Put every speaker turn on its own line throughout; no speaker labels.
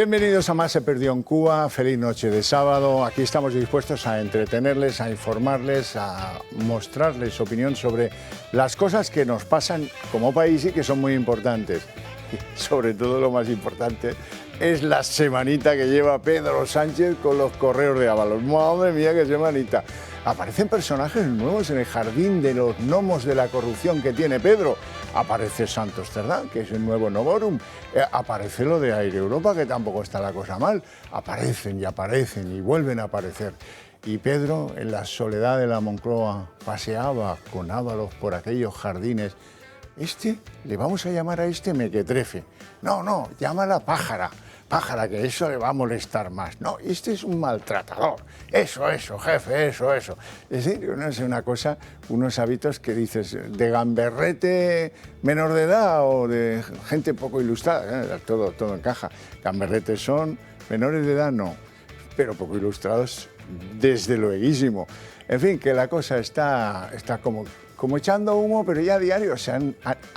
Bienvenidos a Más se perdió en Cuba, feliz noche de sábado. Aquí estamos dispuestos a entretenerles, a informarles, a mostrarles opinión sobre las cosas que nos pasan como país y que son muy importantes. Y sobre todo lo más importante es la semanita que lleva Pedro Sánchez con los correos de Ábalos. Madre mía, qué semanita. Aparecen personajes nuevos en el jardín de los gnomos de la corrupción que tiene Pedro. Aparece Santos Cerdán, que es el nuevo Novorum. Aparece lo de Air Europa, que tampoco está la cosa mal. Aparecen y vuelven a aparecer. Y Pedro, en la soledad de la Moncloa, paseaba con Ábalos por aquellos jardines. Le vamos a llamar a este mequetrefe. No, llámala pájara. Pájara, que eso le va a molestar más. No, este es un maltratador. Eso, jefe, eso. Es decir, no es una cosa, unos hábitos que dices, de gamberrete menor de edad o de gente poco ilustrada. Todo encaja. Gamberretes son, menores de edad no, pero poco ilustrados desde lueguísimo. En fin, que la cosa está como echando humo, pero ya a diario se han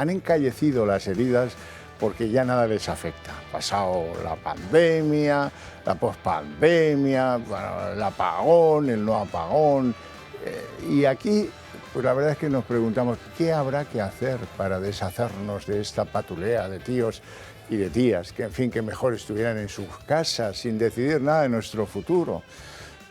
encallecido las heridas, porque ya nada les afecta. Pasado la pandemia, la pospandemia, el apagón, el no apagón. Y aquí, pues la verdad es que nos preguntamos qué habrá que hacer para deshacernos de esta patulea de tíos y de tías, que en fin, que mejor estuvieran en sus casas sin decidir nada de nuestro futuro.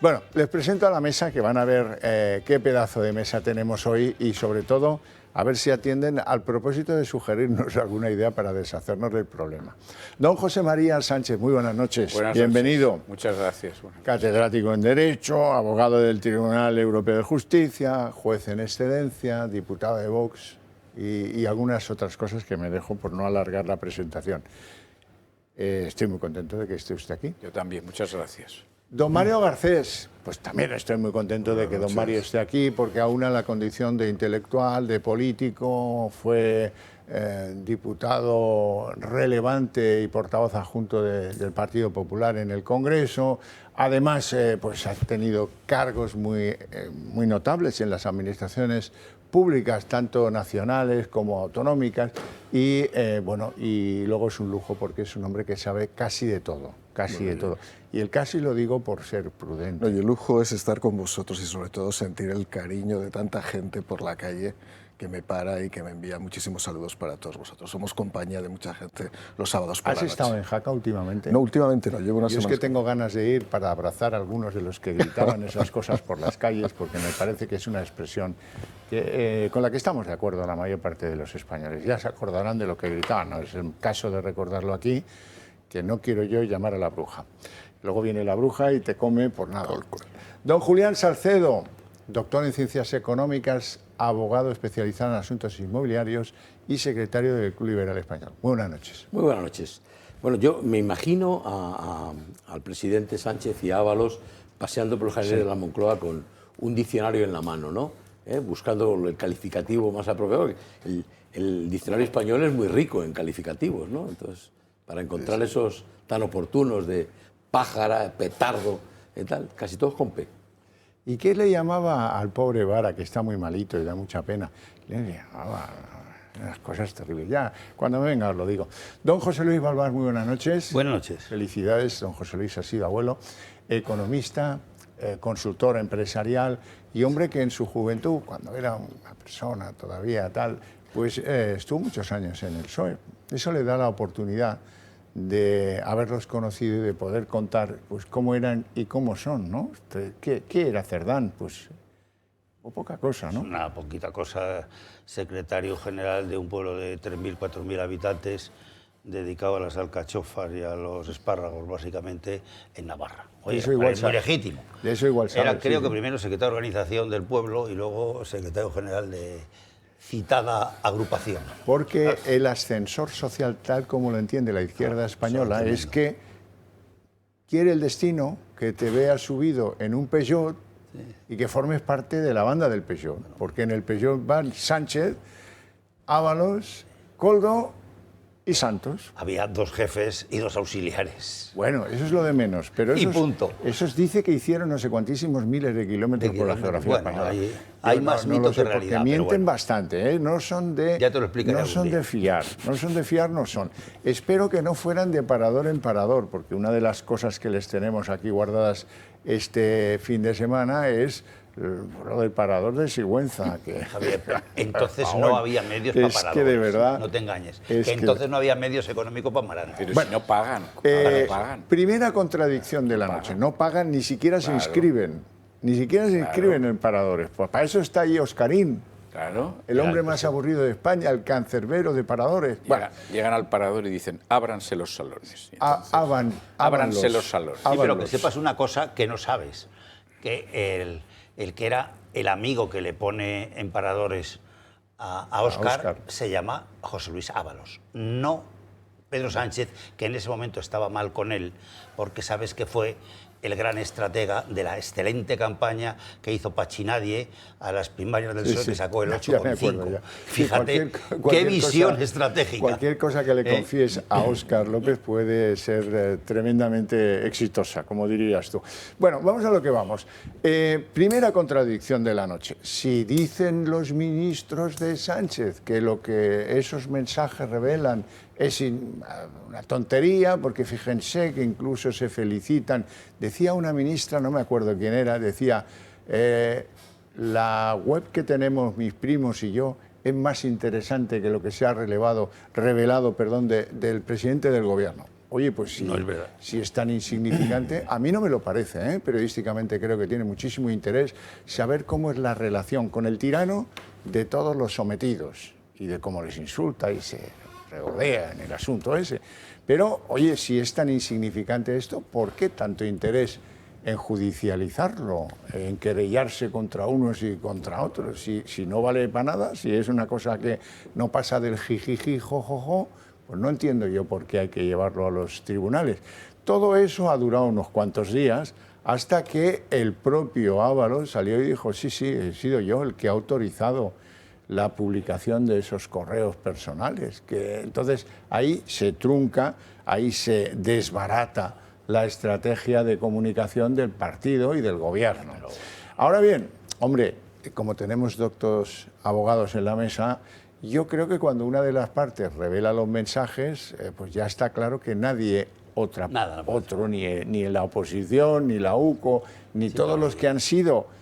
Bueno, les presento a la mesa, que van a ver qué pedazo de mesa tenemos hoy y sobre todo a ver si atienden al propósito de sugerirnos alguna idea para deshacernos del problema. Don José María Sánchez, muy buenas noches. Bienvenido.
Noches. Muchas gracias.
Catedrático en Derecho, abogado del Tribunal Europeo de Justicia, juez en excedencia, diputado de Vox y algunas otras cosas que me dejo por no alargar la presentación. Estoy muy contento de que esté usted aquí.
Yo también, muchas gracias.
Don Mario Garcés, pues también estoy muy contento de que don Mario esté aquí, porque aúna la condición de intelectual, de político, fue diputado relevante y portavoz adjunto del Partido Popular en el Congreso. Además, pues ha tenido cargos muy notables en las administraciones públicas, tanto nacionales como autonómicas, y luego es un lujo porque es un hombre que sabe casi de todo. Y el casi lo digo por ser prudente.
No, y el lujo es estar con vosotros y sobre todo sentir el cariño de tanta gente por la calle que me para y que me envía muchísimos saludos para todos vosotros. Somos compañía de mucha gente los sábados por la noche.
¿Has estado en Jaca últimamente?
No, últimamente no, llevo unas semanas.
Yo es que tengo ganas de ir para abrazar a algunos de los que gritaban esas cosas por las calles, porque me parece que es una expresión con la que estamos de acuerdo la mayor parte de los españoles. Ya se acordarán de lo que gritaban, no es el caso de recordarlo aquí, que no quiero yo llamar a la bruja. Luego viene la bruja y te come por nada. Don Julián Salcedo, doctor en Ciencias Económicas, abogado especializado en asuntos inmobiliarios y secretario del Club Liberal Español. Muy buenas noches.
Muy buenas noches. Bueno, yo me imagino al presidente Sánchez y a Ábalos paseando por los jardines de la Moncloa con un diccionario en la mano, ¿no? Buscando el calificativo más apropiado. El diccionario español es muy rico en calificativos, ¿no? Entonces, para encontrar esos tan oportunos de pájara, petardo y tal, casi todos con P.
¿Y qué le llamaba al pobre Vara, que está muy malito y da mucha pena? Le llamaba unas cosas terribles. Ya, cuando me venga os lo digo. Don José Luis Balbás, muy buenas noches.
Buenas noches.
Felicidades, don José Luis ha sido abuelo, economista, consultor empresarial y hombre que en su juventud, cuando era una persona todavía tal, pues estuvo muchos años en el PSOE. Eso le da la oportunidad de haberlos conocido y de poder contar pues cómo eran y cómo son, ¿no? ¿Qué era Cerdán? Pues o poca cosa, ¿no?
Una poquita cosa, secretario general de un pueblo de 3.000, 4.000 habitantes, dedicado a las alcachofas y a los espárragos, básicamente, en Navarra. Oye,
eso igual
muy legítimo.
De eso igual sabes.
Era, creo que primero secretario de organización del pueblo y luego secretario general de citada agrupación.
Porque el ascensor social, tal como lo entiende la izquierda española, es que quiere el destino que te veas subido en un Peugeot y que formes parte de la banda del Peugeot. Porque en el Peugeot van Sánchez, Ábalos, Koldo ¿Y Santos?
Había 2 jefes y 2 auxiliares.
Bueno, eso es lo de menos, pero
Y punto.
Esos dice que hicieron no sé cuantísimos miles de kilómetros por la geografía
Bueno,
española.
hay más mito que realidad.
Porque mienten
pero bueno.
bastante, ¿eh? No son de...
Ya te lo explicaré
No
algún
son
día.
de fiar, no son. Espero que no fueran de parador en parador, porque una de las cosas que les tenemos aquí guardadas este fin de semana es lo del parador de Sigüenza. Que...
Javier, entonces no había medios para paradores.
Es que de verdad...
No te engañes.
es
Que entonces no había medios económicos para parar.
Pero si no pagan, ahora no pagan.
Primera contradicción de la noche. No pagan, ni siquiera se inscriben. Ni siquiera se inscriben en paradores. Pues para eso está ahí Oscarín,
Claro.
el hombre más aburrido de España, el cancerbero de paradores. Bueno,
Llegan al parador y dicen, ábranse los salones. Y entonces,
ábranse
los salones.
Sí, pero que sepas una cosa que no sabes, que el que era el amigo que le pone en paradores a Óscar se llama José Luis Ábalos, no Pedro Sánchez, que en ese momento estaba mal con él, porque sabes que fue el gran estratega de la excelente campaña que hizo Pachinadie a las primarias del PSOE, que sacó el 8,5. Fíjate, qué visión estratégica.
Cualquier cosa que le confíes a Óscar López puede ser tremendamente exitosa, como dirías tú. Bueno, vamos a lo que vamos. Primera contradicción de la noche. Si dicen los ministros de Sánchez que lo que esos mensajes revelan es una tontería, porque fíjense que incluso se felicitan. Decía una ministra, no me acuerdo quién era, decía, la web que tenemos mis primos y yo es más interesante que lo que se ha revelado del presidente del gobierno. Oye, pues
no es verdad.
Si es tan insignificante, a mí no me lo parece, ¿eh? Periodísicamente creo que tiene muchísimo interés saber cómo es la relación con el tirano de todos los sometidos y de cómo les insulta y se regodea en el asunto ese. Pero, oye, si es tan insignificante esto, ¿por qué tanto interés en judicializarlo, en querellarse contra unos y contra otros? Si no vale para nada, si es una cosa que no pasa del jijiji, jojojo, pues no entiendo yo por qué hay que llevarlo a los tribunales. Todo eso ha durado unos cuantos días hasta que el propio Ábalos salió y dijo, sí, he sido yo el que ha autorizado la publicación de esos correos personales. Que entonces ahí se trunca, ahí se desbarata la estrategia de comunicación del partido y del gobierno. Ahora bien, hombre, como tenemos doctos abogados en la mesa, yo creo que cuando una de las partes revela los mensajes, pues ya está claro que nadie, otro, ni en la oposición, ni la UCO, ni todos los que han sido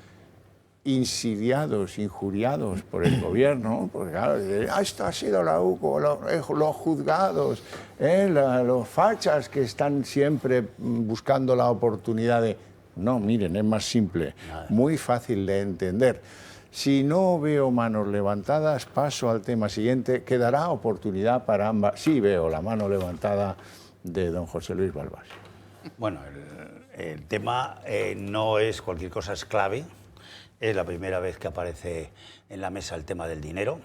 insidiados, injuriados por el gobierno, porque claro, esto ha sido la UCO, los juzgados, los fachas que están siempre buscando la oportunidad de... No, miren, es más simple, muy fácil de entender. Si no veo manos levantadas, paso al tema siguiente, quedará oportunidad para ambas. Sí veo la mano levantada de don José Luis Balbás.
Bueno, el tema no es cualquier cosa, es clave. Es la primera vez que aparece en la mesa el tema del dinero.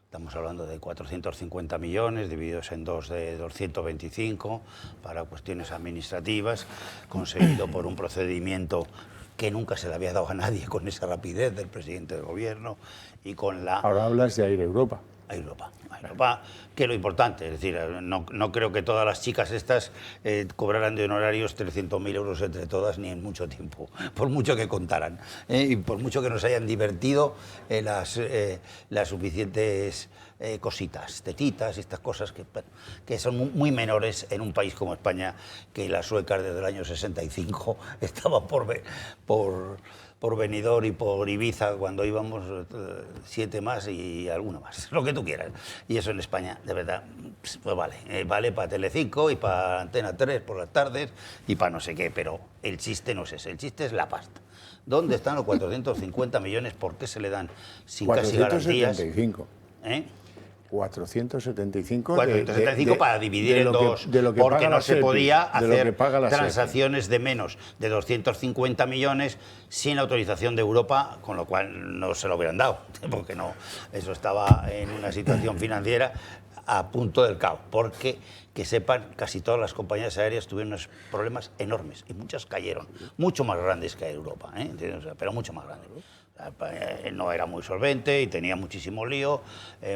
Estamos hablando de 450 millones divididos en dos de 225 para cuestiones administrativas, conseguido por un procedimiento que nunca se le había dado a nadie con esa rapidez del presidente del gobierno y con la...
Ahora hablas de Air Europa.
Europa, que es lo importante, es decir, no creo que todas las chicas estas cobraran de honorarios 300.000 euros entre todas ni en mucho tiempo, por mucho que contaran, y por mucho que nos hayan divertido las suficientes cositas, tetitas y estas cosas que son muy menores en un país como España, que las suecas desde el año 65 estaban por Benidorm y por Ibiza, cuando íbamos 7 más y alguna más, lo que tú quieras. Y eso en España, de verdad, pues vale. Vale para Telecinco y para Antena 3 por las tardes y para no sé qué, pero el chiste no es ese, el chiste es la pasta. ¿Dónde están los 450 millones? ¿Por qué se le dan sin casi garantías?
475. 475
para dividir en dos, porque no se podía hacer transacciones de menos de 250 millones sin autorización de Europa, con lo cual no se lo hubieran dado, porque no, eso estaba en una situación financiera a punto del caos, porque, que sepan, casi todas las compañías aéreas tuvieron unos problemas enormes y muchas cayeron, mucho más grandes que Europa, ¿eh? O sea, pero mucho más grandes. No era muy solvente y tenía muchísimo lío,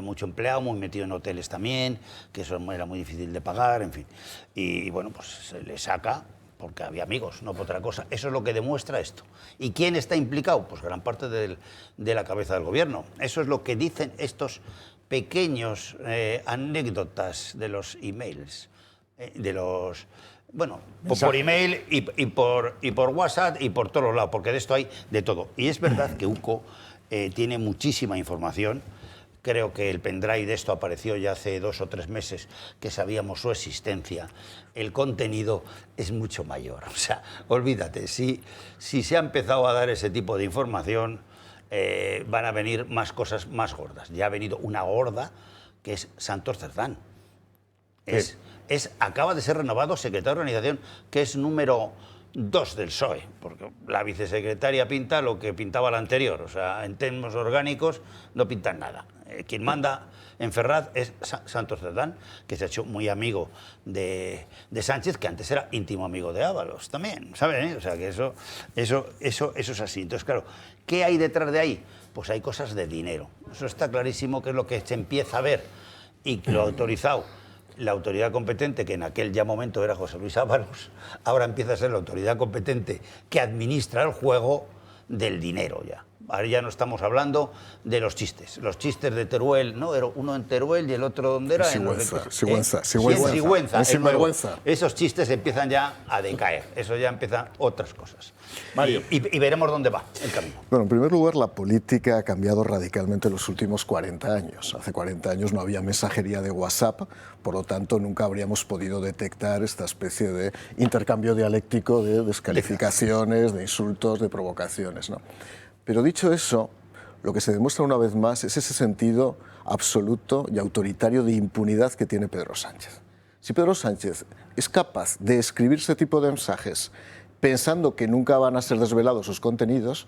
mucho empleado, muy metido en hoteles también, que eso era muy difícil de pagar, en fin. Y bueno, pues se le saca porque había amigos, no por otra cosa. Eso es lo que demuestra esto. ¿Y quién está implicado? Pues gran parte de la cabeza del gobierno. Eso es lo que dicen estos pequeños anécdotas de los emails, de los... Bueno, por email y por WhatsApp y por todos los lados, porque de esto hay de todo. Y es verdad que UCO tiene muchísima información. Creo que el pendrive de esto apareció ya hace 2 o 3 meses, que sabíamos su existencia. El contenido es mucho mayor. O sea, olvídate, si se ha empezado a dar ese tipo de información, van a venir más cosas más gordas. Ya ha venido una gorda, que es Santos Cerdán. Acaba de ser renovado secretario de organización, que es número 2 del PSOE, porque la vicesecretaria pinta lo que pintaba la anterior. O sea, en términos orgánicos no pintan nada. Quien manda en Ferraz es Santos Cerdán, que se ha hecho muy amigo de Sánchez, que antes era íntimo amigo de Ábalos también, ¿saben? O sea, que eso es así. Entonces, claro, ¿qué hay detrás de ahí? Pues hay cosas de dinero. Eso está clarísimo, que es lo que se empieza a ver, y lo ha autorizado la autoridad competente, que en aquel ya momento era José Luis Ábalos, ahora empieza a ser la autoridad competente que administra el juego del dinero ya. Ahora ya no estamos hablando de los chistes. Los chistes de Teruel, ¿no? Era uno en Teruel y el otro, ¿dónde era?
Sigüenza.
Sigüenza. Esos chistes empiezan ya a decaer. Eso ya empiezan otras cosas. Mario. Y veremos dónde va el camino.
Bueno, en primer lugar, la política ha cambiado radicalmente en los últimos 40 años. Hace 40 años no había mensajería de WhatsApp, por lo tanto nunca habríamos podido detectar esta especie de intercambio dialéctico de descalificaciones, de insultos, de provocaciones, ¿no? Pero dicho eso, lo que se demuestra una vez más es ese sentido absoluto y autoritario de impunidad que tiene Pedro Sánchez. Si Pedro Sánchez es capaz de escribir ese tipo de mensajes pensando que nunca van a ser desvelados sus contenidos,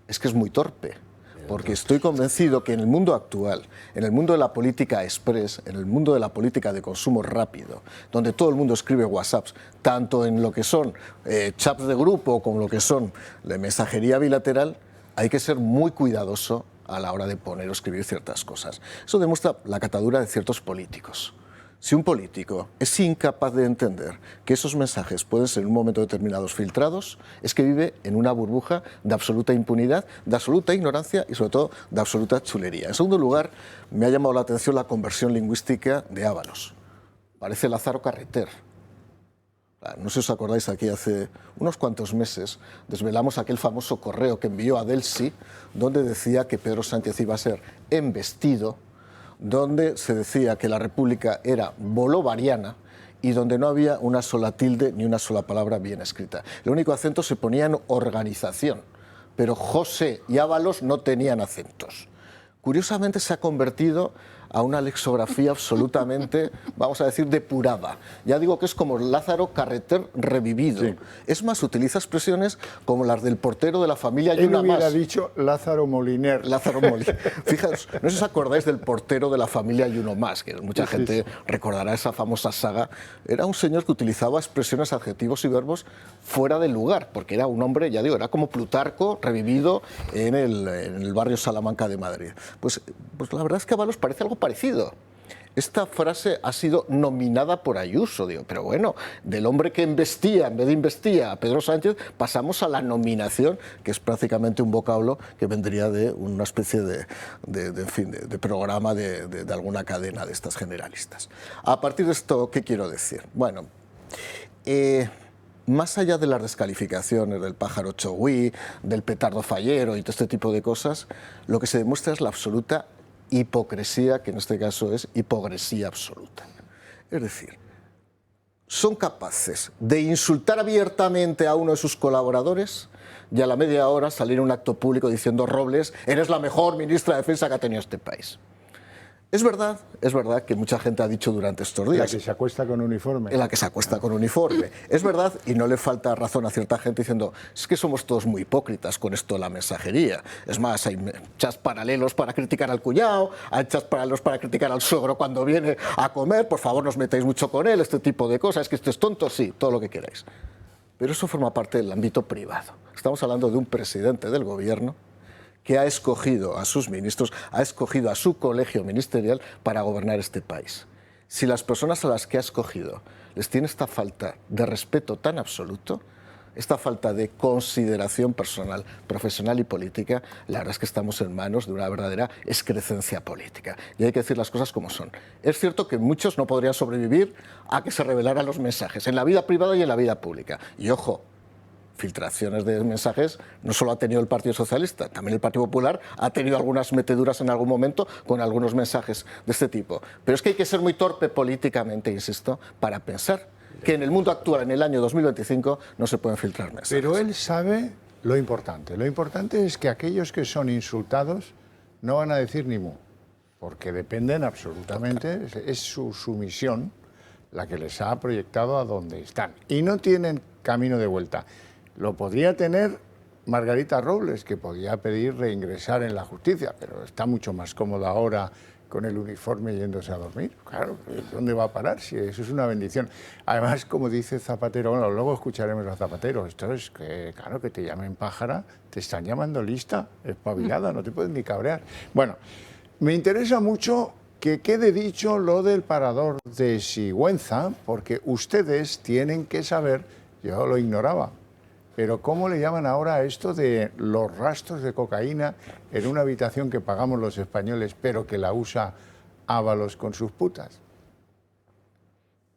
es que es muy torpe. Porque estoy convencido que en el mundo actual, en el mundo de la política express, en el mundo de la política de consumo rápido, donde todo el mundo escribe WhatsApps, tanto en lo que son chats de grupo como lo que son la mensajería bilateral, hay que ser muy cuidadoso a la hora de poner o escribir ciertas cosas. Eso demuestra la catadura de ciertos políticos. Si un político es incapaz de entender que esos mensajes pueden ser en un momento determinado filtrados, es que vive en una burbuja de absoluta impunidad, de absoluta ignorancia y sobre todo de absoluta chulería. En segundo lugar, me ha llamado la atención la conversión lingüística de Ábalos. Parece Lázaro Carreter. No sé si os acordáis, aquí hace unos cuantos meses desvelamos aquel famoso correo que envió a Delsi, donde decía que Pedro Sánchez iba a ser embestido, donde se decía que la República era bolivariana y donde no había una sola tilde ni una sola palabra bien escrita. El único acento se ponía en organización, pero José y Ábalos no tenían acentos. Curiosamente se ha convertido a una lexografía absolutamente, vamos a decir, depurada. Ya digo que es como Lázaro Carreter revivido. Sí. Es más, utiliza expresiones como las del portero de la familia y una más.
Él hubiera dicho Lázaro Moliner.
Lázaro Moliner. Fijaos, no sé si os acordáis del portero de la familia y uno más, que mucha gente recordará esa famosa saga. Era un señor que utilizaba expresiones, adjetivos y verbos fuera del lugar, porque era un hombre, ya digo, era como Plutarco revivido en el barrio Salamanca de Madrid. Pues la verdad es que Ábalos parece algo parecido. Esta frase ha sido nominada por Ayuso, digo, pero bueno, del hombre que embestía, en vez de investía a Pedro Sánchez, pasamos a la nominación, que es prácticamente un vocablo que vendría de una especie de programa de alguna cadena de estas generalistas. A partir de esto, ¿qué quiero decir? Bueno, más allá de las descalificaciones del pájaro chogüí, del petardo fallero y todo este tipo de cosas, lo que se demuestra es la absoluta hipocresía, que en este caso es hipocresía absoluta. Es decir, son capaces de insultar abiertamente a uno de sus colaboradores y a la media hora salir a un acto público diciendo: Robles, eres la mejor ministra de Defensa que ha tenido este país. Es verdad que mucha gente ha dicho durante estos días.
La que se acuesta con uniforme.
En la que se acuesta con uniforme. Es verdad, y no le falta razón a cierta gente diciendo, es que somos todos muy hipócritas con esto de la mensajería. Es más, hay chats paralelos para criticar al cuñado, hay chats paralelos para criticar al suegro cuando viene a comer, por favor no os metáis mucho con él, este tipo de cosas, es que este es tonto, sí, todo lo que queráis. Pero eso forma parte del ámbito privado. Estamos hablando de un presidente del gobierno que ha escogido a sus ministros, ha escogido a su colegio ministerial para gobernar este país. Si las personas a las que ha escogido les tiene esta falta de respeto tan absoluto, esta falta de consideración personal, profesional y política, la verdad es que estamos en manos de una verdadera excrecencia política. Y hay que decir las cosas como son. Es cierto que muchos no podrían sobrevivir a que se revelaran los mensajes, en la vida privada y en la vida pública. Y ojo, filtraciones de mensajes no solo ha tenido el Partido Socialista, también el Partido Popular ha tenido algunas meteduras en algún momento con algunos mensajes de este tipo. Pero es que hay que ser muy torpe políticamente, insisto, para pensar que en el mundo actual, en el año 2025, no se pueden filtrar mensajes.
Pero él sabe lo importante. Lo importante es que aquellos que son insultados no van a decir ni mu, porque dependen absolutamente, es su sumisión la que les ha proyectado a donde están. Y no tienen camino de vuelta. Lo podría tener Margarita Robles, que podía pedir reingresar en la justicia, pero está mucho más cómoda ahora con el uniforme yéndose a dormir. Claro, ¿dónde va a parar? Si eso es una bendición. Además, como dice Zapatero, bueno, luego escucharemos a Zapatero, esto es que, claro, que te llamen pájara, te están llamando lista, espabilada, no te puedes ni cabrear. Bueno, me interesa mucho que quede dicho lo del parador de Sigüenza, porque ustedes tienen que saber, yo lo ignoraba, pero ¿cómo le llaman ahora a esto de los rastros de cocaína en una habitación que pagamos los españoles, pero que la usa Ábalos con sus putas?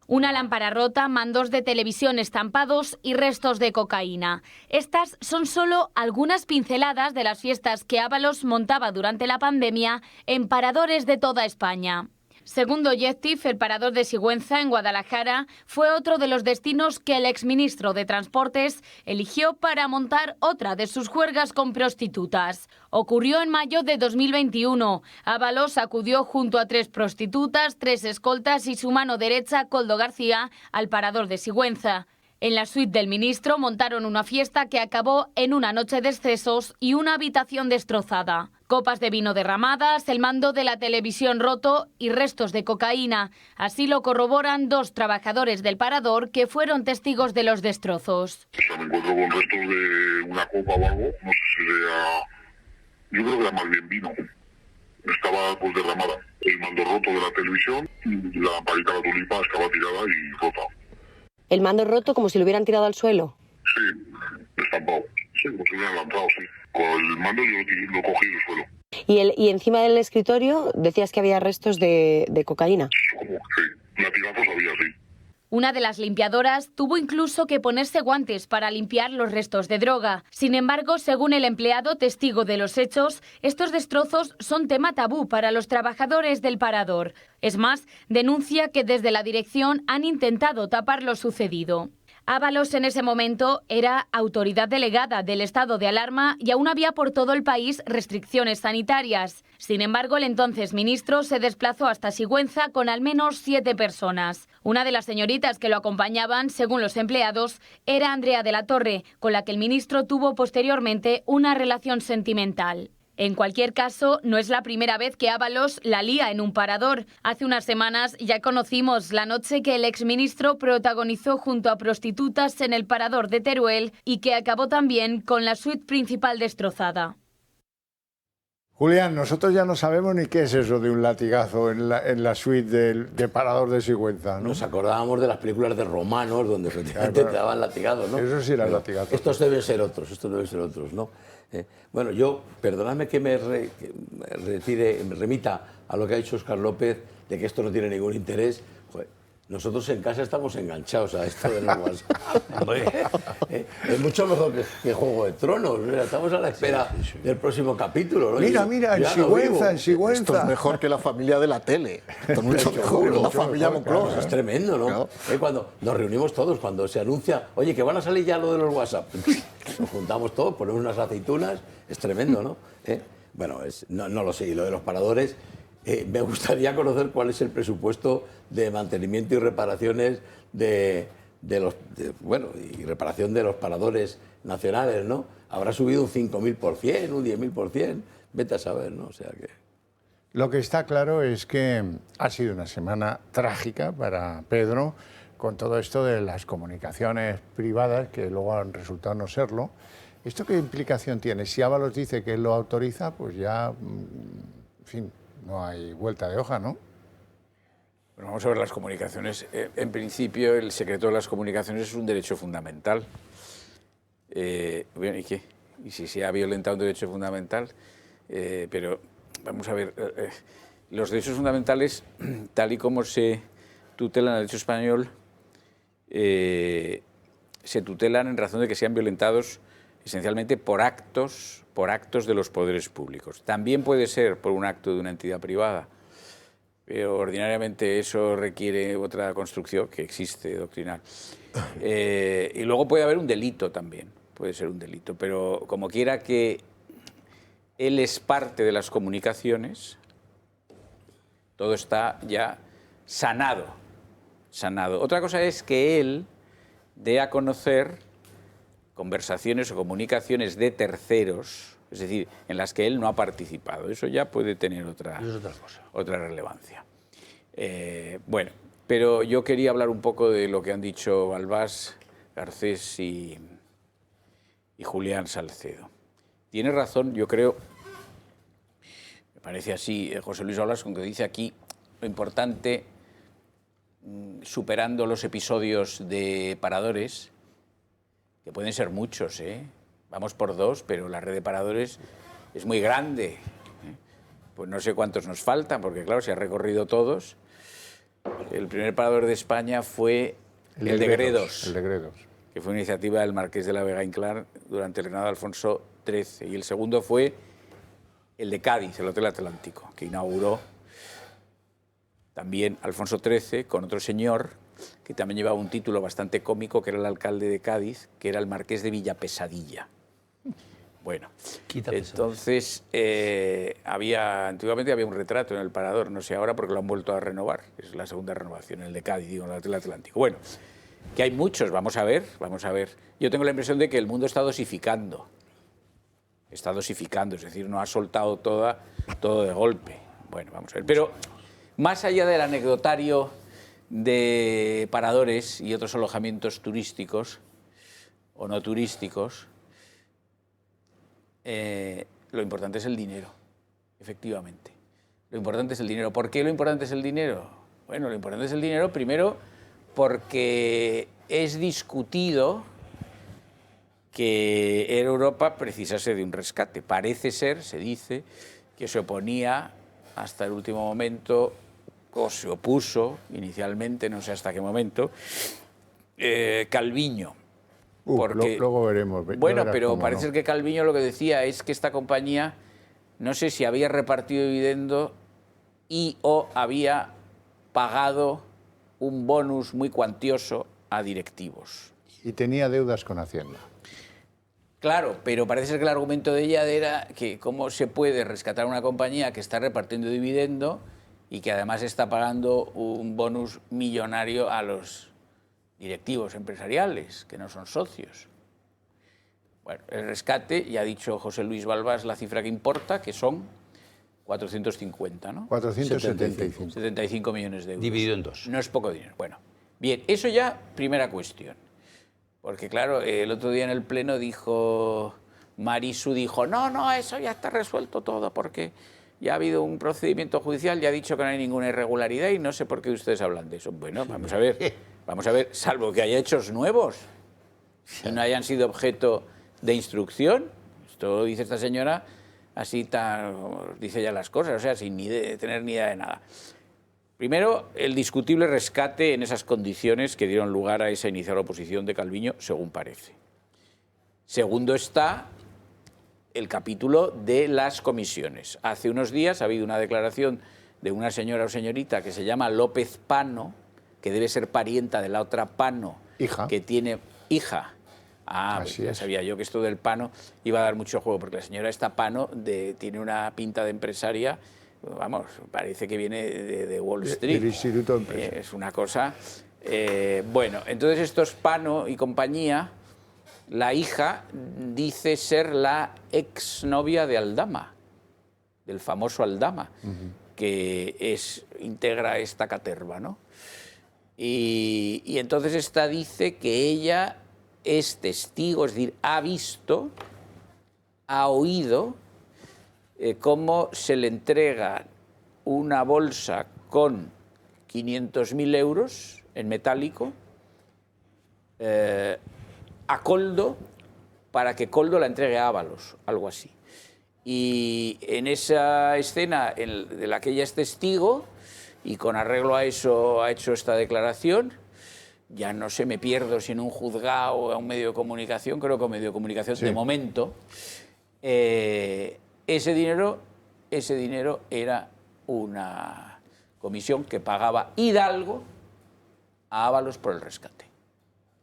Una lámpara rota, mandos de televisión estampados y restos de cocaína. Estas son solo algunas pinceladas de las fiestas que Ábalos montaba durante la pandemia en paradores de toda España. Según Objective, el parador de Sigüenza, en Guadalajara, fue otro de los destinos que el exministro de Transportes eligió para montar otra de sus juergas con prostitutas. Ocurrió en mayo de 2021. Ábalos acudió junto a 3 prostitutas, 3 escoltas y su mano derecha, Koldo García, al parador de Sigüenza. En la suite del ministro montaron una fiesta que acabó en una noche de excesos y una habitación destrozada. Copas de vino derramadas, el mando de la televisión roto y restos de cocaína. Así lo corroboran 2 trabajadores del parador que fueron testigos de los destrozos.
O sea, me encuentro con restos de una copa o algo, no sé si sea... Yo creo que era más bien vino. Estaba pues derramada. El mando roto de la televisión y la lamparita de la tulipa estaba tirada y rota.
¿El mando roto como si lo hubieran tirado al suelo?
Sí, estampado. Sí, como si lo hubieran lanzado, sí. Con el mando yo lo cogí del suelo.
¿Y encima del escritorio decías que había restos de cocaína?
Como, sí, latigazos había, sí.
Una de las limpiadoras tuvo incluso que ponerse guantes para limpiar los restos de droga. Sin embargo, según el empleado testigo de los hechos, estos destrozos son tema tabú para los trabajadores del parador. Es más, denuncia que desde la dirección han intentado tapar lo sucedido. Ábalos en ese momento era autoridad delegada del estado de alarma y aún había por todo el país restricciones sanitarias. Sin embargo, el entonces ministro se desplazó hasta Sigüenza con al menos 7 personas. Una de las señoritas que lo acompañaban, según los empleados, era Andrea de la Torre, con la que el ministro tuvo posteriormente una relación sentimental. En cualquier caso, no es la primera vez que Ábalos la lía en un parador. Hace unas semanas ya conocimos la noche que el exministro protagonizó junto a prostitutas en el parador de Teruel y que acabó también con la suite principal destrozada.
Julián, nosotros ya no sabemos ni qué es eso de un latigazo en la suite del parador de Sigüenza, ¿no?
Nos acordábamos de las películas de romanos donde efectivamente te daban latigazos, ¿no?
Eso sí eran latigazos.
Estos deben ser otros, ¿no? Bueno, yo, perdonadme que me remita a lo que ha dicho Óscar López, de que esto no tiene ningún interés. Joder, nosotros en casa estamos enganchados a esto de los WhatsApp. Es mucho mejor que Juego de Tronos. Estamos a la espera del próximo capítulo, ¿no?
Mira, en Sigüenza.
Esto es mejor que la familia de la tele. Esto es mucho mejor que la familia Moncloa.
Es tremendo, ¿no? Claro. Cuando nos reunimos todos, cuando se anuncia, oye, que van a salir ya lo de los WhatsApp. Nos juntamos todos, ponemos unas aceitunas, es tremendo, ¿no? Bueno, no lo sé, y lo de los paradores, Me gustaría conocer cuál es el presupuesto de mantenimiento y reparaciones y reparación de los paradores nacionales, ¿no? Habrá subido un 5.000%, un 10.000%, vete a saber, ¿no? O sea que...
Lo que está claro es que ha sido una semana trágica para Pedro, con todo esto de las comunicaciones privadas, que luego han resultado no serlo. ¿Esto qué implicación tiene? Si Ábalos dice que él lo autoriza, pues ya, en fin, no hay vuelta de hoja, ¿no?
Bueno, vamos a ver las comunicaciones. En principio, el secreto de las comunicaciones es un derecho fundamental. Bueno, ¿y qué? ¿Y si se ha violentado un derecho fundamental? Pero vamos a ver, los derechos fundamentales, tal y como se tutelan en el derecho español, se tutelan en razón de que sean violentados esencialmente por actos de los poderes públicos. También puede ser por un acto de una entidad privada, pero ordinariamente eso requiere otra construcción que existe doctrinal. Y luego puede haber un delito también, puede ser un delito, pero como quiera que él es parte de las comunicaciones, todo está ya sanado. Otra cosa es que él dé a conocer conversaciones o comunicaciones de terceros, es decir, en las que él no ha participado. Eso ya puede tener otra relevancia. Bueno, pero yo quería hablar un poco de lo que han dicho Balbás, Garcés y Julián Salcedo. Tiene razón, yo creo, me parece así, José Luis Balbás, con que dice aquí lo importante, superando los episodios de paradores, que pueden ser muchos, vamos por 2, pero la red de paradores es muy grande. Pues no sé cuántos nos faltan, porque claro, se ha recorrido todos. El primer parador de España fue el de Gredos.
El de Gredos.
Que fue una iniciativa del Marqués de la Vega Inclán durante el reinado de Alfonso XIII. Y el segundo fue el de Cádiz, el Hotel Atlántico, que inauguró también Alfonso XIII con otro señor que también llevaba un título bastante cómico, que era el alcalde de Cádiz, que era el Marqués de Villapesadilla. Bueno, entonces antiguamente había un retrato en el parador, no sé ahora porque lo han vuelto a renovar, es la segunda renovación, el de Cádiz, digo, el Hotel Atlántico. Bueno, que hay muchos, vamos a ver. Yo tengo la impresión de que el mundo está dosificando, es decir, no ha soltado todo de golpe. Bueno, vamos a ver, pero más allá del anecdotario de paradores y otros alojamientos turísticos o no turísticos, lo importante es el dinero, efectivamente. Lo importante es el dinero. ¿Por qué lo importante es el dinero? Bueno, lo importante es el dinero primero porque es discutido que Air Europa precisase de un rescate. Parece ser, se dice, que se oponía hasta el último momento, o se opuso inicialmente, no sé hasta qué momento, Calviño. Porque,
luego veremos.
Bueno, pero parece que Calviño lo que decía es que esta compañía, no sé si había repartido dividendo y o había pagado un bonus muy cuantioso a directivos.
Y tenía deudas con Hacienda.
Claro, pero parece ser que el argumento de ella era que cómo se puede rescatar una compañía que está repartiendo dividendo y que además está pagando un bonus millonario a los directivos empresariales, que no son socios. Bueno, el rescate, ya ha dicho José Luis Balbás la cifra que importa, que son 450, ¿no?
475.
75 millones de euros.
Dividido en 2.
No es poco dinero. Bueno, bien, eso ya, primera cuestión. Porque claro, el otro día en el Pleno Marisu dijo, no, eso ya está resuelto todo, porque ya ha habido un procedimiento judicial, ya ha dicho que no hay ninguna irregularidad y no sé por qué ustedes hablan de eso. Bueno, vamos a ver, salvo que haya hechos nuevos y no hayan sido objeto de instrucción. Esto dice esta señora, así dice ya las cosas, o sea, sin tener ni idea de nada. Primero, el discutible rescate en esas condiciones que dieron lugar a esa inicial oposición de Calviño, según parece. Segundo está el capítulo de las comisiones. Hace unos días ha habido una declaración de una señora o señorita que se llama López Pano, que debe ser parienta de la otra Pano,
hija,
que tiene hija. Pues ya sabía yo que esto del Pano iba a dar mucho juego, porque la señora esta Pano tiene una pinta de empresaria vamos, parece que viene de Wall Street.
Del Instituto de Empresa.
Es una cosa... bueno, entonces estos Pano y compañía, la hija dice ser la exnovia de Aldama, del famoso Aldama, que integra esta caterva, ¿no? Y entonces esta dice que ella es testigo, es decir, ha visto, ha oído cómo se le entrega una bolsa con 500.000 euros en metálico a Koldo para que Koldo la entregue a Ábalos, algo así. Y en esa escena de la que ella es testigo, y con arreglo a eso ha hecho esta declaración, ya no sé, me pierdo si en un juzgado o en un medio de comunicación, creo que un medio de comunicación, sí. De momento, ese dinero era una comisión que pagaba Hidalgo a Ábalos por el rescate.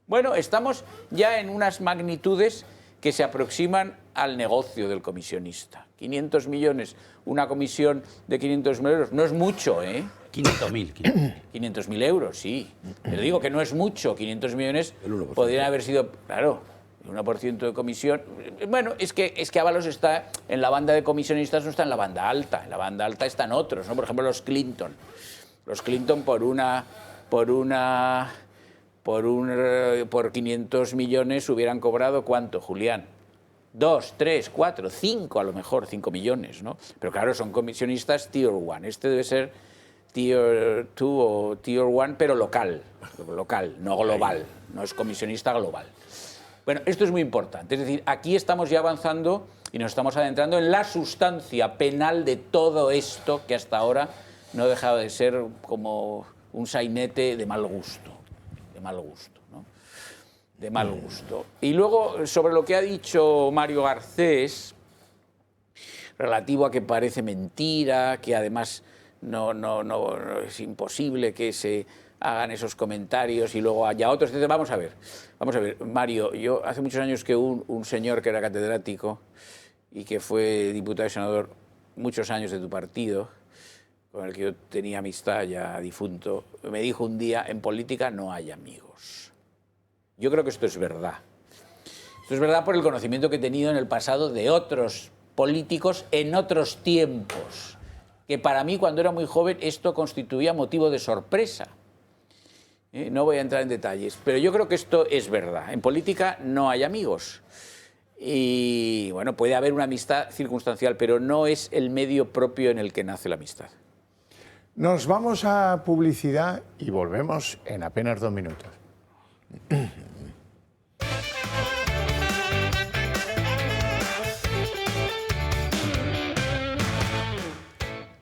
Bueno, estamos ya en unas magnitudes que se aproximan al negocio del comisionista. 500 millones, una comisión de 500.000 euros, no es mucho, ¿eh?
500.000.
500.000 euros, sí. Pero digo que no es mucho, 500 millones podrían haber sido, claro, el 1% de comisión. Bueno, es que Ábalos está en la banda de comisionistas, no está en la banda alta. En la banda alta están otros, ¿no? Por ejemplo, los Clinton. Los Clinton por 500 millones hubieran cobrado, ¿cuánto, Julián? 2, 3, 4, 5 a lo mejor, 5 millones, ¿no? Pero claro, son comisionistas Tier 1. Este debe ser Tier 2 o Tier 1, pero local, no global, no es comisionista global. Bueno, esto es muy importante. Es decir, aquí estamos ya avanzando y nos estamos adentrando en la sustancia penal de todo esto que hasta ahora no ha dejado de ser como un sainete de mal gusto. De mal gusto, ¿no? De mal gusto. Y luego, sobre lo que ha dicho Mario Garcés, relativo a que parece mentira, que además no es imposible que se hagan esos comentarios y luego haya otros. Entonces, vamos a ver, Mario, yo hace muchos años que un señor que era catedrático y que fue diputado y senador muchos años de tu partido, con el que yo tenía amistad ya difunto, me dijo un día, en política no hay amigos. Yo creo que esto es verdad. Esto es verdad por el conocimiento que he tenido en el pasado de otros políticos en otros tiempos, que para mí cuando era muy joven esto constituía motivo de sorpresa. No voy a entrar en detalles, pero yo creo que esto es verdad. En política no hay amigos. Y bueno, puede haber una amistad circunstancial, pero no es el medio propio en el que nace la amistad.
Nos vamos a publicidad y volvemos en apenas 2 minutos.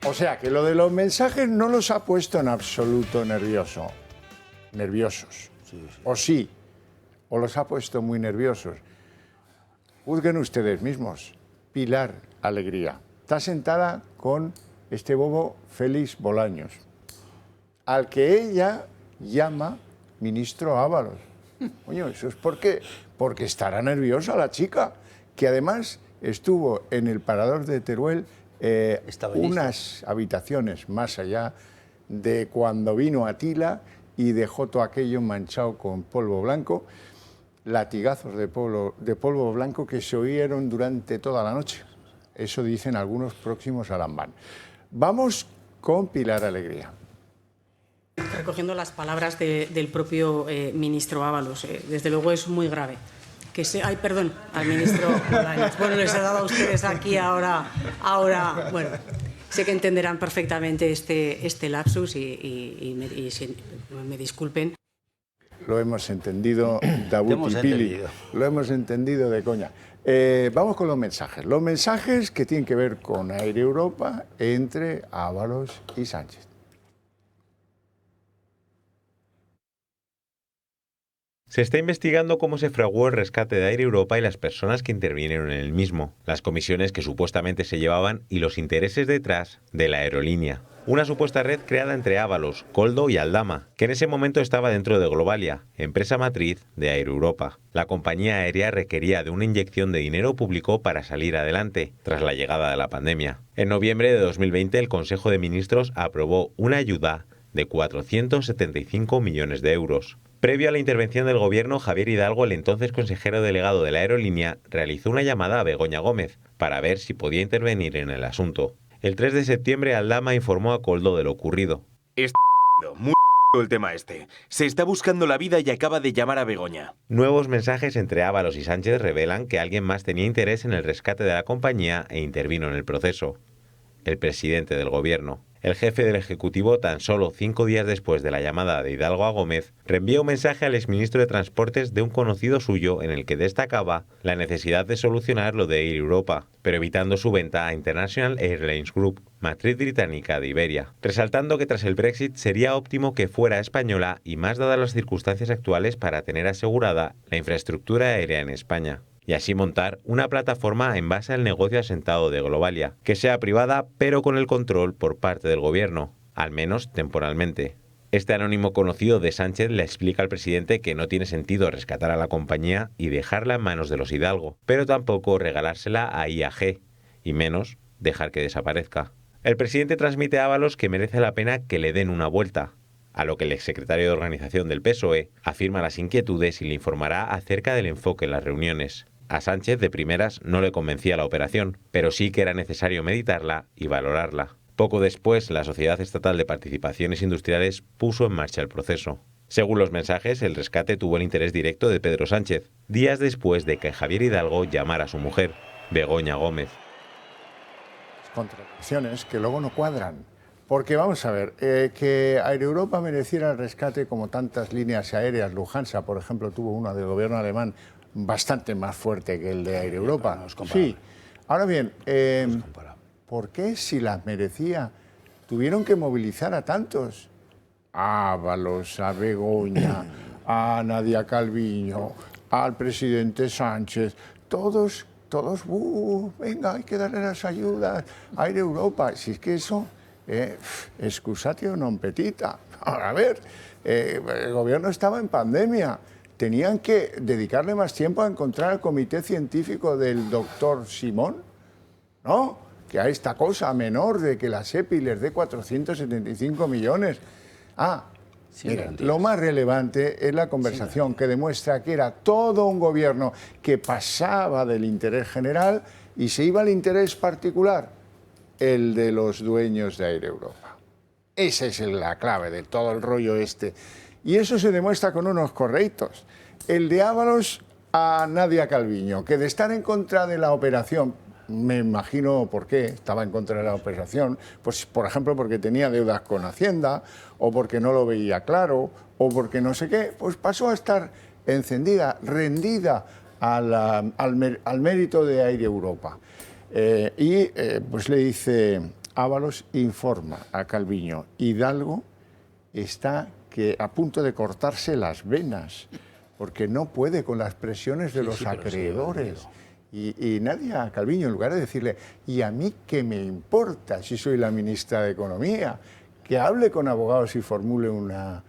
O sea, que lo de los mensajes no los ha puesto en absoluto nerviosos. Sí. O sí, o los ha puesto muy nerviosos. Juzguen ustedes mismos. Pilar Alegría está sentada con este bobo Félix Bolaños, al que ella llama ministro Ábalos. Coño, ¿eso es por qué? Porque estará nerviosa la chica, que además estuvo en el Parador de Teruel unas habitaciones más allá de cuando vino Atila y dejó todo aquello manchado con polvo blanco, latigazos de polvo blanco que se oyeron durante toda la noche. Eso dicen algunos próximos a Lambán. Vamos con Pilar Alegría.
Recogiendo las palabras del propio ministro Ábalos, desde luego es muy grave. Ay, perdón, al ministro Bolaños. Bueno, les he dado a ustedes aquí ahora, bueno, sé que entenderán perfectamente este lapsus y me disculpen.
Lo hemos entendido, David y Pili, lo hemos entendido de coña. Vamos con los mensajes. Los mensajes que tienen que ver con Air Europa entre Ábalos y Sánchez.
Se está investigando cómo se fraguó el rescate de Air Europa y las personas que intervinieron en el mismo, las comisiones que supuestamente se llevaban y los intereses detrás de la aerolínea. una supuesta red creada entre Ábalos, Koldo y Aldama, que en ese momento estaba dentro de Globalia, empresa matriz de Air Europa. La compañía aérea requería de una inyección de dinero público para salir adelante, tras la llegada de la pandemia. En noviembre de 2020, el Consejo de Ministros aprobó una ayuda de 475 millones de euros. Previo a la intervención del gobierno, Javier Hidalgo, el entonces consejero delegado de la aerolínea, realizó una llamada a Begoña Gómez para ver si podía intervenir en el asunto. El 3 de septiembre, Aldama informó a Koldo de lo ocurrido.
Muy el tema este. Se está buscando la vida y acaba de llamar a Begoña.
Nuevos mensajes entre Ábalos y Sánchez revelan que alguien más tenía interés en el rescate de la compañía e intervino en el proceso. El presidente del gobierno. El jefe del Ejecutivo, tan solo 5 días después de la llamada de Hidalgo a Gómez, reenvió un mensaje al exministro de Transportes de un conocido suyo en el que destacaba la necesidad de solucionar lo de Air Europa, pero evitando su venta a International Airlines Group, matriz británica de Iberia, resaltando que tras el Brexit sería óptimo que fuera española y más dadas las circunstancias actuales para tener asegurada la infraestructura aérea en España. Y así montar una plataforma en base al negocio asentado de Globalia, que sea privada pero con el control por parte del gobierno, al menos temporalmente. Este anónimo conocido de Sánchez le explica al presidente que no tiene sentido rescatar a la compañía y dejarla en manos de los Hidalgo, pero tampoco regalársela a IAG, y menos dejar que desaparezca. El presidente transmite a Ábalos que merece la pena que le den una vuelta, a lo que el exsecretario de Organización del PSOE afirma las inquietudes y le informará acerca del enfoque en las reuniones. A Sánchez de primeras no le convencía la operación, pero sí que era necesario meditarla y valorarla. Poco después, la Sociedad Estatal de Participaciones Industriales puso en marcha el proceso. Según los mensajes, el rescate tuvo el interés directo de Pedro Sánchez, días después de que Javier Hidalgo llamara a su mujer, Begoña Gómez.
Contradicciones que luego no cuadran. Porque vamos a ver, que Air Europa mereciera el rescate como tantas líneas aéreas, Lufthansa, por ejemplo, tuvo una del gobierno alemán bastante más fuerte que el de Air Europa. Sí. Ahora bien, ¿por qué si las merecía tuvieron que movilizar a tantos? A Ábalos, a Begoña, a Nadia Calviño, al presidente Sánchez, todos, venga, hay que darle las ayudas a Air Europa. Si es que eso, excusatio non petita. A ver, el gobierno estaba en pandemia. Tenían que dedicarle más tiempo a encontrar al comité científico del doctor Simón, ¿no? Que a esta cosa menor de que la SEPI les dé 475 millones. Mira, lo más relevante es la conversación que demuestra que era todo un gobierno que pasaba del interés general y se iba al interés particular, el de los dueños de Air Europa. Esa es la clave de todo el rollo este. Y eso se demuestra con unos correitos. El de Ábalos a Nadia Calviño, que de estar en contra de la operación, me imagino por qué estaba en contra de la operación, pues por ejemplo porque tenía deudas con Hacienda, o porque no lo veía claro, o porque no sé qué, pues pasó a estar encendida, rendida al mérito de Air Europa. Pues le dice, Ábalos informa a Calviño, Hidalgo está a punto de cortarse las venas, porque no puede con las presiones de los acreedores. Y Nadia Calviño, en lugar de decirle, ¿y a mí qué me importa si soy la ministra de Economía? Que hable con abogados y formule una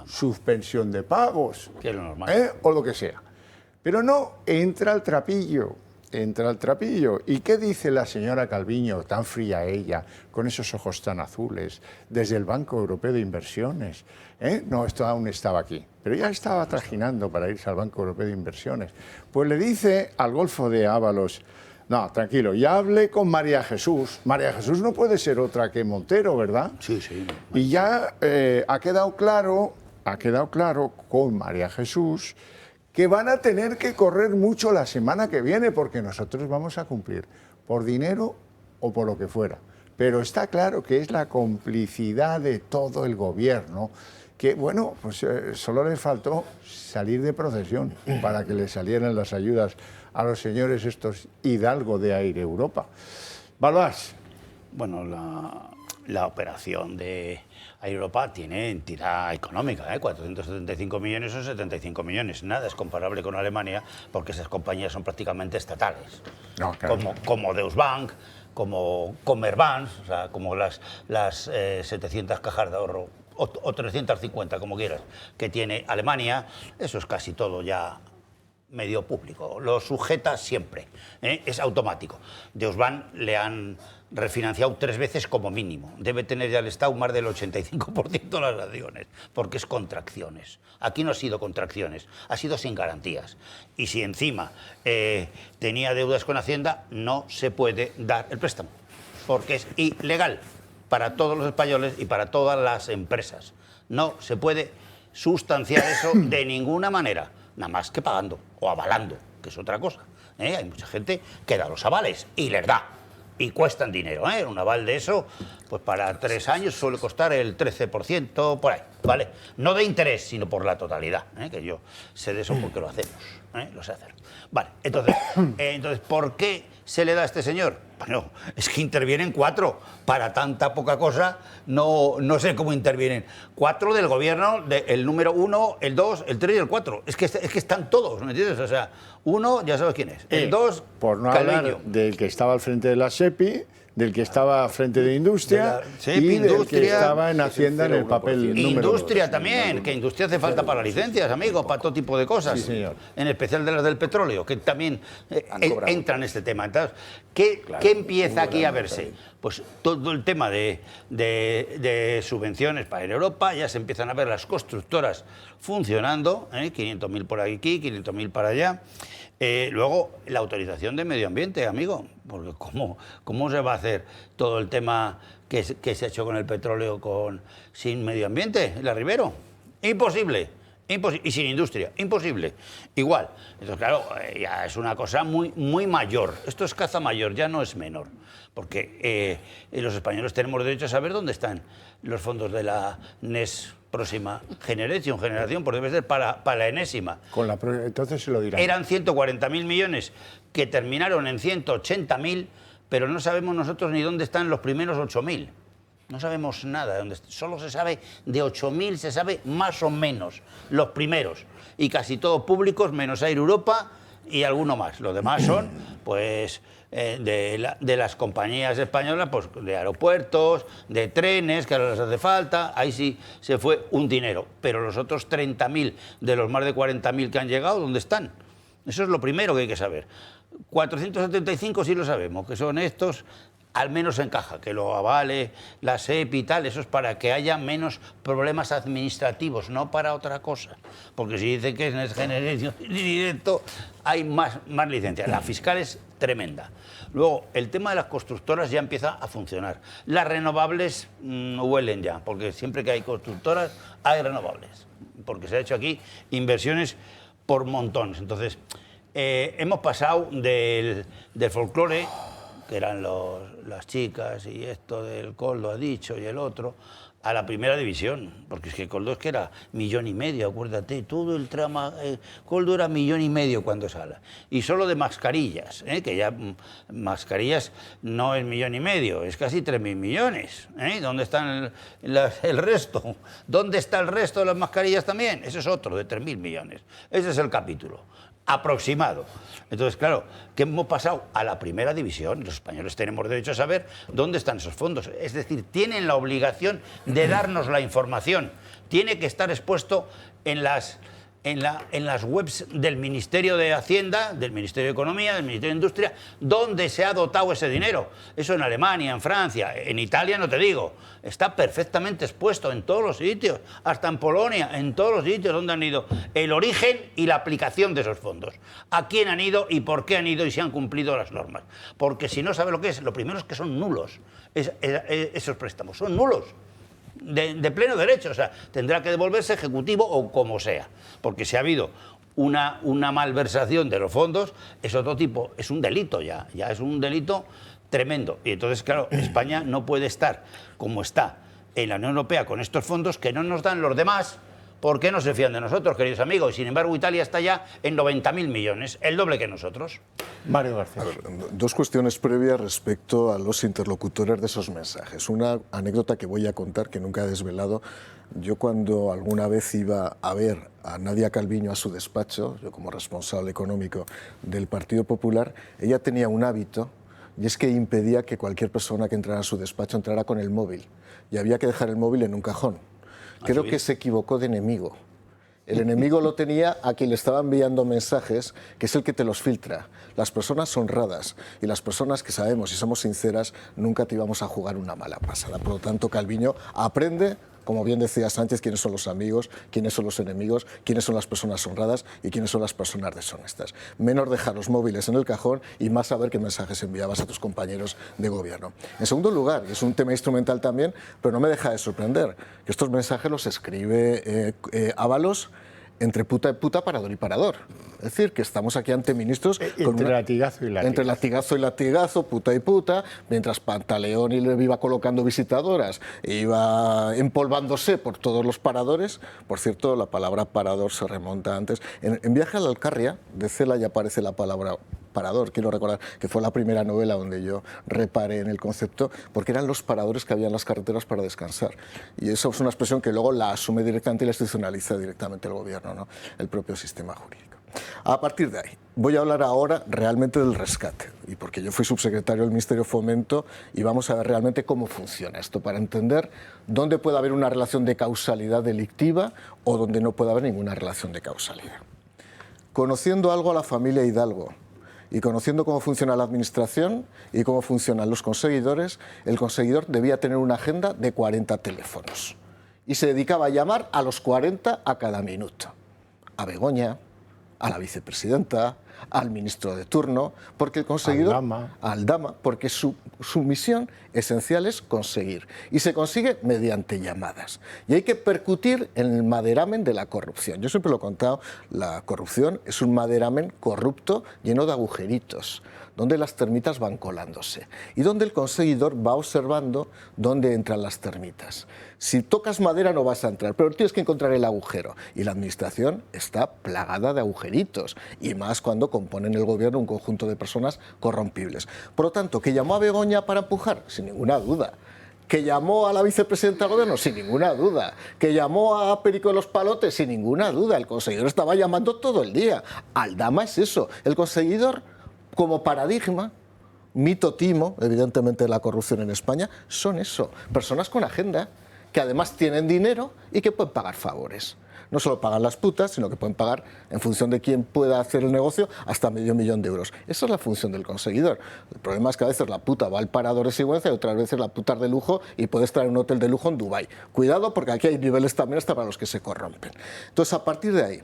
suspensión de pagos,
que es lo normal.
O lo que sea. Pero no, entra al trapillo. ¿Y qué dice la señora Calviño, tan fría ella, con esos ojos tan azules, desde el Banco Europeo de Inversiones? No, esto aún estaba aquí, pero ya estaba trajinando para irse al Banco Europeo de Inversiones. Pues le dice al Golfo de Ábalos, no, tranquilo, ya hablé con María Jesús. María Jesús no puede ser otra que Montero, ¿verdad?
Sí.
Y ya ha quedado claro con María Jesús que van a tener que correr mucho la semana que viene porque nosotros vamos a cumplir por dinero o por lo que fuera. Pero está claro que es la complicidad de todo el gobierno que, bueno, pues solo le faltó salir de procesión para que le salieran las ayudas a los señores estos Hidalgo de Air Europa. Balois.
Bueno, la operación de Air Europa tiene entidad económica, 475 millones son 75 millones. Nada es comparable con Alemania porque esas compañías son prácticamente estatales.
No, claro.
Como Deutsche Bank, Commerzbank, o sea, como las 700 cajas de ahorro, o 350, como quieras, que tiene Alemania, eso es casi todo ya medio público, lo sujeta siempre, es automático. Deutsche Bank le han refinanciado 3 veces como mínimo, debe tener ya el Estado más del 85% de las acciones, porque es contracciones. Aquí no ha sido contracciones, ha sido sin garantías. Y si encima tenía deudas con Hacienda, no se puede dar el préstamo, porque es ilegal para todos los españoles y para todas las empresas. No se puede sustanciar eso de ninguna manera, nada más que pagando o avalando, que es otra cosa. Hay mucha gente que da los avales y les da, y cuestan dinero. Un aval de eso, pues para 3 años suele costar el 13%, por ahí, ¿vale? No de interés, sino por la totalidad, que yo sé de eso porque lo hacemos, lo sé hacer. Vale, entonces, ¿por qué se le da a este señor? Bueno, es que intervienen 4. Para tanta poca cosa, no sé cómo intervienen. 4 del gobierno, el número 1, el 2, el 3 y el 4. Es que están todos, ¿me entiendes? O sea, 1, ya sabes quién es. El 2,
por no
Calviño.
hablar del que estaba al frente de la SEPI, del que estaba al frente de Industria,
SEPI,
y del
Industria,
que estaba en Hacienda en el papel número
Industria
2.
también, que Industria hace falta para las licencias, amigo, para todo tipo de cosas.
Sí, señor.
En especial de las del petróleo, que también entra en este tema. Entonces, ¿qué empieza aquí a verse? Pues todo el tema de subvenciones para ir a Europa, ya se empiezan a ver las constructoras funcionando, 500.000 por aquí, 500.000 para allá. Luego, la autorización de medio ambiente, amigo, porque ¿cómo se va a hacer todo el tema que se ha hecho con el petróleo sin medio ambiente, la Ribero? Imposible. Y sin industria, imposible. Igual. Entonces, claro, ya es una cosa muy, muy mayor. Esto es caza mayor, ya no es menor. Porque los españoles tenemos derecho a saber dónde están los fondos de la Next Próxima Generación, pues debe ser para la enésima.
Entonces se lo dirán.
Eran 140.000 millones que terminaron en 180.000, pero no sabemos nosotros ni dónde están los primeros 8.000. No sabemos nada, solo se sabe de 8.000, se sabe más o menos, los primeros. Y casi todos públicos, menos Air Europa y alguno más. Los demás son, pues, de las compañías españolas, pues, de aeropuertos, de trenes, que ahora les hace falta. Ahí sí se fue un dinero. Pero los otros 30.000 de los más de 40.000 que han llegado, ¿dónde están? Eso es lo primero que hay que saber. 475 sí lo sabemos, que son estos. Al menos encaja, que lo avale la SEPI y tal, eso es para que haya menos problemas administrativos, no para otra cosa. Porque si dicen que es Next Generation directo, hay más licencias. La fiscal es tremenda. Luego, el tema de las constructoras ya empieza a funcionar. Las renovables huelen ya, porque siempre que hay constructoras, hay renovables. Porque se ha hecho aquí inversiones por montones. Entonces, hemos pasado del folclore, que eran las chicas y esto del Coldo ha dicho y el otro, a la primera división, porque es que Coldo es que era 1,5 millones, acuérdate, todo el trama, Coldo era 1,5 millones cuando sale, y solo de mascarillas, que ya mascarillas no es 1,5 millones, es casi 3.000 millones, ¿dónde están el resto? ¿Dónde está el resto de las mascarillas también? Ese es otro, de 3.000 millones, ese es el capítulo aproximado. Entonces, claro, que hemos pasado a la primera división, los españoles tenemos derecho a saber dónde están esos fondos. Es decir, tienen la obligación de darnos la información. Tiene que estar expuesto en las webs del Ministerio de Hacienda, del Ministerio de Economía, del Ministerio de Industria, dónde se ha dotado ese dinero. Eso en Alemania, en Francia, en Italia no te digo. Está perfectamente expuesto en todos los sitios, hasta en Polonia, en todos los sitios donde han ido, el origen y la aplicación de esos fondos. A quién han ido y por qué han ido y si han cumplido las normas. Porque si no sabe lo que es, lo primero es que son nulos. Esos préstamos son nulos. De pleno derecho, o sea, tendrá que devolverse ejecutivo o como sea, porque si ha habido una malversación de los fondos, es otro tipo, es un delito ya es un delito tremendo. Y entonces, claro, España no puede estar como está en la Unión Europea con estos fondos que no nos dan los demás, porque no se fían de nosotros, queridos amigos, y sin embargo Italia está ya en 90.000 millones, el doble que nosotros.
Mario García.
A ver, 2 cuestiones previas respecto a los interlocutores de esos mensajes. Una anécdota que voy a contar, que nunca he desvelado. Yo cuando alguna vez iba a ver a Nadia Calviño a su despacho, yo como responsable económico del Partido Popular, ella tenía un hábito y es que impedía que cualquier persona que entrara a su despacho entrara con el móvil, y había que dejar el móvil en un cajón. Creo que se equivocó de enemigo. El enemigo lo tenía a quien le estaba enviando mensajes, que es el que te los filtra. Las personas honradas y las personas que sabemos y somos sinceras, nunca te íbamos a jugar una mala pasada. Por lo tanto, Calviño, aprende, como bien decía Sánchez, quiénes son los amigos, quiénes son los enemigos, quiénes son las personas honradas y quiénes son las personas deshonestas. Menos dejar los móviles en el cajón y más saber qué mensajes enviabas a tus compañeros de gobierno. En segundo lugar, y es un tema instrumental también, pero no me deja de sorprender, que estos mensajes los escribe Ábalos entre puta y puta, parador y parador. Es decir, que estamos aquí ante ministros...
Entre latigazo y latigazo.
Entre latigazo y latigazo, puta y puta, mientras Pantaleón iba colocando visitadoras e iba empolvándose por todos los paradores. Por cierto, la palabra parador se remonta antes. En Viaje a la Alcarria, de Cela, ya aparece la palabra parador. Quiero recordar que fue la primera novela donde yo reparé en el concepto, porque eran los paradores que había en las carreteras para descansar. Y eso es una expresión que luego la asume directamente y la institucionaliza directamente el gobierno, ¿no? El propio sistema jurídico. A partir de ahí, voy a hablar ahora realmente del rescate, y porque yo fui subsecretario del Ministerio de Fomento, y vamos a ver realmente cómo funciona esto, para entender dónde puede haber una relación de causalidad delictiva o donde no puede haber ninguna relación de causalidad. Conociendo algo a la familia Hidalgo, y conociendo cómo funciona la administración y cómo funcionan los conseguidores, el conseguidor debía tener una agenda de 40 teléfonos. Y se dedicaba a llamar a los 40 a cada minuto. A Begoña, a la vicepresidenta, al ministro de turno, porque el conseguidor... Al Dama, porque su misión esencial es conseguir. Y se consigue mediante llamadas. Y hay que percutir en el maderamen de la corrupción. Yo siempre lo he contado, la corrupción es un maderamen corrupto lleno de agujeritos, donde las termitas van colándose y donde el conseguidor va observando dónde entran las termitas. Si tocas madera no vas a entrar, pero tienes que encontrar el agujero. Y la administración está plagada de agujeritos, y más cuando componen el gobierno un conjunto de personas corrompibles. Por lo tanto, ¿que llamó a Begoña para empujar? Sin ninguna duda. ¿Que llamó a la vicepresidenta del gobierno? Sin ninguna duda. ¿Que llamó a Perico de los Palotes? Sin ninguna duda. El conseguidor estaba llamando todo el día. Al Dama es eso. El conseguidor, como paradigma, mito timo, evidentemente, de la corrupción en España, son eso. Personas con agenda, que además tienen dinero y que pueden pagar favores. No solo pagan las putas, sino que pueden pagar, en función de quién pueda hacer el negocio, hasta $500.000 de euros. Esa es la función del conseguidor. El problema es que a veces la puta va al parador de Sigüenza y otras veces la puta es de lujo y puede estar en un hotel de lujo en Dubái. Cuidado, porque aquí hay niveles también hasta para los que se corrompen. Entonces, a partir de ahí,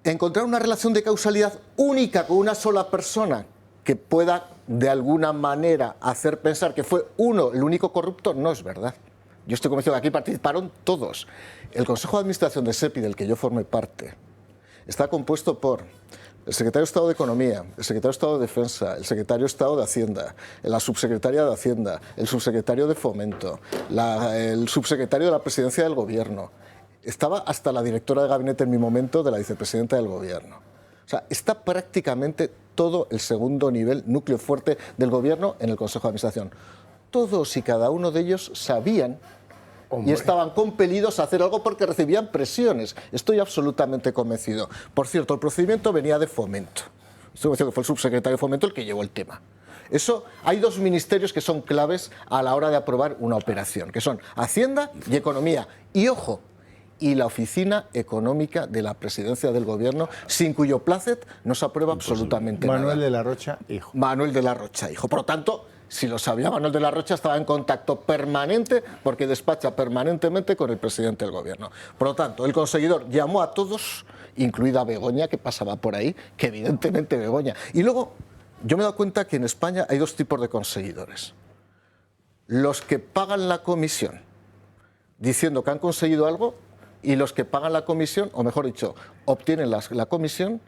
encontrar una relación de causalidad única con una sola persona que pueda, de alguna manera, hacer pensar que fue uno el único corrupto, no es verdad. Yo estoy convencido que aquí participaron todos. El Consejo de Administración de SEPI, del que yo formé parte, está compuesto por el secretario de Estado de Economía, el secretario de Estado de Defensa, el secretario de Estado de Hacienda, la subsecretaria de Hacienda, el subsecretario de Fomento, el subsecretario de la Presidencia del Gobierno. Estaba hasta la directora de gabinete en mi momento de la vicepresidenta del Gobierno. O sea, está prácticamente todo el segundo nivel, núcleo fuerte del Gobierno en el Consejo de Administración. Todos y cada uno de ellos sabían y estaban compelidos a hacer algo porque recibían presiones. Estoy absolutamente convencido. Por cierto, el procedimiento venía de Fomento. Estoy convencido que fue el subsecretario de Fomento el que llevó el tema. Eso, hay dos ministerios que son claves a la hora de aprobar una operación, que son Hacienda y Economía. Y ojo, y la Oficina Económica de la Presidencia del Gobierno, sin cuyo placet no se aprueba absolutamente nada.
Manuel de la Rocha, hijo.
Manuel de la Rocha, hijo. Por lo tanto, si lo sabía Manuel de la Rocha, estaba en contacto permanente, porque despacha permanentemente con el presidente del Gobierno. Por lo tanto, el conseguidor llamó a todos, incluida Begoña, que pasaba por ahí, que evidentemente Begoña. Y luego, yo me he dado cuenta que en España hay dos tipos de conseguidores. Los que pagan la comisión diciendo que han conseguido algo, y los que pagan la comisión, o mejor dicho, obtienen la comisión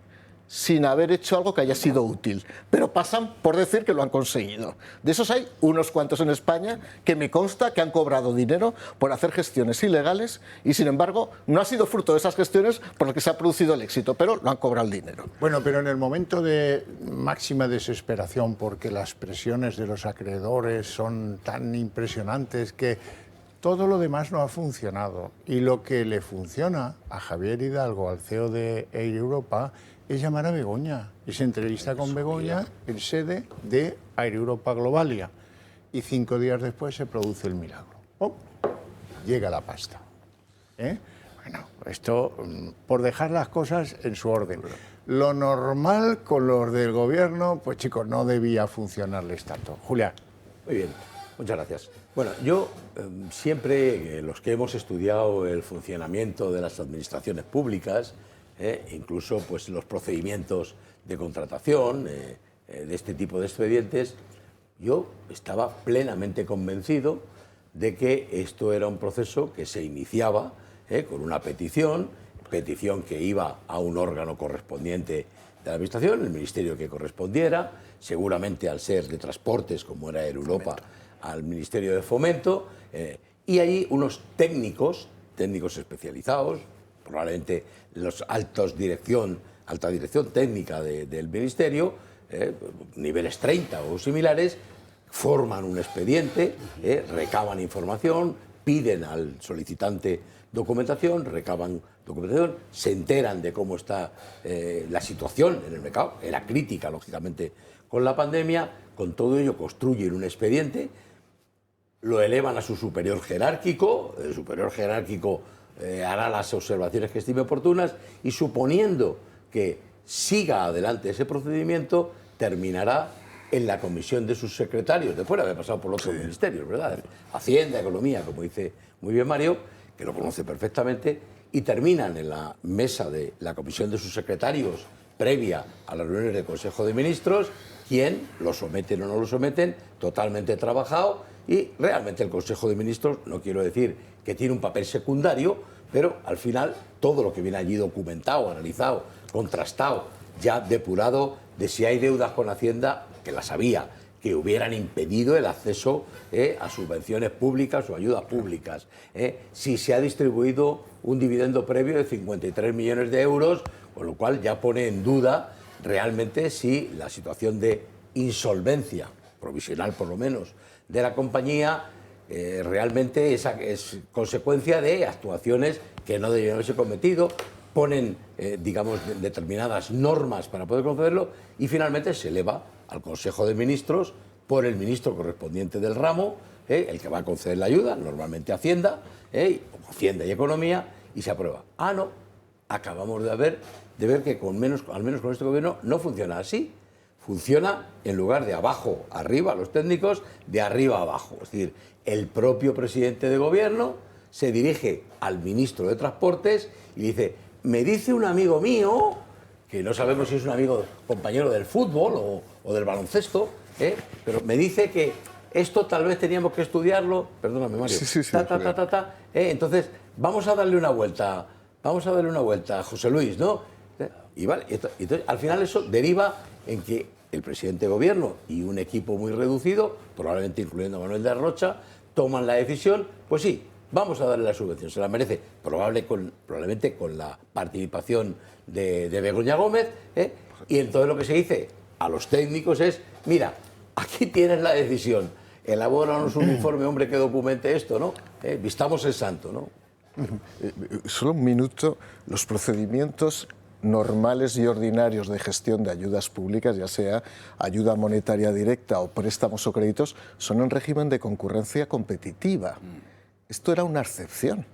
sin haber hecho algo que haya sido útil, pero pasan por decir que lo han conseguido. De esos hay unos cuantos en España que me consta que han cobrado dinero por hacer gestiones ilegales y, sin embargo, no ha sido fruto de esas gestiones por lo que se ha producido el éxito, pero lo han cobrado el dinero.
Bueno, pero en el momento de máxima desesperación, porque las presiones de los acreedores son tan impresionantes que todo lo demás no ha funcionado. Y lo que le funciona a Javier Hidalgo, al CEO de Air Europa, es llamar a Begoña. Y se entrevista con Begoña en sede de Air Europa Globalia. Y 5 días después se produce el milagro. ¡Pum! Llega la pasta. Bueno, esto por dejar las cosas en su orden. Lo normal con los del gobierno, pues chicos, no debía funcionarles tanto. Julián.
Muy bien, muchas gracias. Bueno, yo siempre, los que hemos estudiado el funcionamiento de las administraciones públicas, incluso pues, los procedimientos de contratación de este tipo de expedientes, yo estaba plenamente convencido de que esto era un proceso que se iniciaba con una petición que iba a un órgano correspondiente de la Administración, el ministerio que correspondiera, seguramente al ser de Transportes, como era Air Europa, al Ministerio de Fomento, y allí unos técnicos especializados, probablemente los alta dirección técnica del Ministerio, niveles 30 o similares, forman un expediente, recaban información, piden al solicitante documentación, recaban documentación, se enteran de cómo está la situación en el mercado, era crítica, lógicamente, con la pandemia, con todo ello construyen un expediente, lo elevan a su superior jerárquico, el superior jerárquico hará las observaciones que estime oportunas y suponiendo que siga adelante ese procedimiento, terminará en la comisión de sus secretarios, después de haber pasado por otros ministerios, ¿verdad? Hacienda, Economía, como dice muy bien Mario, que lo conoce perfectamente, y terminan en la mesa de la comisión de sus secretarios previa a las reuniones del Consejo de Ministros, quién lo someten o no lo someten, totalmente trabajado, y realmente el Consejo de Ministros, no quiero decir que tiene un papel secundario, pero al final todo lo que viene allí documentado, analizado, contrastado, ya depurado de si hay deudas con Hacienda, que las había, que hubieran impedido el acceso a subvenciones públicas o ayudas públicas, si se ha distribuido un dividendo previo de 53 millones de euros, con lo cual ya pone en duda realmente si la situación de insolvencia, provisional por lo menos, de la compañía realmente es consecuencia de actuaciones que no debían haberse cometido, ponen, digamos, determinadas normas para poder concederlo y finalmente se eleva al Consejo de Ministros por el ministro correspondiente del ramo, el que va a conceder la ayuda, normalmente Hacienda, Hacienda y Economía, y se aprueba. Ah, no, acabamos de ver que al menos con este gobierno no funciona así. Funciona en lugar de abajo arriba, los técnicos, de arriba a abajo. Es decir, el propio presidente de gobierno se dirige al ministro de Transportes y dice, me dice un amigo mío, que no sabemos si es un amigo compañero del fútbol o del baloncesto, pero me dice que esto tal vez teníamos que estudiarlo, perdóname Mario, entonces vamos a darle una vuelta a José Luis, ¿no? Y vale, entonces al final eso deriva en que el presidente de gobierno y un equipo muy reducido, probablemente incluyendo a Manuel de Rocha, toman la decisión, pues sí, vamos a darle la subvención, se la merece, probablemente con la participación de Begoña Gómez, y entonces lo que se dice a los técnicos es, mira, aquí tienes la decisión, elabóranos un informe, hombre, que documente esto, ¿no? Vistamos el santo, ¿no?
Solo un minuto, los procedimientos normales y ordinarios de gestión de ayudas públicas, ya sea ayuda monetaria directa o préstamos o créditos, son en régimen de concurrencia competitiva. Esto era una excepción.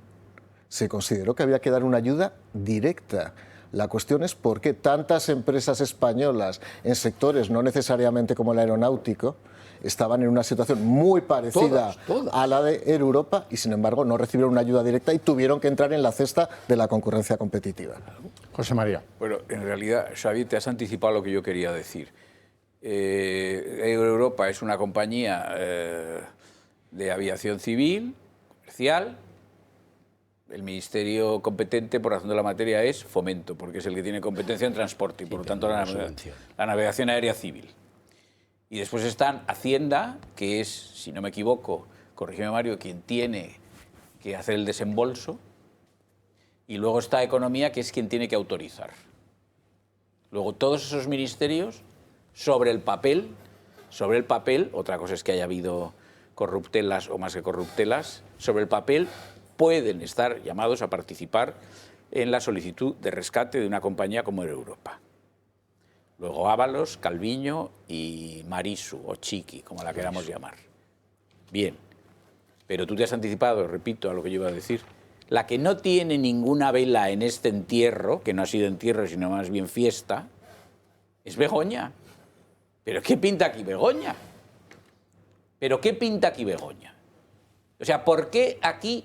Se consideró que había que dar una ayuda directa. La cuestión es por qué tantas empresas españolas en sectores no necesariamente como el aeronáutico estaban en una situación muy parecida a la de Air Europa y sin embargo no recibieron una ayuda directa y tuvieron que entrar en la cesta de la concurrencia competitiva.
José María.
Bueno, en realidad, Xavi, te has anticipado lo que yo quería decir. Air Europa es una compañía de aviación civil, comercial. El ministerio competente por razón de la materia es Fomento, porque es el que tiene competencia en transporte y por lo tanto la navegación aérea civil. Y después están Hacienda, que es, si no me equivoco, corrígeme Mario, quien tiene que hacer el desembolso, y luego está Economía, que es quien tiene que autorizar. Luego todos esos ministerios, sobre el papel, otra cosa es que haya habido corruptelas o más que corruptelas, sobre el papel pueden estar llamados a participar en la solicitud de rescate de una compañía como Europa. Luego Ábalos, Calviño y Marisu, o Chiqui, como la queramos llamar. Bien, pero tú te has anticipado, repito, a lo que yo iba a decir. La que no tiene ninguna vela en este entierro, que no ha sido entierro sino más bien fiesta, es Begoña. ¿Pero qué pinta aquí Begoña? ¿Pero qué pinta aquí Begoña? O sea, ¿por qué aquí,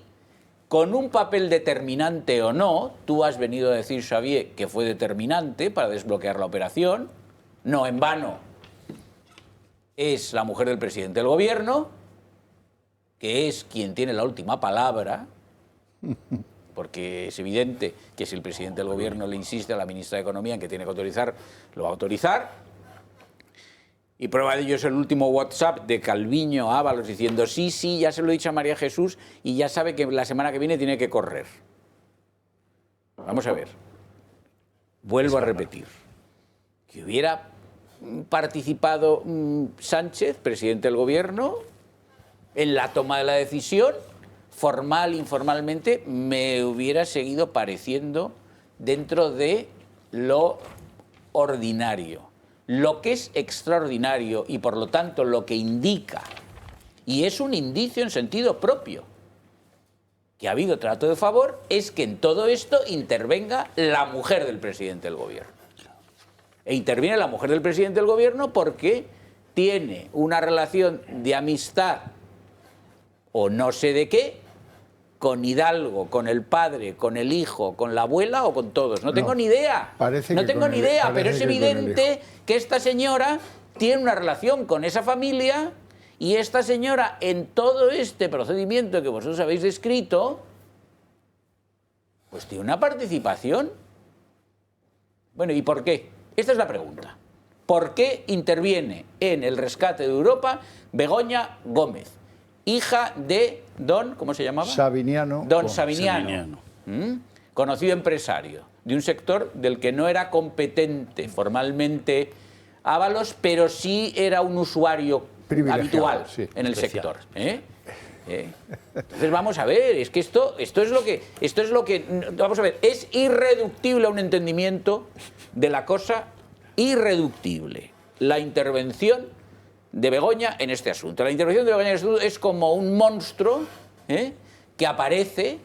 con un papel determinante o no, tú has venido a decir, Xavier, que fue determinante para desbloquear la operación? No en vano. Es la mujer del presidente del gobierno, que es quien tiene la última palabra, porque es evidente que si el presidente del gobierno le insiste a la ministra de Economía en que tiene que autorizar, lo va a autorizar. Y prueba de ello es el último WhatsApp de Calviño Ábalos diciendo sí, sí, ya se lo he dicho a María Jesús y ya sabe que la semana que viene tiene que correr. Vamos a ver. Vuelvo a repetir. Que hubiera participado Sánchez, presidente del gobierno, en la toma de la decisión, formal, informalmente, me hubiera seguido pareciendo dentro de lo ordinario. Lo que es extraordinario y, por lo tanto, lo que indica, y es un indicio en sentido propio, que ha habido trato de favor, es que en todo esto intervenga la mujer del presidente del gobierno. E interviene la mujer del presidente del gobierno porque tiene una relación de amistad o no sé de qué, con Hidalgo, con el padre, con el hijo, con la abuela o con todos. No tengo ni idea. No tengo ni idea, pero es evidente que esta señora tiene una relación con esa familia y esta señora en todo este procedimiento que vosotros habéis descrito, pues tiene una participación. Bueno, ¿y por qué? Esta es la pregunta. ¿Por qué interviene en el rescate de Europa Begoña Gómez, hija de don, ¿cómo se llamaba?
Sabiniano.
Don Sabiniano. Conocido empresario de un sector del que no era competente formalmente Ábalos, pero sí era un usuario habitual en el sector. Entonces vamos a ver, es que esto es lo que vamos a ver, es irreductible a un entendimiento de la cosa, irreductible la intervención de Begoña en este asunto. La intervención de Begoña en este asunto es como un monstruo que aparece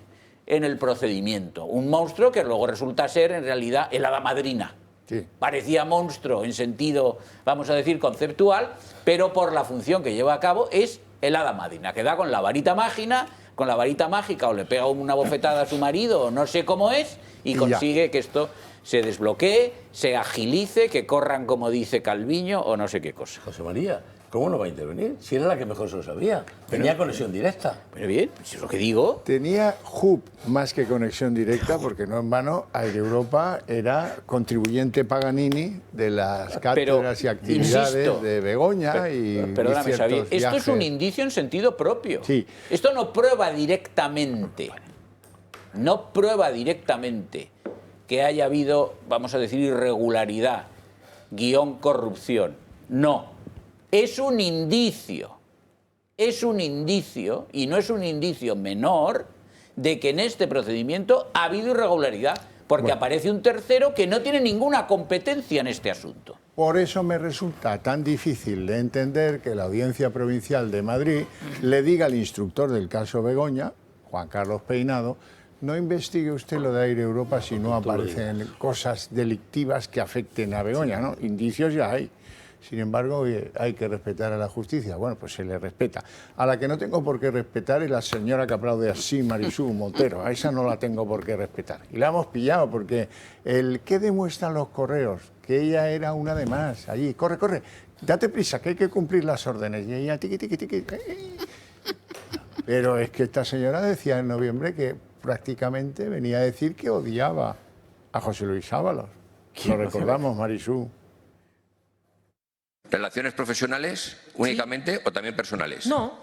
en el procedimiento. Un monstruo que luego resulta ser, en realidad, el hada madrina. Sí. Parecía monstruo en sentido, vamos a decir, conceptual, pero por la función que lleva a cabo es el hada madrina, que da con la varita mágica o le pega una bofetada a su marido o no sé cómo es y consigue que esto se desbloquee, se agilice, que corran como dice Calviño o no sé qué cosa.
José María, ¿cómo no va a intervenir? Si era la que mejor se lo sabía. Tenía conexión directa.
Pero bien, si es lo que digo.
Tenía hub más que conexión directa, porque no en vano Air Europa era contribuyente Paganini de las cátedras y actividades de Begoña.
Perdóname, Xavier, esto es un indicio en sentido propio. Sí. Esto no prueba directamente. No prueba directamente que haya habido, vamos a decir, irregularidad, corrupción. No. Es un indicio, y no es un indicio menor, de que en este procedimiento ha habido irregularidad, porque aparece un tercero que no tiene ninguna competencia en este asunto.
Por eso me resulta tan difícil de entender que la Audiencia Provincial de Madrid le diga al instructor del caso Begoña, Juan Carlos Peinado, no investigue usted lo de Air Europa si no aparecen cosas delictivas que afecten a Begoña, ¿no? Indicios ya hay. Sin embargo, hay que respetar a la justicia. Bueno, pues se le respeta. A la que no tengo por qué respetar es la señora que aplaude así, Marisu Montero. A esa no la tengo por qué respetar. Y la hemos pillado porque ¿qué demuestran los correos? Que ella era una de más. Allí, corre, corre, date prisa, que hay que cumplir las órdenes. Y ella, tiqui, tiqui, tiqui. Pero es que esta señora decía en noviembre que prácticamente venía a decir que odiaba a José Luis Ábalos. Lo recordamos, Marisu.
¿Relaciones profesionales únicamente o también personales?
No,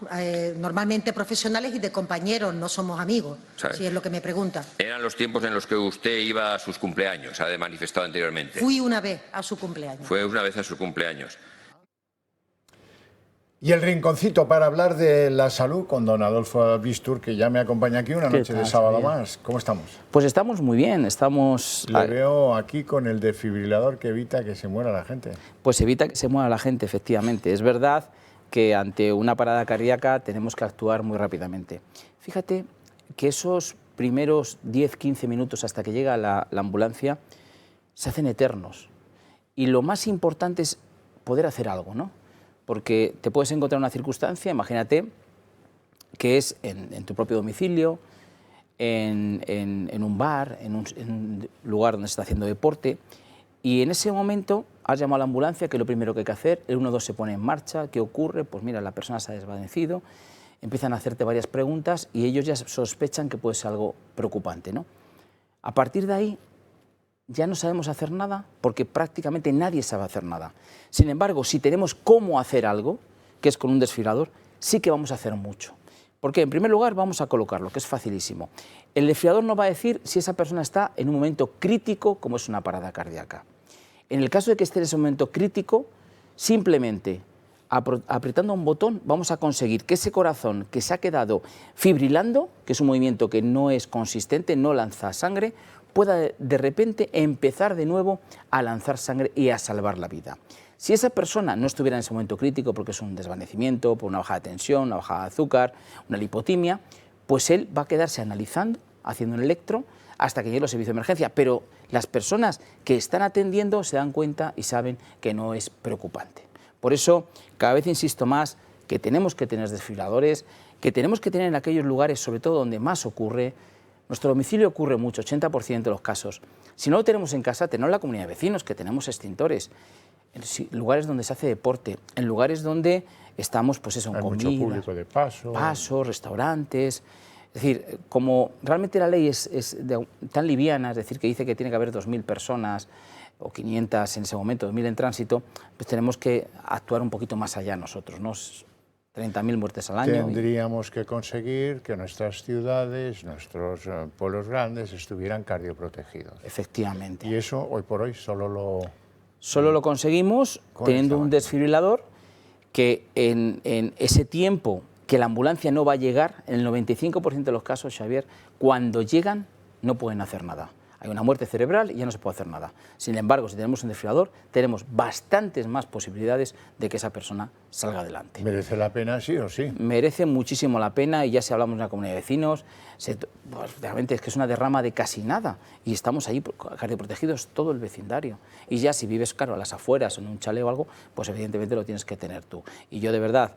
normalmente profesionales y de compañeros, no somos amigos, si es lo que me pregunta.
Eran los tiempos en los que usted iba a sus cumpleaños, ha manifestado anteriormente.
Fui una vez a su cumpleaños.
Fue una vez a su cumpleaños.
Y el rinconcito para hablar de la salud con don Adolfo Bistur, que ya me acompaña aquí una noche de sábado más. ¿Cómo estamos?
Pues estamos muy bien, estamos...
Le veo aquí con el desfibrilador que evita que se muera la gente.
Pues evita que se muera la gente, efectivamente. Es verdad que ante una parada cardíaca tenemos que actuar muy rápidamente. Fíjate que esos primeros 10-15 minutos hasta que llega la ambulancia se hacen eternos. Y lo más importante es poder hacer algo, ¿no? Porque te puedes encontrar una circunstancia, imagínate, que es en tu propio domicilio, en un bar, en un lugar donde se está haciendo deporte, y en ese momento has llamado a la ambulancia, que es lo primero que hay que hacer, el 112 se pone en marcha, ¿qué ocurre? Pues mira, la persona se ha desvanecido, empiezan a hacerte varias preguntas y ellos ya sospechan que puede ser algo preocupante, ¿no? A partir de ahí ya no sabemos hacer nada porque prácticamente nadie sabe hacer nada. Sin embargo, si tenemos cómo hacer algo, que es con un desfibrilador, sí que vamos a hacer mucho. Porque en primer lugar vamos a colocarlo, que es facilísimo. El desfibrilador nos va a decir si esa persona está en un momento crítico, como es una parada cardíaca. En el caso de que esté en ese momento crítico, simplemente apretando un botón vamos a conseguir que ese corazón que se ha quedado fibrilando, que es un movimiento que no es consistente, no lanza sangre, pueda de repente empezar de nuevo a lanzar sangre y a salvar la vida. Si esa persona no estuviera en ese momento crítico, porque es un desvanecimiento, por una bajada de tensión, una bajada de azúcar, una lipotimia, pues él va a quedarse analizando, haciendo un electro, hasta que llegue el servicio de emergencia. Pero las personas que están atendiendo se dan cuenta y saben que no es preocupante. Por eso, cada vez insisto más que tenemos que tener desfibriladores, que tenemos que tener en aquellos lugares, sobre todo donde más ocurre. Nuestro domicilio ocurre mucho, 80% de los casos. Si no lo tenemos en casa, tenemos la comunidad de vecinos, que tenemos extintores, en lugares donde se hace deporte, en lugares donde estamos, pues eso, en comida,
mucho público de paso,
restaurantes. Es decir, como realmente la ley es tan liviana, es decir, que dice que tiene que haber 2.000 personas o 500 en ese momento, 2.000 en tránsito, pues tenemos que actuar un poquito más allá nosotros, ¿no? 30.000 muertes al año.
Tendríamos que conseguir que nuestras ciudades, nuestros pueblos grandes estuvieran cardioprotegidos.
Efectivamente.
Y eso, hoy por hoy, solo
lo conseguimos teniendo un desfibrilador que en ese tiempo que la ambulancia no va a llegar, en el 95% de los casos, Xavier, cuando llegan no pueden hacer nada. Hay una muerte cerebral y ya no se puede hacer nada. Sin embargo, si tenemos un desfibrilador, tenemos bastantes más posibilidades de que esa persona salga adelante.
¿Merece la pena sí o sí?
Merece muchísimo la pena, y ya si hablamos de una comunidad de vecinos, pues, realmente es que es una derrama de casi nada y estamos ahí cardioprotegidos todo el vecindario. Y ya si vives, claro, a las afueras, en un chalet o algo, pues evidentemente lo tienes que tener tú. Y yo de verdad,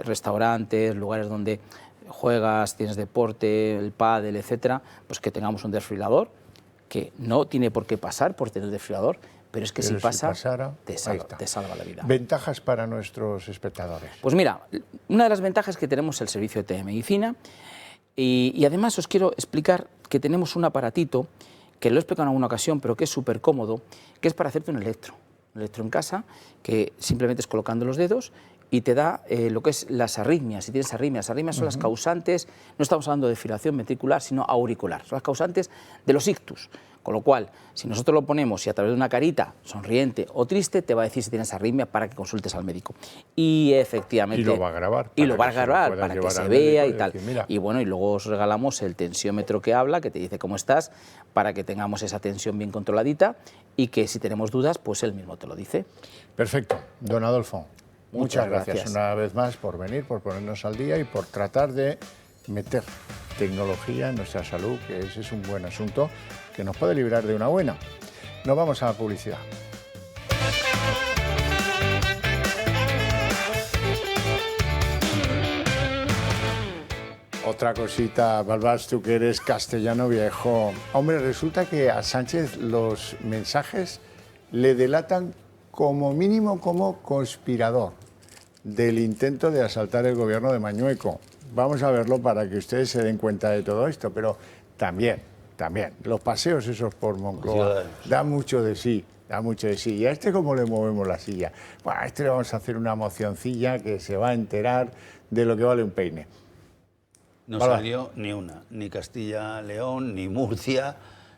restaurantes, lugares donde juegas, tienes deporte, el pádel, etcétera, pues que tengamos un desfibrilador, que no tiene por qué pasar por tener desfibrilador, pero es que si pasa, te salva la vida.
¿Ventajas para nuestros espectadores?
Pues mira, una de las ventajas es que tenemos el servicio de telemedicina y además os quiero explicar que tenemos un aparatito, que lo he explicado en alguna ocasión, pero que es súper cómodo, que es para hacerte un electro en casa, que simplemente es colocando los dedos y te da lo que es las arritmias. Si tienes arritmias, son las causantes, no estamos hablando de fibrilación ventricular, sino auricular, son las causantes de los ictus. Con lo cual, si nosotros lo ponemos y a través de una carita sonriente o triste, te va a decir si tienes arritmia para que consultes al médico. Y efectivamente...
Y lo va a grabar.
Y lo va a grabar para que se vea y tal. Y bueno, y luego os regalamos el tensiómetro que habla, que te dice cómo estás, para que tengamos esa tensión bien controladita y que si tenemos dudas, pues él mismo te lo dice.
Perfecto. Don Adolfo, muchas gracias una vez más por venir, por ponernos al día y por tratar de meter tecnología en nuestra salud, que ese es un buen asunto que nos puede librar de una buena. Nos vamos a la publicidad. Otra cosita, Balbás, tú que eres castellano viejo. Hombre, resulta que a Sánchez los mensajes le delatan como mínimo como conspirador del intento de asaltar el gobierno de Mañueco. Vamos a verlo para que ustedes se den cuenta de todo esto, pero también, los paseos esos por Moncloa dan mucho de sí, Y a este, ¿cómo le movemos la silla? Bueno, a este le vamos a hacer una mocioncilla que se va a enterar de lo que vale un peine.
No salió ni una, ni Castilla-León, ni Murcia,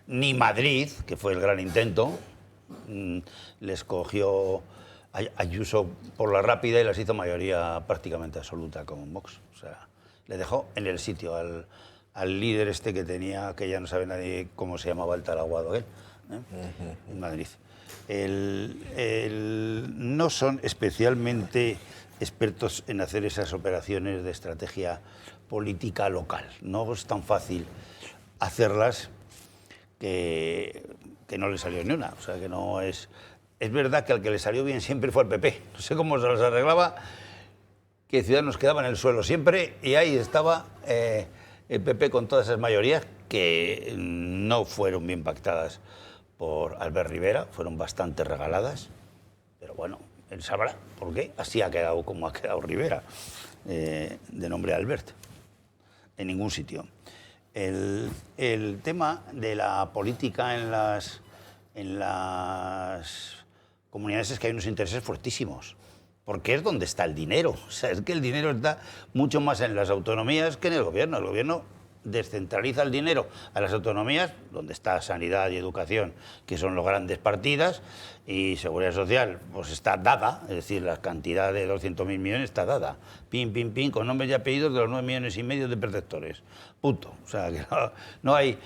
ni Madrid, que fue el gran intento. Les cogió Ayuso por la rápida y las hizo mayoría prácticamente absoluta con Vox. O sea, le dejó en el sitio al líder este que tenía, que ya no sabe nadie cómo se llamaba el talaguado aquel, en Madrid. No son especialmente expertos en hacer esas operaciones de estrategia política local. No es tan fácil hacerlas que no le salió ni una. O sea, que no es... Es verdad que al que le salió bien siempre fue el PP. No sé cómo se los arreglaba, que Ciudadanos quedaba en el suelo siempre y ahí estaba el PP con todas esas mayorías que no fueron bien pactadas por Albert Rivera, fueron bastante regaladas, pero bueno, él sabrá por qué. Así ha quedado como ha quedado Rivera, de nombre Albert, en ningún sitio. El tema de la política en las comunidades es que hay unos intereses fuertísimos, porque es donde está el dinero. O sea, es que el dinero está mucho más en las autonomías que en el gobierno. El gobierno descentraliza el dinero a las autonomías, donde está sanidad y educación, que son las grandes partidas, y seguridad social, pues está dada, es decir, la cantidad de 200.000 millones está dada, pim, pim, pim, con nombres y apellidos de los 9,5 millones de perceptores. Punto. O sea, que no hay...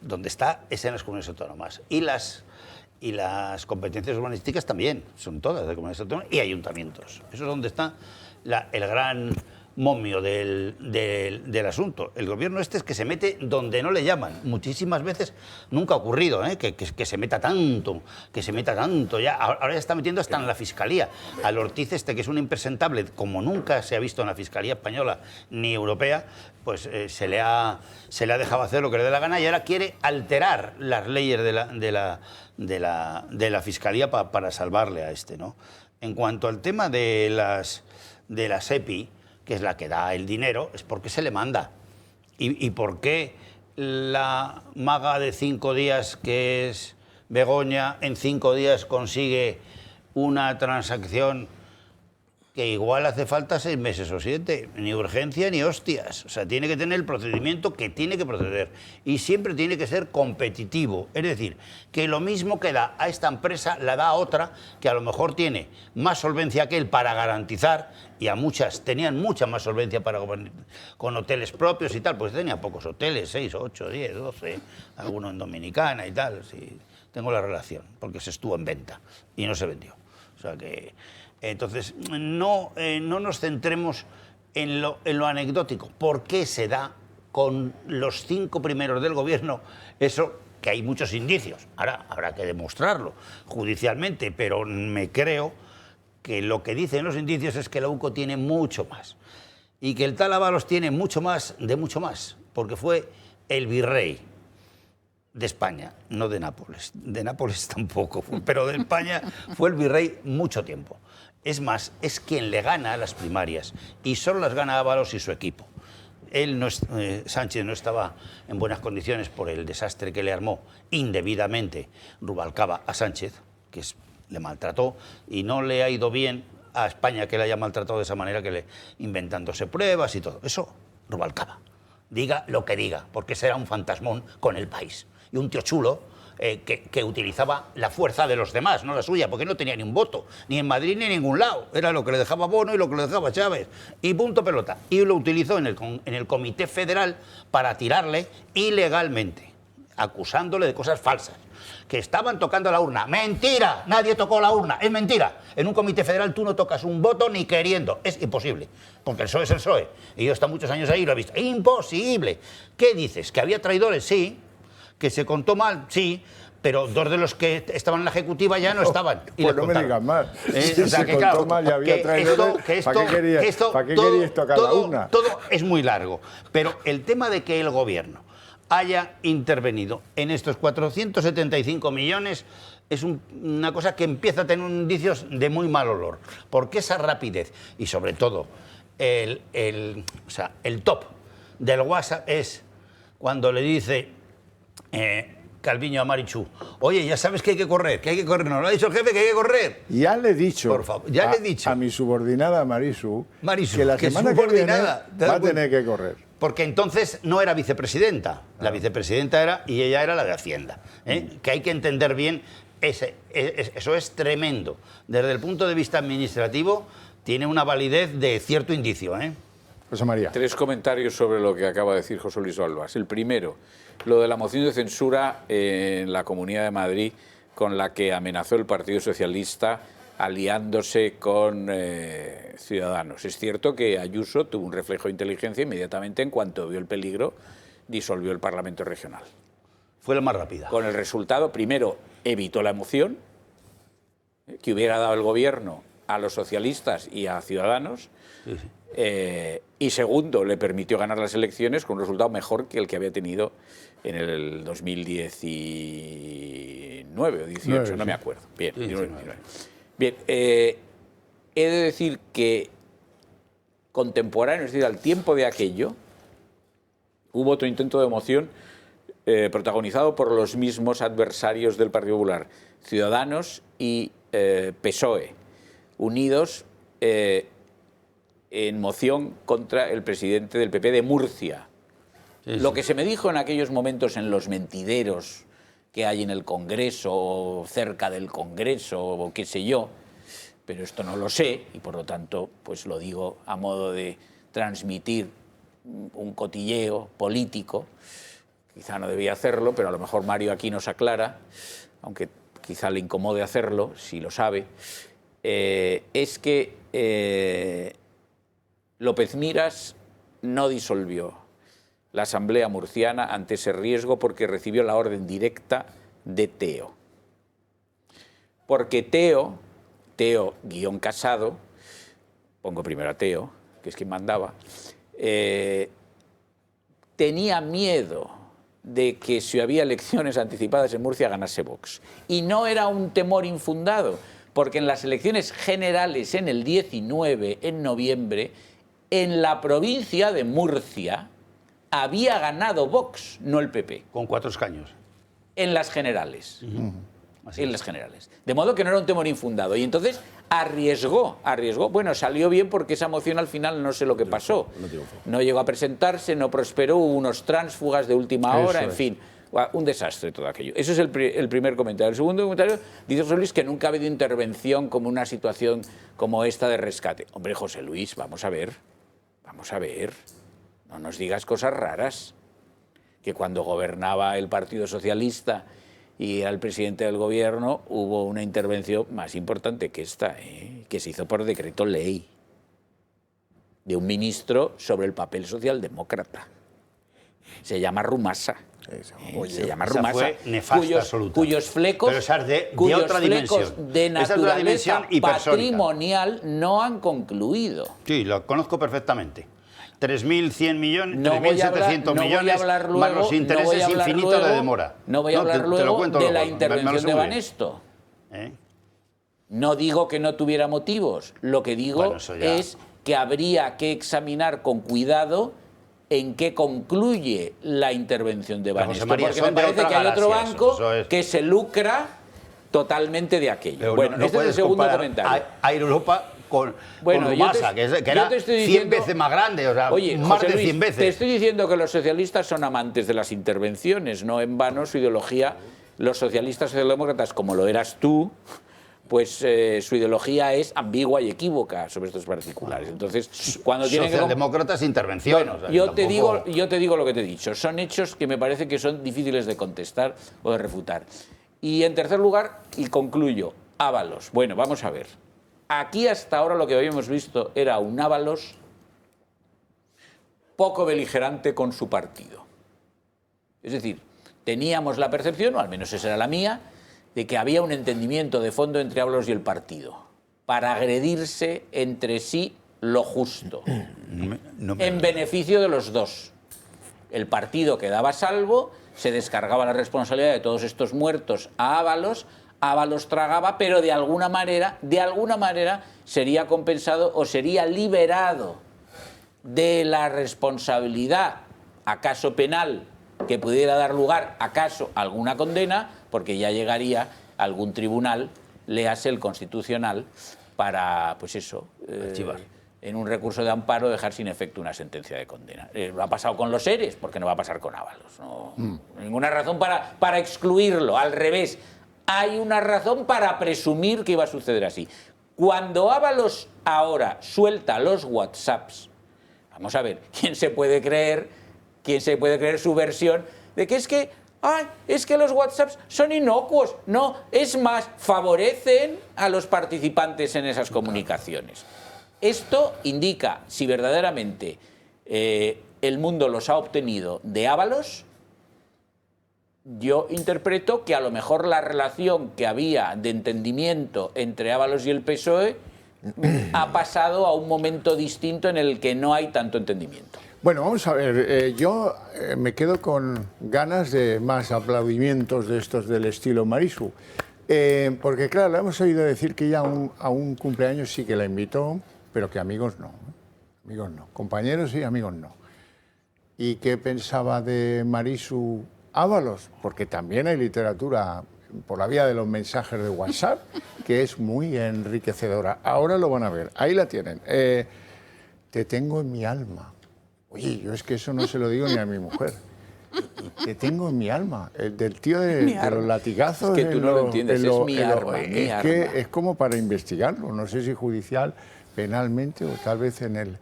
Donde está es en las comunidades autónomas. Y las competencias urbanísticas también, son todas de comunidades autónomas y ayuntamientos. Eso es donde está el gran momio del asunto. El gobierno este es que se mete donde no le llaman. Muchísimas veces nunca ha ocurrido que se meta tanto, ya. Ahora ya está metiendo hasta en la Fiscalía. Al Ortiz este, que es un impresentable, como nunca se ha visto en la Fiscalía española ni europea, pues se le ha dejado hacer lo que le dé la gana y ahora quiere alterar las leyes de la Fiscalía para salvarle a este, ¿no? En cuanto al tema de la SEPI, que es la que da el dinero, es porque se le manda. ¿Y por qué la maga de 5 días, que es Begoña, en 5 días consigue una transacción que igual hace falta 6 meses o 7? Ni urgencia ni hostias. O sea, tiene que tener el procedimiento que tiene que proceder. Y siempre tiene que ser competitivo. Es decir, que lo mismo que da a esta empresa, la da a otra que a lo mejor tiene más solvencia que él para garantizar, y a muchas tenían mucha más solvencia con hoteles propios y tal, pues tenía pocos hoteles, 6, 8, 10, 12, algunos en Dominicana y tal. Sí, tengo la relación, porque se estuvo en venta y no se vendió. O sea que... Entonces, no nos centremos en lo anecdótico. ¿Por qué se da con los 5 primeros del gobierno eso? Que hay muchos indicios. Ahora habrá que demostrarlo judicialmente, pero me creo que lo que dicen los indicios es que la UCO tiene mucho más. Y que el tal Ábalos tiene mucho más, porque fue el virrey de España, no de Nápoles. De Nápoles tampoco, pero de España fue el virrey mucho tiempo. Es más, es quien le gana a las primarias y solo las gana Ábalos y su equipo. Sánchez no estaba en buenas condiciones por el desastre que le armó indebidamente Rubalcaba a Sánchez, que le maltrató, y no le ha ido bien a España que le haya maltratado de esa manera, inventándose pruebas y todo. Eso, Rubalcaba. Diga lo que diga, porque será un fantasmón con el país. Y un tío chulo que utilizaba la fuerza de los demás, no la suya, porque no tenía ni un voto, ni en Madrid ni en ningún lado. Era lo que le dejaba Bono y lo que le dejaba Chávez. Y punto pelota. Y lo utilizó en el Comité Federal para tirarle ilegalmente, acusándole de cosas falsas. Que estaban tocando la urna. ¡Mentira! Nadie tocó la urna. Es mentira. En un comité federal tú no tocas un voto ni queriendo. Es imposible. Porque el PSOE es el PSOE. Y yo he estado muchos años ahí y lo he visto. ¡Imposible! ¿Qué dices? ¿Que había traidores? Sí. ¿Que se contó mal? Sí. Pero 2 de los que estaban en la ejecutiva ya no estaban. Y
pues no me digas más. Si
o sea,
se contó mal y había traidores, ¿para qué queríais tocar la urna?
Todo es muy largo. Pero el tema de que el gobierno haya intervenido en estos 475 millones es una cosa que empieza a tener indicios de muy mal olor. Porque esa rapidez y sobre todo el top del WhatsApp es cuando le dice Calviño a Marichu, oye, ya sabes que hay que correr, nos lo ha dicho el jefe que hay que correr.
Ya le he dicho,
por favor, ya le he dicho
a mi subordinada Marisu, que la semana que viene va a tener que correr.
Porque entonces no era vicepresidenta, la vicepresidenta era, y ella era la de Hacienda. Que hay que entender bien eso es tremendo. Desde el punto de vista administrativo, tiene una validez de cierto indicio, ¿eh?
José María.
3 comentarios sobre lo que acaba de decir José Luis Balbás. El primero, lo de la moción de censura en la Comunidad de Madrid, con la que amenazó el Partido Socialista aliándose con Ciudadanos. Es cierto que Ayuso tuvo un reflejo de inteligencia inmediatamente, en cuanto vio el peligro, disolvió el Parlamento Regional.
Fue la más rápida.
Con el resultado, primero, evitó la moción que hubiera dado el gobierno a los socialistas y a Ciudadanos. Sí, sí. Y segundo, le permitió ganar las elecciones con un resultado mejor que el que había tenido en el 2019 o 18, no me acuerdo. Bien, 19. Bien, he de decir que contemporáneo, es decir, al tiempo de aquello, hubo otro intento de moción protagonizado por los mismos adversarios del Partido Popular, Ciudadanos y PSOE, unidos en moción contra el presidente del PP de Murcia. Sí, lo que se me dijo en aquellos momentos en los mentideros que hay en el Congreso o cerca del Congreso o qué sé yo, pero esto no lo sé y por lo tanto pues lo digo a modo de transmitir un cotilleo político. Quizá no debía hacerlo, pero a lo mejor Mario aquí nos aclara, aunque quizá le incomode hacerlo, si lo sabe, es que López Miras no disolvió la Asamblea Murciana ante ese riesgo porque recibió la orden directa de Teo. Porque Teo guión Casado, pongo primero a Teo, que es quien mandaba, tenía miedo de que si había elecciones anticipadas en Murcia ganase Vox. Y no era un temor infundado, porque en las elecciones generales en el 19, en noviembre, en la provincia de Murcia había ganado Vox, no el PP.
Con 4 escaños.
En las generales. En las generales. De modo que no era un temor infundado. Y entonces arriesgó. Bueno, salió bien porque esa moción al final no sé lo que pasó. No llegó a presentarse, no prosperó, hubo unos tránsfugas de última hora, en fin. Un desastre todo aquello. Eso es el primer comentario. El segundo comentario, dice José Luis que nunca ha habido intervención como una situación como esta de rescate. Hombre, José Luis, vamos a ver. No nos digas cosas raras. Que cuando gobernaba el Partido Socialista y era el presidente del gobierno, hubo una intervención más importante que esta, que se hizo por decreto ley, de un ministro sobre el papel socialdemócrata. Se llama Rumasa. Se llama Rumasa,
fue nefasta, absoluta.
Cuyos flecos,
de otra dimensión.
De naturaleza patrimonial no han concluido.
Sí, lo conozco perfectamente. 3.100 millones, 3.700 millones, más los intereses infinitos de demora.
No voy a hablar luego de la intervención de Banesto. No digo que no tuviera motivos. Lo que digo es que habría que examinar con cuidado en qué concluye la intervención de Banesto. Porque me parece que hay otro banco que se lucra totalmente de aquello.
Pero
bueno, este es el segundo comentario.
Air Europa con Rumasa, que era 100 veces más grande, o sea,
oye,
más
José
de 100
Luis,
veces.
Te estoy diciendo que los socialistas son amantes de las intervenciones, no en vano su ideología, los socialistas socialdemócratas, como lo eras tú, pues su ideología es ambigua y equívoca sobre estos particulares. Entonces, cuando tienen
socialdemócratas intervención.
Bueno, yo te digo lo que te he dicho. Son hechos que me parece que son difíciles de contestar o de refutar. Y en tercer lugar, y concluyo, Ábalos. Bueno, vamos a ver. Aquí hasta ahora lo que habíamos visto era un Ábalos poco beligerante con su partido. Es decir, teníamos la percepción, o al menos esa era la mía, de que había un entendimiento de fondo entre Ábalos y el partido para agredirse entre sí lo justo, en beneficio de los dos. El partido quedaba a salvo, se descargaba la responsabilidad de todos estos muertos a Ábalos, Ábalos tragaba, pero de alguna manera sería compensado o sería liberado de la responsabilidad, acaso penal, que pudiera dar lugar, acaso, a alguna condena, porque ya llegaría algún tribunal, léase el Constitucional, para, pues eso, en un recurso de amparo dejar sin efecto una sentencia de condena. Lo ha pasado con los ERES, porque no va a pasar con Ábalos. No, ninguna razón para excluirlo, al revés. hay una razón para presumir que iba a suceder así. Cuando Ábalos ahora suelta los WhatsApps, vamos a ver, ¿quién se puede creer su versión de que es que los WhatsApps son inocuos? No, es más, favorecen a los participantes en esas comunicaciones. Esto indica si verdaderamente el mundo los ha obtenido de Ábalos. Yo interpreto que a lo mejor la relación que había de entendimiento entre Ábalos y el PSOE ha pasado a un momento distinto en el que no hay tanto entendimiento.
Bueno, vamos a ver, yo me quedo con ganas de más aplaudimientos de estos del estilo Marisu, porque claro, le hemos oído decir que ella a un cumpleaños sí que la invitó, pero que amigos no, compañeros sí, amigos no. ¿Y qué pensaba de Marisu Ábalos? Porque también hay literatura por la vía de los mensajes de WhatsApp que es muy enriquecedora. Ahora lo van a ver, ahí la tienen. Te tengo en mi alma. Oye, yo es que eso no se lo digo ni a mi mujer. Te tengo en mi alma. El del tío de los latigazos.
Es que tú no lo entiendes, es mi arma.
Que es como para investigarlo, no sé si judicial, penalmente o tal vez en el...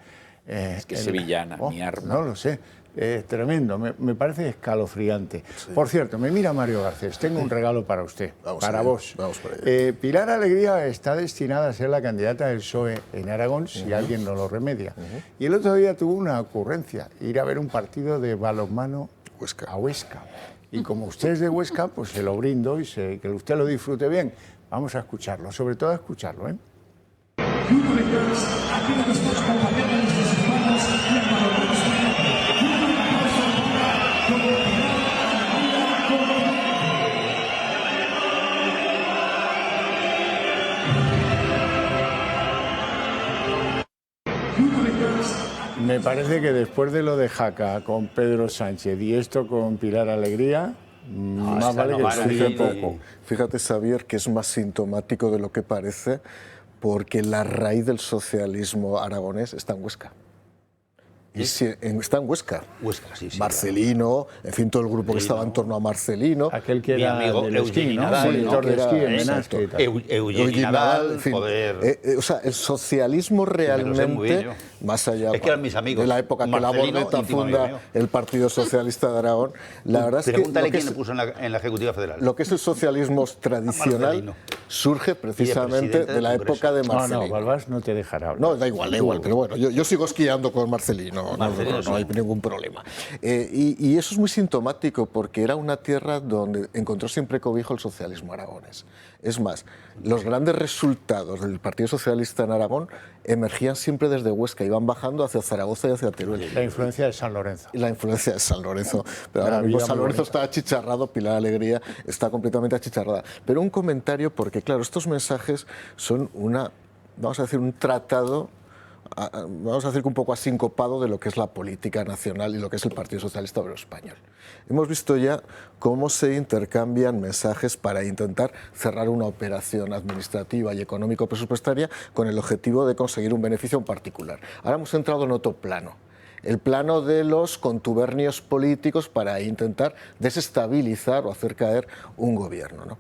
es que sevillana, mi arma.
No lo sé. Tremendo, me parece escalofriante. Sí. Por cierto, me mira Mario Garcés, tengo un regalo para usted, vos.
Vamos por allá.
Pilar Alegría está destinada a ser la candidata del PSOE en Aragón si alguien no lo remedia. Y el otro día tuvo una ocurrencia, ir a ver un partido de balonmano a Huesca. Y como usted es de Huesca, pues se lo brindo y que usted lo disfrute bien. Vamos a escucharlo, sobre todo a escucharlo, ¿eh? Me parece que después de lo de Jaca con Pedro Sánchez y esto con Pilar Alegría, más vale que explique poco.
Fíjate, Xavier, que es más sintomático de lo que parece, porque la raíz del socialismo aragonés está en Huesca. Y está en Huesca.
Huesca, sí.
Marcelino, en fin, todo el grupo que estaba en torno a Marcelino.
Aquel que era
mi amigo
del esquí, ¿no?
Monitor
de esquí en Menasque.
Eugeni Nadal,
en fin,
poder...
o sea, el socialismo realmente, más allá
es que eran mis amigos,
de la época que la Bordeta funda el Partido Socialista de Aragón, la verdad es que...
Pregúntale quién le puso en la Ejecutiva Federal.
Lo que es el socialismo tradicional surge precisamente de la época de Marcelino.
No, Balbás no te dejará hablar.
No, da igual, pero bueno, yo sigo esquiando con Marcelino, no hay ningún problema. Y eso es muy sintomático porque era una tierra donde encontró siempre cobijo el socialismo aragonés. Es más, los grandes resultados del Partido Socialista en Aragón emergían siempre desde Huesca, iban bajando hacia Zaragoza y hacia Teruel.
La influencia de San Lorenzo.
La influencia de San Lorenzo. Pero ahora mismo San Lorenzo está achicharrado, Pilar Alegría está completamente achicharrada. Pero un comentario, porque claro, estos mensajes son vamos a decir, un tratado, vamos a decir que un poco asincopado de lo que es la política nacional y lo que es el Partido Socialista Obrero Español. Hemos visto ya cómo se intercambian mensajes para intentar cerrar una operación administrativa y económico-presupuestaria con el objetivo de conseguir un beneficio en particular. Ahora hemos entrado en otro plano. El plano de los contubernios políticos para intentar desestabilizar o hacer caer un gobierno, ¿no?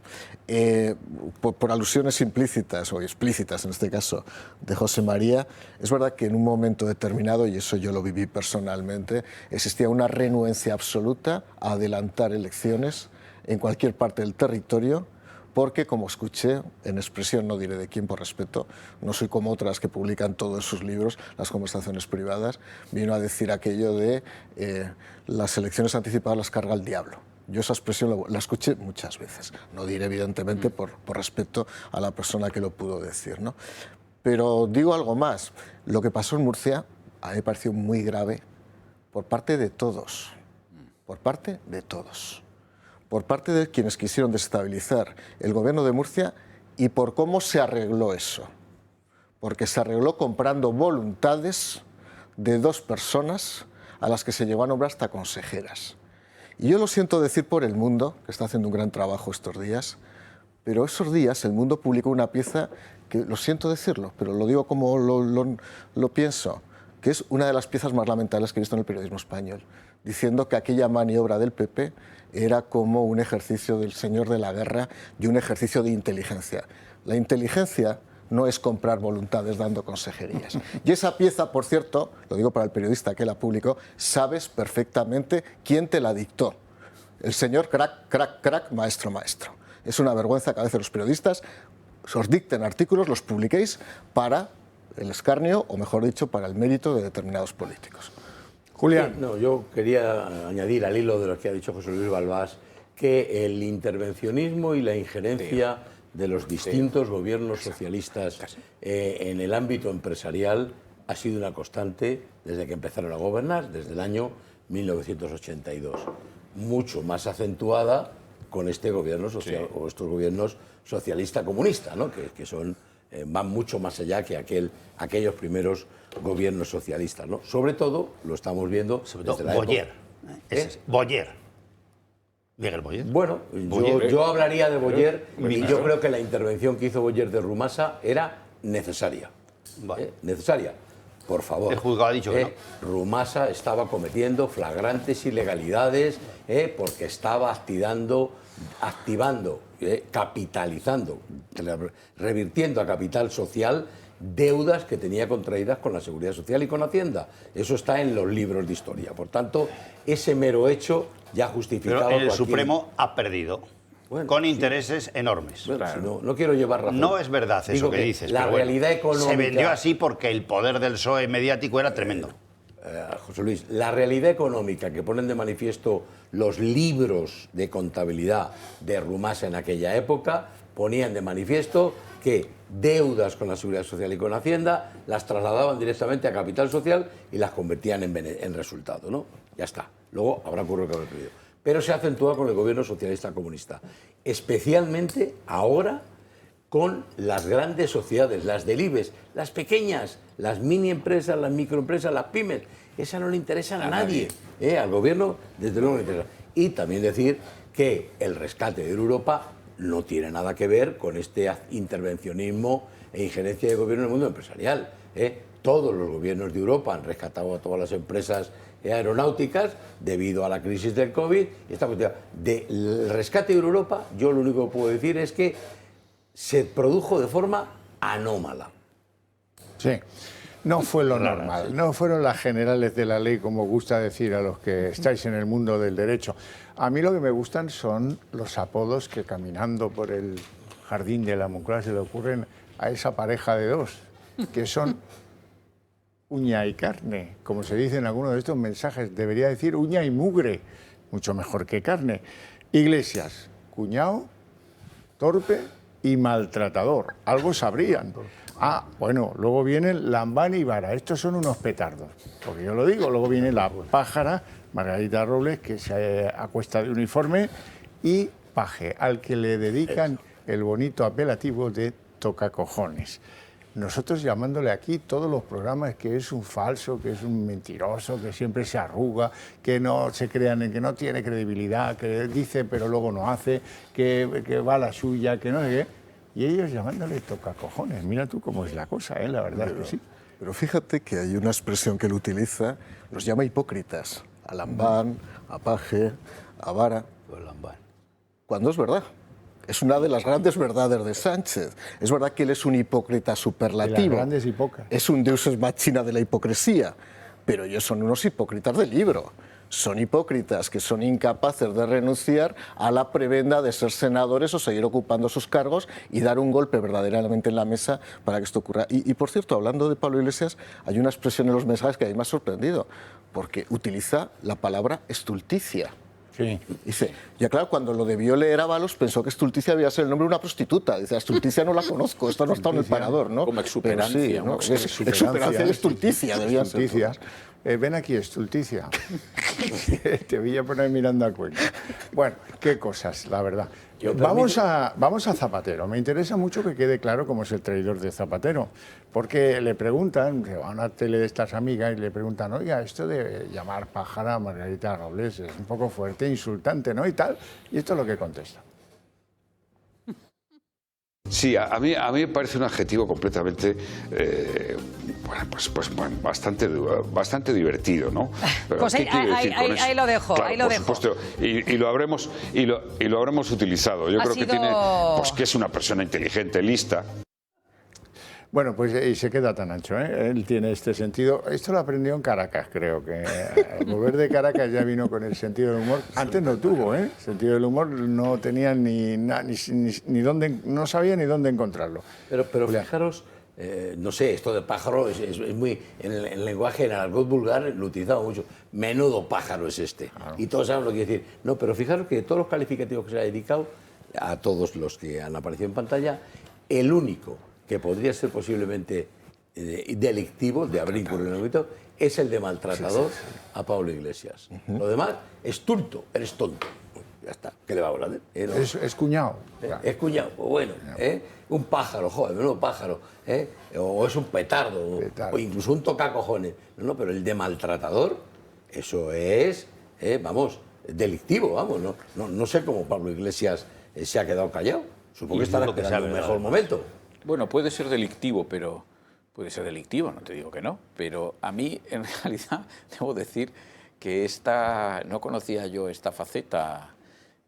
Por alusiones implícitas o explícitas, en este caso, de José María, es verdad que en un momento determinado, y eso yo lo viví personalmente, existía una renuencia absoluta a adelantar elecciones en cualquier parte del territorio, porque, como escuché en expresión, no diré de quién por respeto, no soy como otras que publican todo en sus libros, las conversaciones privadas, vino a decir aquello de las elecciones anticipadas las carga el diablo. Yo esa expresión la escuché muchas veces, no diré evidentemente por respeto a la persona que lo pudo decir, ¿no? Pero digo algo más, lo que pasó en Murcia a mí me pareció muy grave por parte de todos, por parte de quienes quisieron desestabilizar el gobierno de Murcia y por cómo se arregló eso. Porque se arregló comprando voluntades de 2 personas a las que se llegó a nombrar hasta consejeras. Y yo lo siento decir por El Mundo, que está haciendo un gran trabajo estos días, pero esos días El Mundo publicó una pieza que, lo siento decirlo, pero lo digo como lo pienso, que es una de las piezas más lamentables que he visto en el periodismo español. diciendo que aquella maniobra del PP era como un ejercicio del señor de la guerra y un ejercicio de inteligencia. La inteligencia no es comprar voluntades dando consejerías. Y esa pieza, por cierto, lo digo para el periodista que la publicó, sabes perfectamente quién te la dictó. El señor crack, crack, crack, maestro, maestro. Es una vergüenza que a veces los periodistas os dicten artículos, los publiquéis para el escarnio, o mejor dicho, para el mérito de determinados políticos.
Julián.
Sí, no, yo quería añadir al hilo de lo que ha dicho José Luis Balbás que el intervencionismo y la injerencia de los distintos gobiernos socialistas en el ámbito empresarial ha sido una constante desde que empezaron a gobernar, desde el año 1982. Mucho más acentuada con este gobierno social, o estos gobiernos socialista-comunista, ¿no? que son, van mucho más allá que aquellos primeros gobiernos socialistas, ¿no? Sobre todo, lo estamos viendo desde la
Boyer.
época.
Boyer. Miguel Boyer.
Bueno, yo hablaría de Boyer y yo creo que la intervención que hizo Boyer de Rumasa era necesaria. Necesaria. Por favor.
El juzgado ha dicho que no.
Rumasa estaba cometiendo flagrantes ilegalidades porque estaba activando, capitalizando, revirtiendo a capital social deudas que tenía contraídas con la Seguridad Social y con Hacienda. Eso está en los libros de historia. Por tanto, ese mero hecho ya justificaba...
Pero el Supremo ha perdido. Bueno, con intereses enormes.
Bueno, claro. Si no quiero llevar razón.
No es verdad eso que dices.
La
pero
realidad económica...
Se vendió así porque el poder del PSOE mediático era tremendo.
José Luis, la realidad económica que ponen de manifiesto los libros de contabilidad de Rumasa en aquella época ponían de manifiesto que deudas con la Seguridad Social y con Hacienda las trasladaban directamente a capital social y las convertían en resultado, ¿no? Ya está. Luego habrá ocurrido que haber perdido. Pero se ha acentuado con el gobierno socialista comunista, especialmente ahora con las grandes sociedades, las del IBEX, las pequeñas, las mini empresas, las microempresas, las pymes. Esas no le interesan a nadie. Al gobierno, desde luego, no le interesa. Y también decir que el rescate de Europa no tiene nada que ver con este intervencionismo e injerencia del gobierno en el mundo empresarial. Todos los gobiernos de Europa han rescatado a todas las empresas aeronáuticas debido a la crisis del COVID. Esta cuestión del rescate de Europa, yo lo único que puedo decir es que se produjo de forma anómala.
Sí, no fue lo normal, no fueron las generales de la ley, como gusta decir a los que estáis en el mundo del derecho. A mí lo que me gustan son los apodos que caminando por el jardín de la Moncloa se le ocurren a esa pareja de dos, que son uña y carne, como se dice en algunos de estos mensajes. Debería decir uña y mugre, mucho mejor que carne. Iglesias, cuñado, torpe y maltratador. Algo sabrían. Ah, bueno, luego vienen Lambán y Vara. Estos son unos petardos, porque yo lo digo. Luego viene la pájara, Margarita Robles, que se acuesta de uniforme, y Paje, al que le dedican el bonito apelativo de tocacojones. Nosotros llamándole aquí todos los programas que es un falso, que es un mentiroso, que siempre se arruga, que no se crean en que no tiene credibilidad, que dice pero luego no hace, que va a la suya, que no sé qué. Y ellos llamándole tocacojones. Mira tú cómo es la cosa, la verdad es que sí.
Pero fíjate que hay una expresión que él utiliza, los llama hipócritas. A Lambán, a Paje, a Vara. Cuando es verdad. Es una de las grandes verdades de Sánchez. Es verdad que él es un hipócrita superlativo.
De las grandes hipócritas.
Es un deus ex machina de la hipocresía. Pero ellos son unos hipócritas del libro. Son hipócritas que son incapaces de renunciar a la prebenda de ser senadores o seguir ocupando sus cargos y dar un golpe verdaderamente en la mesa para que esto ocurra. Y por cierto, hablando de Pablo Iglesias, hay una expresión en los mensajes que a mí me ha sorprendido, porque utiliza la palabra estulticia.
Sí.
Dice, ya claro, cuando lo debió leer Ábalos pensó que Estulticia debía ser el nombre de una prostituta. Dice, Estulticia no la conozco, esto no está en el parador, ¿no?
Como exuperancia.
Sí, ¿no? Exuperancia y Estulticia debían ser.
Ven aquí, Estulticia. Te voy a poner mirando a Cuenca. Bueno, qué cosas, la verdad. Vamos a Zapatero. Me interesa mucho que quede claro cómo es el traidor de Zapatero, porque le preguntan, se va a una tele de estas amigas y le preguntan, oiga, esto de llamar pájara a Margarita Robles es un poco fuerte, insultante, ¿no? Y tal, y esto es lo que contesta.
Sí, a mí me parece un adjetivo completamente bastante divertido, ¿no? Pero,
pues ahí lo dejo,
claro,
ahí lo dejo.
Por supuesto, y lo habremos utilizado. Yo creo que tiene, pues, que es una persona inteligente, lista.
Bueno, pues y se queda tan ancho, ¿eh? Él tiene este sentido. Esto lo aprendió en Caracas, creo que. Volver de Caracas ya vino con el sentido del humor. Antes no tuvo, ¿eh? Sentido del humor no tenía ni dónde, no sabía ni dónde encontrarlo.
Pero fijaros, no sé, esto de pájaro es muy, en el lenguaje, en el argot vulgar lo utilizamos mucho. Menudo pájaro es este. Claro. Y todos saben lo que quiere decir. No, pero fijaros que todos los calificativos que se le ha dedicado a todos los que han aparecido en pantalla, el único que podría ser posiblemente delictivo, de haber incurrido en el delito, es el de maltratador a Pablo Iglesias. Lo demás es tulto, eres tonto. Ya está, ¿qué le va a hablar?
Es cuñado.
Es cuñado, pues bueno, un pájaro, joder, menudo pájaro, o es un petardo, o incluso un tocacojones. No, pero el de maltratador, eso es, vamos, delictivo, vamos. No sé cómo Pablo Iglesias se ha quedado callado. Supongo que estará esperando un mejor momento.
Bueno, puede ser delictivo, no te digo que no, pero a mí en realidad debo decir que no conocía yo esta faceta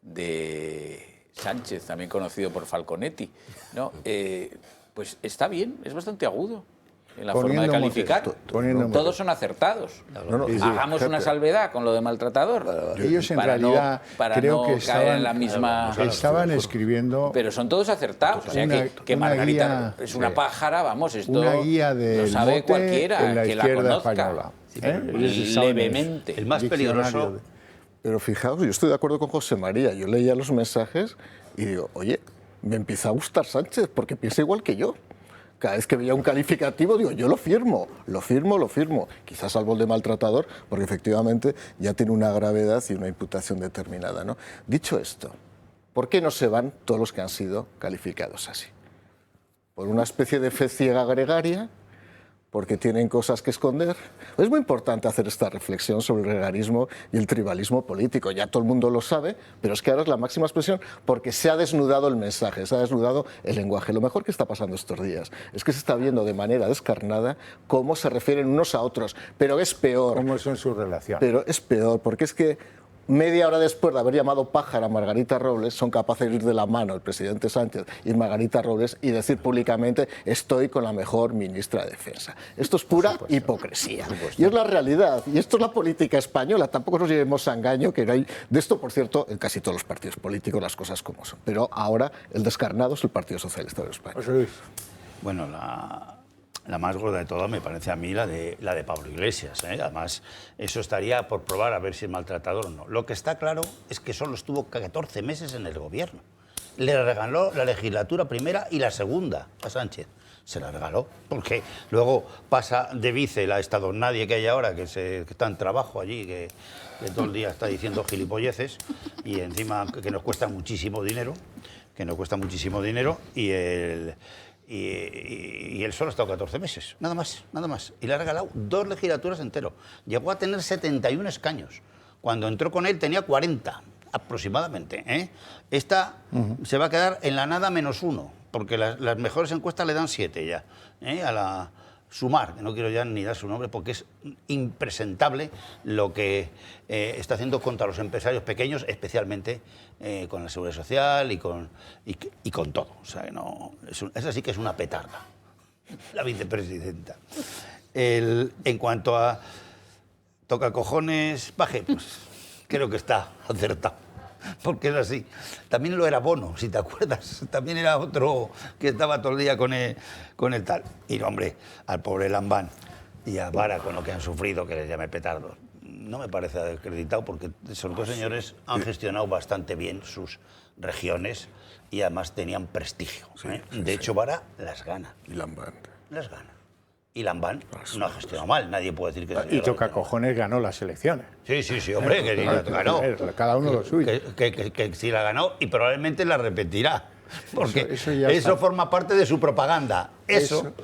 de Sánchez, también conocido por Falconetti, ¿no? Pues está bien, es bastante agudo en la forma de calificar. Todos son acertados. Hagamos una salvedad con lo de maltratador.
Ellos en realidad creo que
caer en la misma...
Estaban escribiendo...
Pero son todos acertados. O sea, que Margarita es una pájara, vamos, esto
una guía
lo sabe cualquiera
en la
que la conozca.
Española.
Levemente.
El más peligroso...
Pero fijaos, yo estoy de acuerdo con José María. Yo leía los mensajes y digo, oye, me empieza a gustar Sánchez porque piensa igual que yo. Cada vez que veía un calificativo, digo, yo lo firmo. Quizás salvo el de maltratador, porque efectivamente ya tiene una gravedad y una imputación determinada, ¿no? Dicho esto, ¿por qué no se van todos los que han sido calificados así? ¿Por una especie de fe ciega gregaria? ¿Porque tienen cosas que esconder? Es muy importante hacer esta reflexión sobre el gregarismo y el tribalismo político. Ya todo el mundo lo sabe, pero es que ahora es la máxima expresión porque se ha desnudado el mensaje, se ha desnudado el lenguaje. Lo mejor que está pasando estos días es que se está viendo de manera descarnada cómo se refieren unos a otros, pero es peor.
¿Cómo son sus relaciones?
Pero es peor, porque es que media hora después de haber llamado pájara a Margarita Robles, son capaces de ir de la mano el presidente Sánchez y Margarita Robles y decir públicamente estoy con la mejor ministra de Defensa. Esto es pura hipocresía. Y es la realidad. Y esto es la política española. Tampoco nos llevemos a engaño, que hay de esto, por cierto, en casi todos los partidos políticos las cosas como son. Pero ahora el descarnado es el Partido Socialista de España.
Bueno, la más gorda de todas me parece a mí la de Pablo Iglesias, ¿eh? Además, eso estaría por probar a ver si es maltratador o no. Lo que está claro es que solo estuvo 14 meses en el gobierno. Le regaló la legislatura primera y la segunda a Sánchez. Se la regaló, porque luego pasa de vice la esta don nadie que hay ahora, que está en trabajo allí, que todo el día está diciendo gilipolleces, y encima que nos cuesta muchísimo dinero, y él solo ha estado 14 meses, nada más. Y le ha regalado 2 legislaturas enteras. Llegó a tener 71 escaños. Cuando entró con él tenía 40 aproximadamente, ¿eh? Esta se va a quedar en la nada -1, porque las mejores encuestas le dan 7 ya, ¿eh? A la Sumar, que no quiero ya ni dar su nombre porque es impresentable lo que está haciendo contra los empresarios pequeños, especialmente con la Seguridad Social y con todo. O sea, no, esa sí que es una petarda, la vicepresidenta. En cuanto a tocacojones, Paje, pues creo que está acertado. Porque es así. También lo era Bono, si te acuerdas. También era otro que estaba todo el día con el tal. Y, hombre, al pobre Lambán y a Vara, con lo que han sufrido, que les llame petardos, no me parece acreditado, porque esos dos señores han gestionado bastante bien sus regiones y además tenían prestigio. De hecho, Vara las gana.
Y Lambán.
Las gana. Y Lambán no ha gestionado mal, nadie puede decir que...
Y Tocacojones ganó las elecciones.
Sí, hombre, que ganó.
Cada uno lo suyo.
Que sí la ganó y probablemente la repetirá. Porque eso forma parte de su propaganda. Eso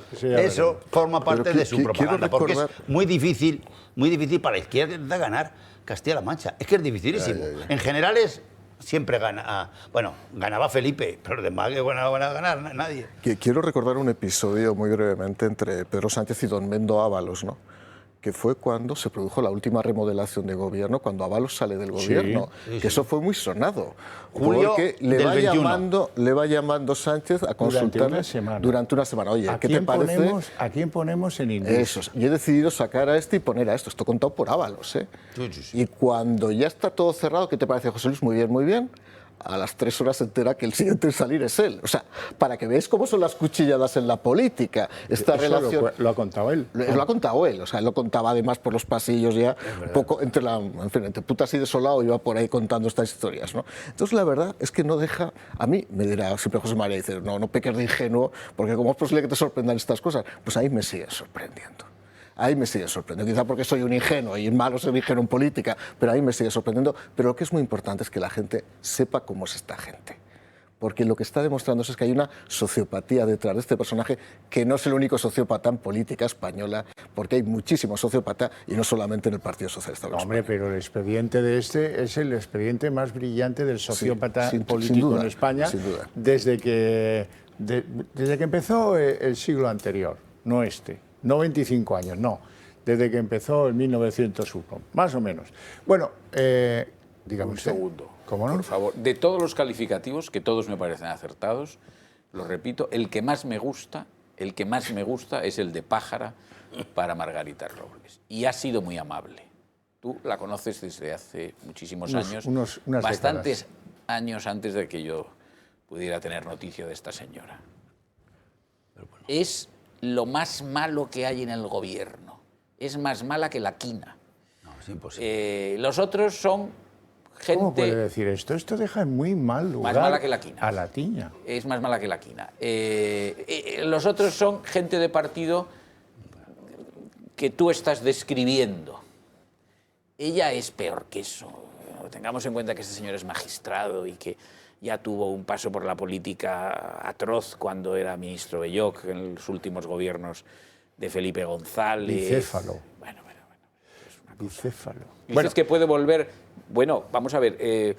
forma parte de su propaganda. Porque es muy difícil para la izquierda ganar Castilla-La Mancha. Es que es dificilísimo. En generales siempre gana. Bueno, ganaba Felipe, pero los demás que van a ganar nadie.
Quiero recordar un episodio muy brevemente entre Pedro Sánchez y don Mendo Ábalos, ¿no? Que fue cuando se produjo la última remodelación de gobierno, cuando Ábalos sale del gobierno, que eso fue muy sonado.
Julio
porque
del 21.
le va llamando Sánchez a consultarle durante una semana. Oye, ¿qué te parece?
¿A quién ponemos en indulto?
Eso, y he decidido sacar a este y poner a esto. Esto contado por Ábalos, ¿eh?
Sí.
Y cuando ya está todo cerrado, ¿qué te parece, José Luis? Muy bien, muy bien. A las 3 horas se entera que el siguiente en salir es él. O sea, para que veáis cómo son las cuchilladas en la política. Esta relación
lo ha contado él.
Lo ha contado él. O sea, él lo contaba además por los pasillos ya, poco entre putas y desolado, iba por ahí contando estas historias, ¿no? Entonces, la verdad es que no deja... A mí me dirá siempre José María, dice, no peques de ingenuo, porque ¿cómo es posible que te sorprendan estas cosas? Pues ahí me sigue sorprendiendo. Ahí me sigue sorprendiendo, quizá porque soy un ingenuo y malo ser ingenuo en política, pero ahí me sigue sorprendiendo. Pero lo que es muy importante es que la gente sepa cómo es esta gente. Porque lo que está demostrando es que hay una sociopatía detrás de este personaje, que no es el único sociópata en política española, porque hay muchísimos sociópatas y no solamente en el Partido Socialista Obrero
Español. Hombre, pero el expediente de este es el expediente más brillante del sociópata político en España desde que empezó el siglo anterior, no este. No 25 años, no. Desde que empezó en 1901, más o menos. Bueno, dígame usted.
Un segundo.
¿Cómo no?
Por favor. De todos los calificativos, que todos me parecen acertados, lo repito, el que más me gusta es el de pájara para Margarita Robles. Y ha sido muy amable. Tú la conoces desde hace muchísimos años.
Unas
bastantes
décadas.
años antes de que yo pudiera tener noticia de esta señora. Es lo más malo que hay en el gobierno. Es más mala que la quina.
No, es imposible.
Los otros son gente...
¿Cómo puede decir esto? Esto deja en muy mal lugar
más mala que la quina.
A la tiña.
Es más mala que la quina. Los otros son gente de partido que tú estás describiendo. Ella es peor que eso. Tengamos en cuenta que este señor es magistrado y que ya tuvo un paso por la política atroz cuando era ministro Belloc en los últimos gobiernos de Felipe González.
Bicéfalo.
Bueno.
Bicéfalo.
Dices que puede volver... Bueno, vamos a ver,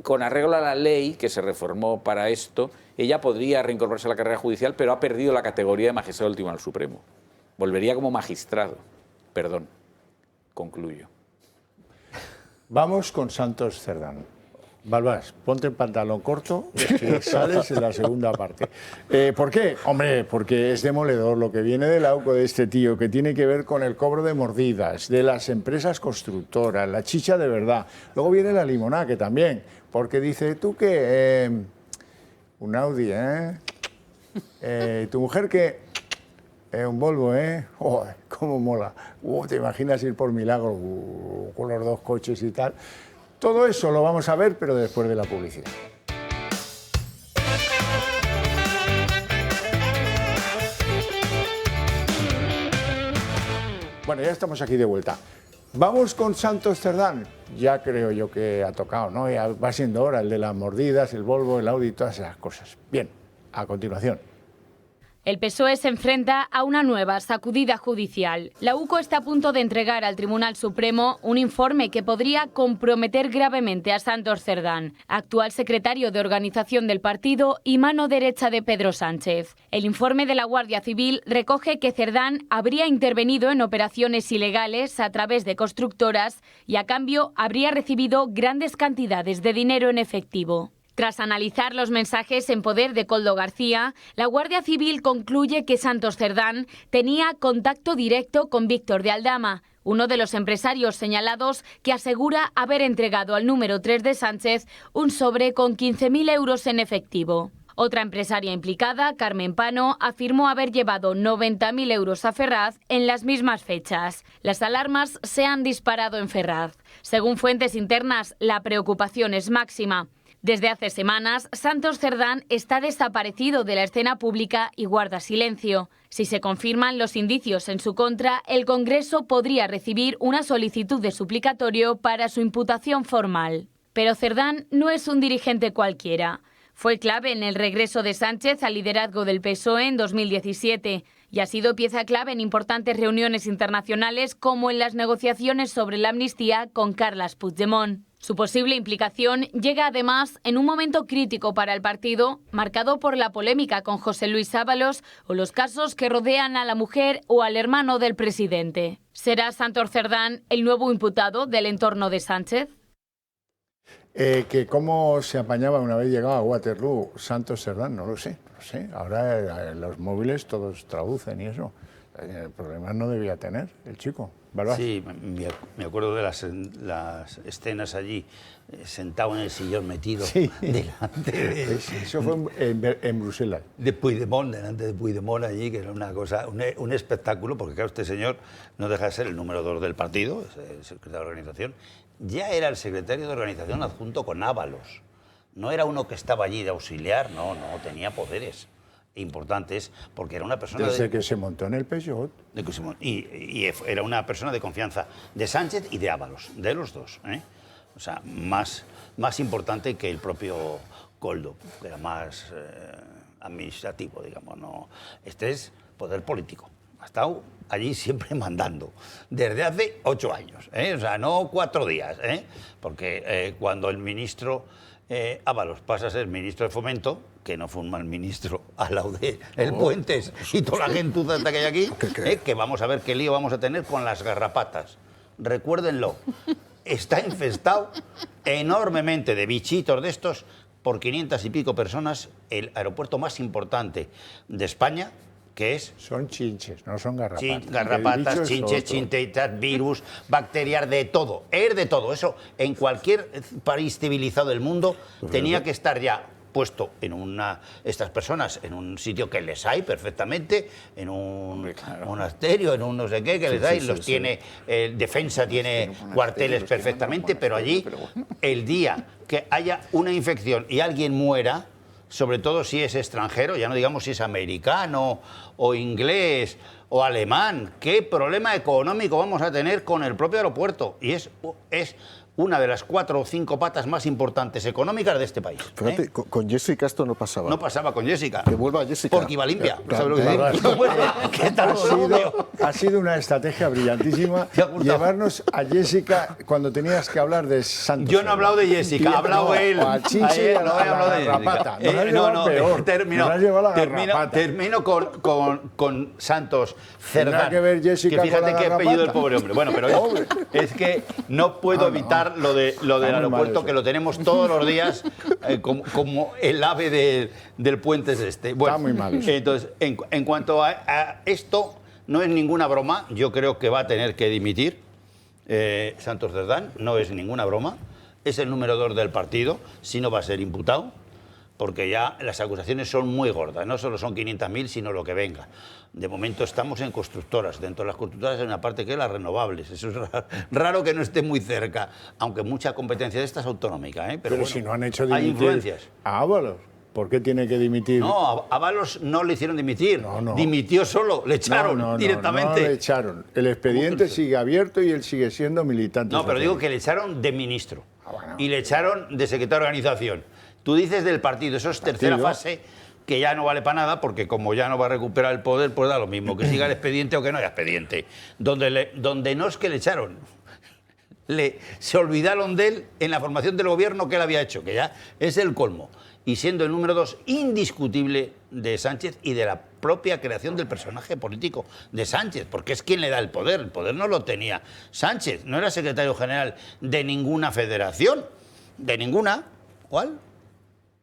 con arreglo a la ley que se reformó para esto, ella podría reincorporarse a la carrera judicial, pero ha perdido la categoría de magistrado del Tribunal Supremo. Volvería como magistrado. Perdón, concluyo.
Vamos con Santos Cerdán. Balbás, ponte el pantalón corto y sales en la segunda parte. ¿Por qué? Hombre, porque es demoledor lo que viene del AUCO de este tío, que tiene que ver con el cobro de mordidas, de las empresas constructoras, la chicha de verdad. Luego viene la limonada, que también, porque dice, ¿tú qué? Un Audi, ¿eh? ¿Tu mujer qué? Un Volvo, ¿eh? Oh, ¡cómo mola! ¿Te imaginas ir por milagro con los dos coches y tal? Todo eso lo vamos a ver, pero después de la publicidad. Bueno, ya estamos aquí de vuelta. Vamos con Santos Cerdán. Ya creo yo que ha tocado, ¿no? Ya va siendo hora, el de las mordidas, el Volvo, el Audi, todas esas cosas. Bien, a continuación.
El PSOE se enfrenta a una nueva sacudida judicial. La UCO está a punto de entregar al Tribunal Supremo un informe que podría comprometer gravemente a Santos Cerdán, actual secretario de organización del partido y mano derecha de Pedro Sánchez. El informe de la Guardia Civil recoge que Cerdán habría intervenido en operaciones ilegales a través de constructoras y a cambio habría recibido grandes cantidades de dinero en efectivo. Tras analizar los mensajes en poder de Koldo García, la Guardia Civil concluye que Santos Cerdán tenía contacto directo con Víctor de Aldama, uno de los empresarios señalados que asegura haber entregado al número 3 de Sánchez un sobre con 15.000 euros en efectivo. Otra empresaria implicada, Carmen Pano, afirmó haber llevado 90.000 euros a Ferraz en las mismas fechas. Las alarmas se han disparado en Ferraz. Según fuentes internas, la preocupación es máxima. Desde hace semanas, Santos Cerdán está desaparecido de la escena pública y guarda silencio. Si se confirman los indicios en su contra, el Congreso podría recibir una solicitud de suplicatorio para su imputación formal. Pero Cerdán no es un dirigente cualquiera. Fue clave en el regreso de Sánchez al liderazgo del PSOE en 2017 y ha sido pieza clave en importantes reuniones internacionales como en las negociaciones sobre la amnistía con Carles Puigdemont. Su posible implicación llega además en un momento crítico para el partido, marcado por la polémica con José Luis Ábalos o los casos que rodean a la mujer o al hermano del presidente. ¿Será Santos Cerdán el nuevo imputado del entorno de Sánchez?
Que cómo se apañaba una vez llegado a Waterloo Santos Cerdán, no lo sé. Ahora los móviles todos traducen y eso. El problema no debía tener el chico. ¿Verdad?
Sí, me acuerdo de las escenas allí, sentado en el sillón metido, delante de...
Eso fue en Bruselas.
De Puigdemont, delante de Puigdemont allí, que era una cosa, un espectáculo, porque claro, este señor no deja de ser el número 2 del partido, es el secretario de organización, ya era el secretario de organización adjunto con Ábalos. No era uno que estaba allí de auxiliar, no, tenía poderes importantes, porque era una persona...
Desde que se montó en el Peugeot.
Y era una persona de confianza de Sánchez y de Ábalos, de los dos. O sea, más importante que el propio Koldo, que era más administrativo, digamos. No. Este es poder político. Ha estado allí siempre mandando, desde hace 8 años, o sea, no 4 días, porque cuando el ministro Ábalos pasa a ser ministro de Fomento, que no fue un mal ministro al lado de el Puentes y toda la gentuza que hay aquí, que vamos a ver qué lío vamos a tener con las garrapatas. Recuérdenlo, está infestado enormemente de bichitos de estos por 500 y pico personas, el aeropuerto más importante de España, que es...
Son chinches, no son garrapatas.
Garrapatas, chinches, chintetas, virus, bacterias, de todo. Es de todo. Eso en cualquier país civilizado del mundo tenía que estar ya puesto en estas personas en un sitio que les hay perfectamente, en un monasterio, en un no sé qué, que les hay, tiene, Defensa tiene cuarteles perfectamente, pero allí el día que haya una infección y alguien muera, sobre todo si es extranjero, ya no digamos si es americano o inglés o alemán, ¿qué problema económico vamos a tener con el propio aeropuerto? Y es una de las 4 o 5 patas más importantes económicas de este país.
Fíjate, con Jessica esto no pasaba.
No pasaba con Jessica.
Que vuelva Jessica.
Porque iba limpia.
Ha sido una estrategia brillantísima llevarnos a Jessica cuando tenías que hablar de Santos.
Yo no he hablado de Jessica, ha hablado él.
A Chinche, no he hablado de Garrapata.
Termino con Santos Cerdán.
Que ver Jessica,
que fíjate qué apellido del pobre hombre. Bueno, pero es que no puedo evitar lo del aeropuerto, que lo tenemos todos los días como el ave del Puentes este. Bueno,
está muy mal eso.
Entonces, en cuanto a esto, no es ninguna broma. Yo creo que va a tener que dimitir Santos Cerdán. No es ninguna broma. Es el número 2 del partido, si no va a ser imputado, porque ya las acusaciones son muy gordas. No solo son 500.000, sino lo que venga. De momento estamos en constructoras. Dentro de las constructoras hay una parte que es las renovables. Eso es raro que no esté muy cerca, aunque mucha competencia de esta es autonómica. Pero bueno,
si no han hecho
hay influencias.
A Ábalos, ¿por qué tiene que dimitir?
No, a Ábalos no le hicieron dimitir. No. Dimitió solo, le echaron directamente.
No le echaron. El expediente sigue abierto y él sigue siendo militante.
No, pero digo que le echaron de ministro. Y le echaron de secretario de organización. Tú dices del partido, eso es tercera fase, que ya no vale para nada, porque como ya no va a recuperar el poder, pues da lo mismo, que siga el expediente o que no haya expediente. Donde no es que le echaron, se olvidaron de él en la formación del gobierno que él había hecho, que ya es el colmo. Y siendo el número 2 indiscutible de Sánchez y de la propia creación del personaje político de Sánchez, porque es quien le da el poder no lo tenía Sánchez, no era secretario general de ninguna federación, de ninguna. ¿Cuál?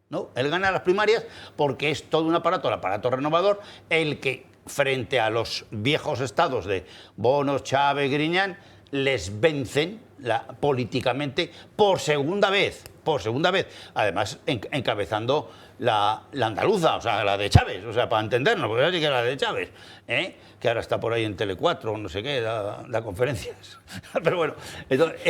No, él gana las primarias porque es todo un aparato, el aparato renovador, el que frente a los viejos estados de Bonos, Chávez, Griñán, les vencen políticamente por segunda vez, además encabezando la andaluza, o sea, la de Chávez, o sea, para entendernos, porque ya sí que la de Chávez, que ahora está por ahí en Tele4, no sé qué, da conferencias. Pero bueno, entonces,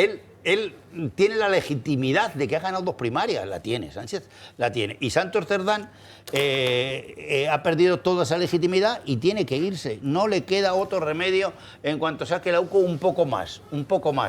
él tiene la legitimidad de que ha ganado 2 primarias, la tiene, Sánchez la tiene. Y Santos Cerdán ha perdido toda esa legitimidad y tiene que irse. No le queda otro remedio en cuanto saque la UCO un poco más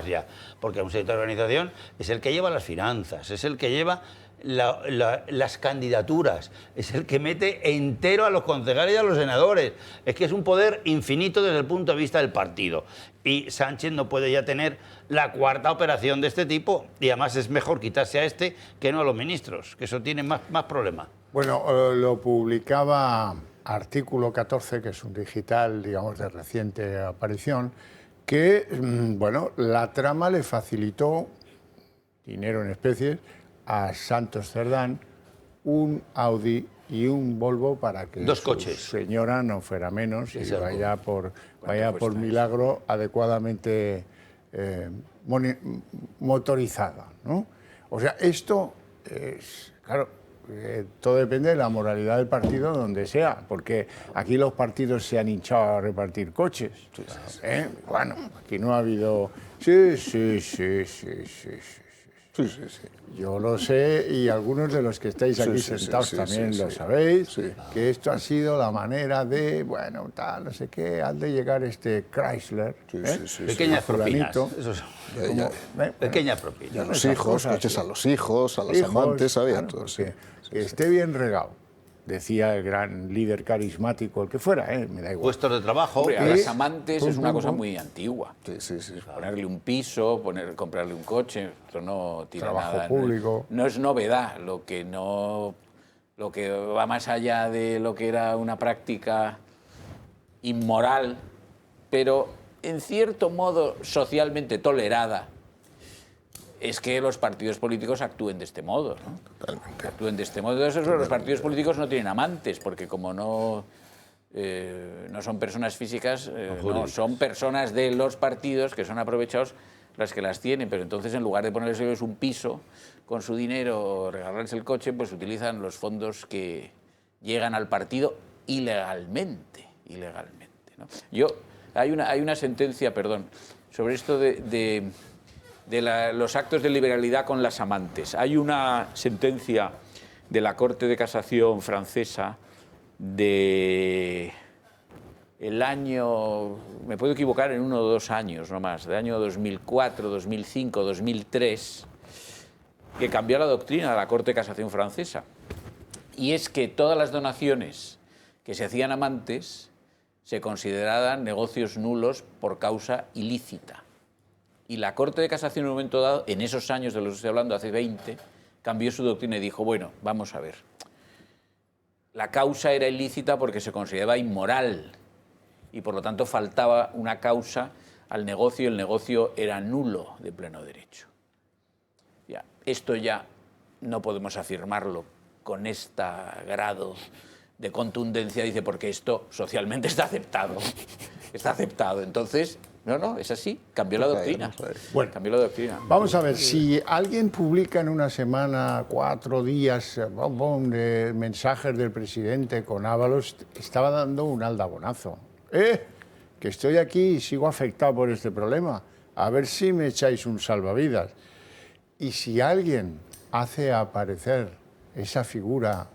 ya. Porque un secretario de organización es el que lleva las finanzas, es el que lleva las candidaturas, es el que mete entero a los concejales y a los senadores. Es que es un poder infinito desde el punto de vista del partido. Y Sánchez no puede ya tener la cuarta operación de este tipo. Y además es mejor quitarse a este que no a los ministros, que eso tiene más problemas.
Bueno, lo publicaba Artículo 14, que es un digital, digamos, de reciente aparición, que, bueno, la trama le facilitó dinero en especies a Santos Cerdán, un Audi y un Volvo para que su señora no fuera menos y vaya por milagro adecuadamente motorizada, ¿no? O sea, esto es, claro, todo depende de la moralidad del partido donde sea, porque aquí los partidos se han hinchado a repartir coches. Bueno, aquí no ha habido... Sí. Yo lo sé y algunos de los que estáis aquí sentados también lo sabéis, que esto ha sido la manera de, bueno, tal, no sé qué, al de llegar este Chrysler.
Pequeñas propinas. Pequeñas propinas.
Y a los hijos, coches a los hijos, a los amantes, había todo.
Que esté bien regado. Decía el gran líder carismático, el que fuera, me da igual.
Puestos de trabajo.
Hombre, a las amantes es una cosa muy antigua. Ponerle un piso, comprarle un coche, esto no tira
trabajo
nada.
público.
No es novedad, lo que va más allá de lo que era una práctica inmoral, pero en cierto modo socialmente tolerada, es que los partidos políticos actúen de este modo, ¿no?
Totalmente.
Actúen de este modo. Entonces, los partidos políticos no tienen amantes, porque como no son personas físicas, no, son personas de los partidos que son aprovechados las que las tienen, pero entonces en lugar de ponerles un piso con su dinero o regalarles el coche, pues utilizan los fondos que llegan al partido ilegalmente, ¿no? Hay una sentencia, sobre esto de los actos de liberalidad con las amantes. Hay una sentencia de la Corte de Casación francesa de el año, me puedo equivocar en 1 o 2 años nomás, del año 2004, 2005, 2003, que cambió la doctrina de la Corte de Casación francesa. Y es que todas las donaciones que se hacían a amantes se consideraban negocios nulos por causa ilícita. Y la Corte de Casación en un momento dado, en esos años de los que estoy hablando, hace 20, cambió su doctrina y dijo, bueno, vamos a ver. La causa era ilícita porque se consideraba inmoral y por lo tanto faltaba una causa al negocio y el negocio era nulo de pleno derecho. Ya, esto ya no podemos afirmarlo con este grado de contundencia, dice, porque esto socialmente está aceptado. Está aceptado. Entonces, no, es así. Cambió la doctrina.
Bueno,
cambió la doctrina.
Vamos a ver, si alguien publica en una semana, 4 días, de mensajes del presidente con Ábalos, estaba dando un aldabonazo. Que estoy aquí y sigo afectado por este problema. A ver si me echáis un salvavidas. Y si alguien hace aparecer esa figura,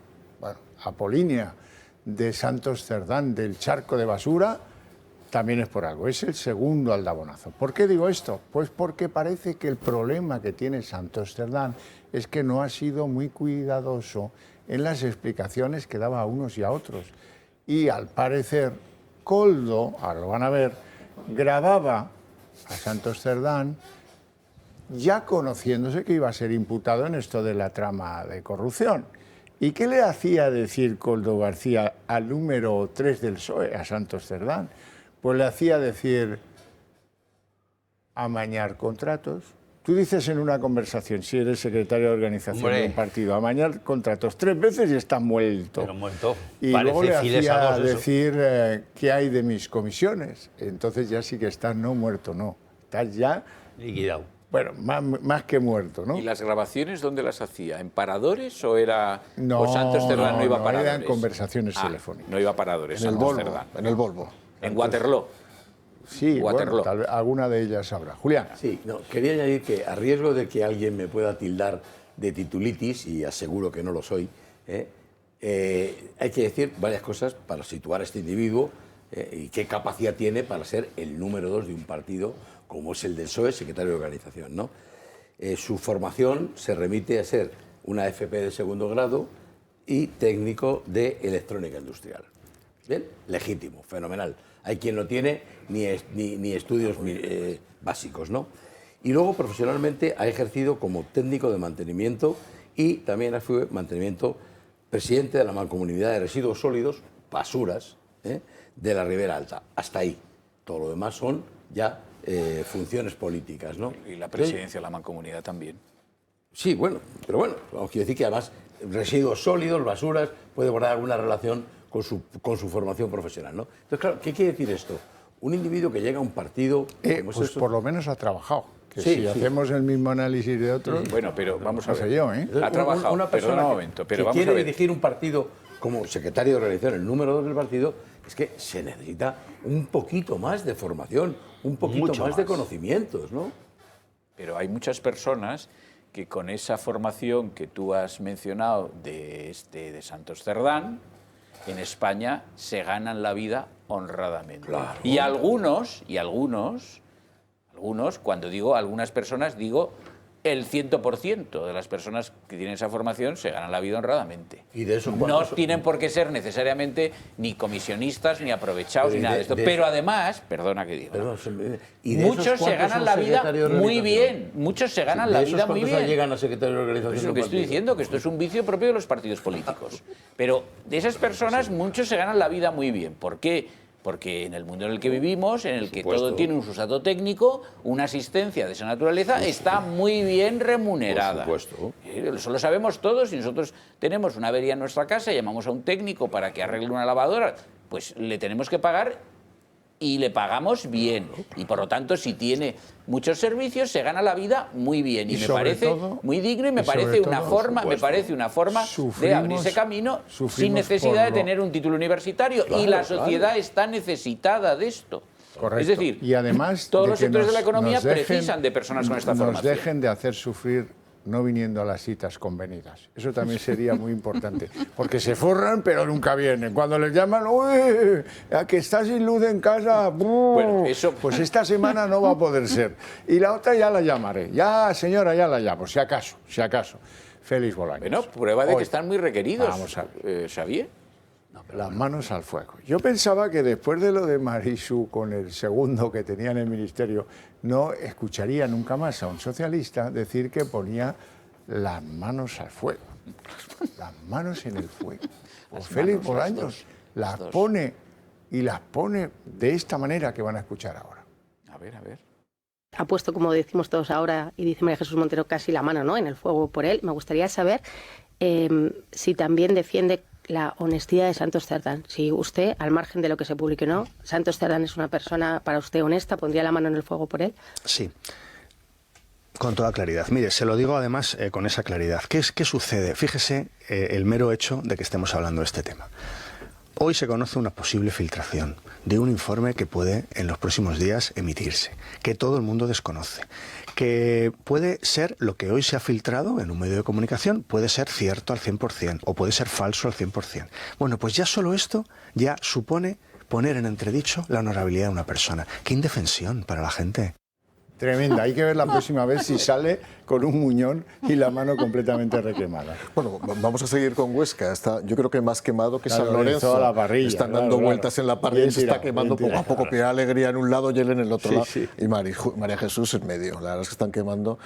apolínea, de Santos Cerdán, del charco de basura, también es por algo. Es el segundo aldabonazo. ¿Por qué digo esto? Pues porque parece que el problema que tiene Santos Cerdán es que no ha sido muy cuidadoso en las explicaciones que daba a unos y a otros. Y al parecer, Koldo, ahora lo van a ver, grababa a Santos Cerdán ya conociéndose que iba a ser imputado en esto de la trama de corrupción. ¿Y qué le hacía decir Koldo García al número 3 del PSOE, a Santos Cerdán? Pues le hacía decir amañar contratos. Tú dices en una conversación, si eres secretario de organización de un partido, amañar contratos 3 veces y está muerto.
Pero muerto.
Y luego le hacía decir qué hay de mis comisiones. Entonces ya sí que estás no muerto, no. Estás ya
liquidado.
Bueno, más que muerto, ¿no?
¿Y las grabaciones dónde las hacía? ¿En paradores o era...? No, o Santos Cerdán no iba a paradores.
Eran conversaciones telefónicas.
No iba a paradores,
en
Santos
el Volvo,
Cerdán.
En el Volvo.
¿En Waterloo?
Sí, Waterloo. Bueno, tal vez alguna de ellas habrá. Julián.
Sí, quería añadir que a riesgo de que alguien me pueda tildar de titulitis, y aseguro que no lo soy, hay que decir varias cosas para situar a este individuo y qué capacidad tiene para ser el número 2 de un partido como es el del PSOE, secretario de organización, ¿no? Su formación se remite a ser una FP de segundo grado y técnico de electrónica industrial. Bien, legítimo, fenomenal. Hay quien no tiene ni estudios básicos, ¿no? Y luego profesionalmente ha ejercido como técnico de mantenimiento y también fue presidente de la Mancomunidad de Residuos Sólidos, basuras, de la Ribera Alta. Hasta ahí. Todo lo demás son ya funciones políticas, ¿no?
Y la presidencia de la Mancomunidad también.
Sí, bueno, pero bueno, vamos a decir que además residuos sólidos, basuras, puede guardar alguna relación con su formación profesional, ¿no? Entonces, claro, ¿qué quiere decir esto? Un individuo que llega a un partido...
pues por lo menos ha trabajado. Que sí, si hacemos el mismo análisis de otros...
Bueno, pero vamos a ver.
Yo,
Ha trabajado,
una persona
perdona un momento, pero
que
vamos
quiere
a ver.
dirigir un partido como secretario de organización, el número 2 del partido, es que se necesita un poquito más de formación, un poquito más de conocimientos, ¿no?
Pero hay muchas personas que con esa formación que tú has mencionado de Santos Cerdán, en España se ganan la vida honradamente.
Claro.
Y algunos, cuando digo algunas personas, digo el 100% de las personas que tienen esa formación se ganan la vida honradamente.
¿Y de eso
no tienen por qué ser necesariamente ni comisionistas ni aprovechados ni nada de esto. Pero además, perdona que diga, muchos se ganan la vida muy bien. Muchos se ganan la vida muy bien.
Llegan a secretario de organización.
Es lo que estoy diciendo, que esto es un vicio propio de los partidos políticos. Pero de esas personas muchos se ganan la vida muy bien. ¿Por qué? Porque en el mundo en el que vivimos, en el que todo tiene un sustrato técnico, una asistencia de esa naturaleza está muy bien remunerada.
Por supuesto.
Eso lo sabemos todos. Si nosotros tenemos una avería en nuestra casa, llamamos a un técnico para que arregle una lavadora, pues le tenemos que pagar y le pagamos bien. Y por lo tanto, si tiene muchos servicios, se gana la vida muy bien. Y me parece muy digno y me parece una forma de abrirse camino sin necesidad de tener un título universitario. Claro, y la sociedad está necesitada de esto.
Correcto.
Es decir,
y además
todos los sectores de la economía precisan de personas con esta formación.
Nos dejen de hacer sufrir no viniendo a las citas convenidas. Eso también sería muy importante. Porque se forran, pero nunca vienen. Cuando les llaman, ¡uy! ¿A que estás sin luz en casa?
Bueno, eso...
Pues esta semana no va a poder ser. Y la otra ya la llamaré. Ya, señora, ya la llamo, si acaso. Félix Bolaños.
Bueno, prueba de que están muy requeridos.
Vamos a ver.
Xavier.
Las manos al fuego. Yo pensaba que después de lo de Marisu, con el segundo que tenía en el ministerio, no escucharía nunca más a un socialista decir que ponía las manos al fuego. Las manos en el fuego. Pues Félix Bolaños las pone y las pone de esta manera que van a escuchar ahora.
A ver.
Ha puesto, como decimos todos ahora, y dice María Jesús Montero, casi la mano, ¿no?, en el fuego por él. Me gustaría saber si también defiende la honestidad de Santos Cerdán. Si usted, al margen de lo que se publique o no, Santos Cerdán es una persona para usted honesta, ¿pondría la mano en el fuego por él?
Sí, con toda claridad. Mire, se lo digo además con esa claridad. ¿Qué sucede? Fíjese el mero hecho de que estemos hablando de este tema. Hoy se conoce una posible filtración de un informe que puede en los próximos días emitirse, que todo el mundo desconoce, que puede ser lo que hoy se ha filtrado en un medio de comunicación, puede ser cierto al 100% o puede ser falso al 100%. Bueno, pues ya solo esto ya supone poner en entredicho la honorabilidad de una persona. ¡Qué indefensión para la gente!
Tremenda. Hay que ver la próxima vez si sale con un muñón y la mano completamente requemada.
Bueno, vamos a seguir con Huesca. Yo creo que más quemado que San Lorenzo.
La parrilla,
están dando vueltas en la parrilla y se está quemando poco a poco. Piedad Alegría en un lado y él en el otro lado. Sí. Y María Jesús en medio. La verdad es que están quemando.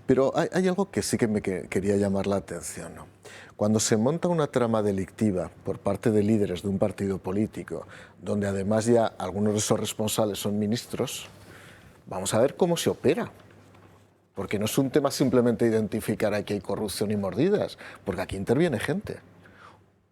Pero hay algo que sí que me quería llamar la atención, ¿no? Cuando se monta una trama delictiva por parte de líderes de un partido político, donde además ya algunos de esos responsables son ministros, vamos a ver cómo se opera. Porque no es un tema simplemente identificar aquí hay corrupción y mordidas, porque aquí interviene gente.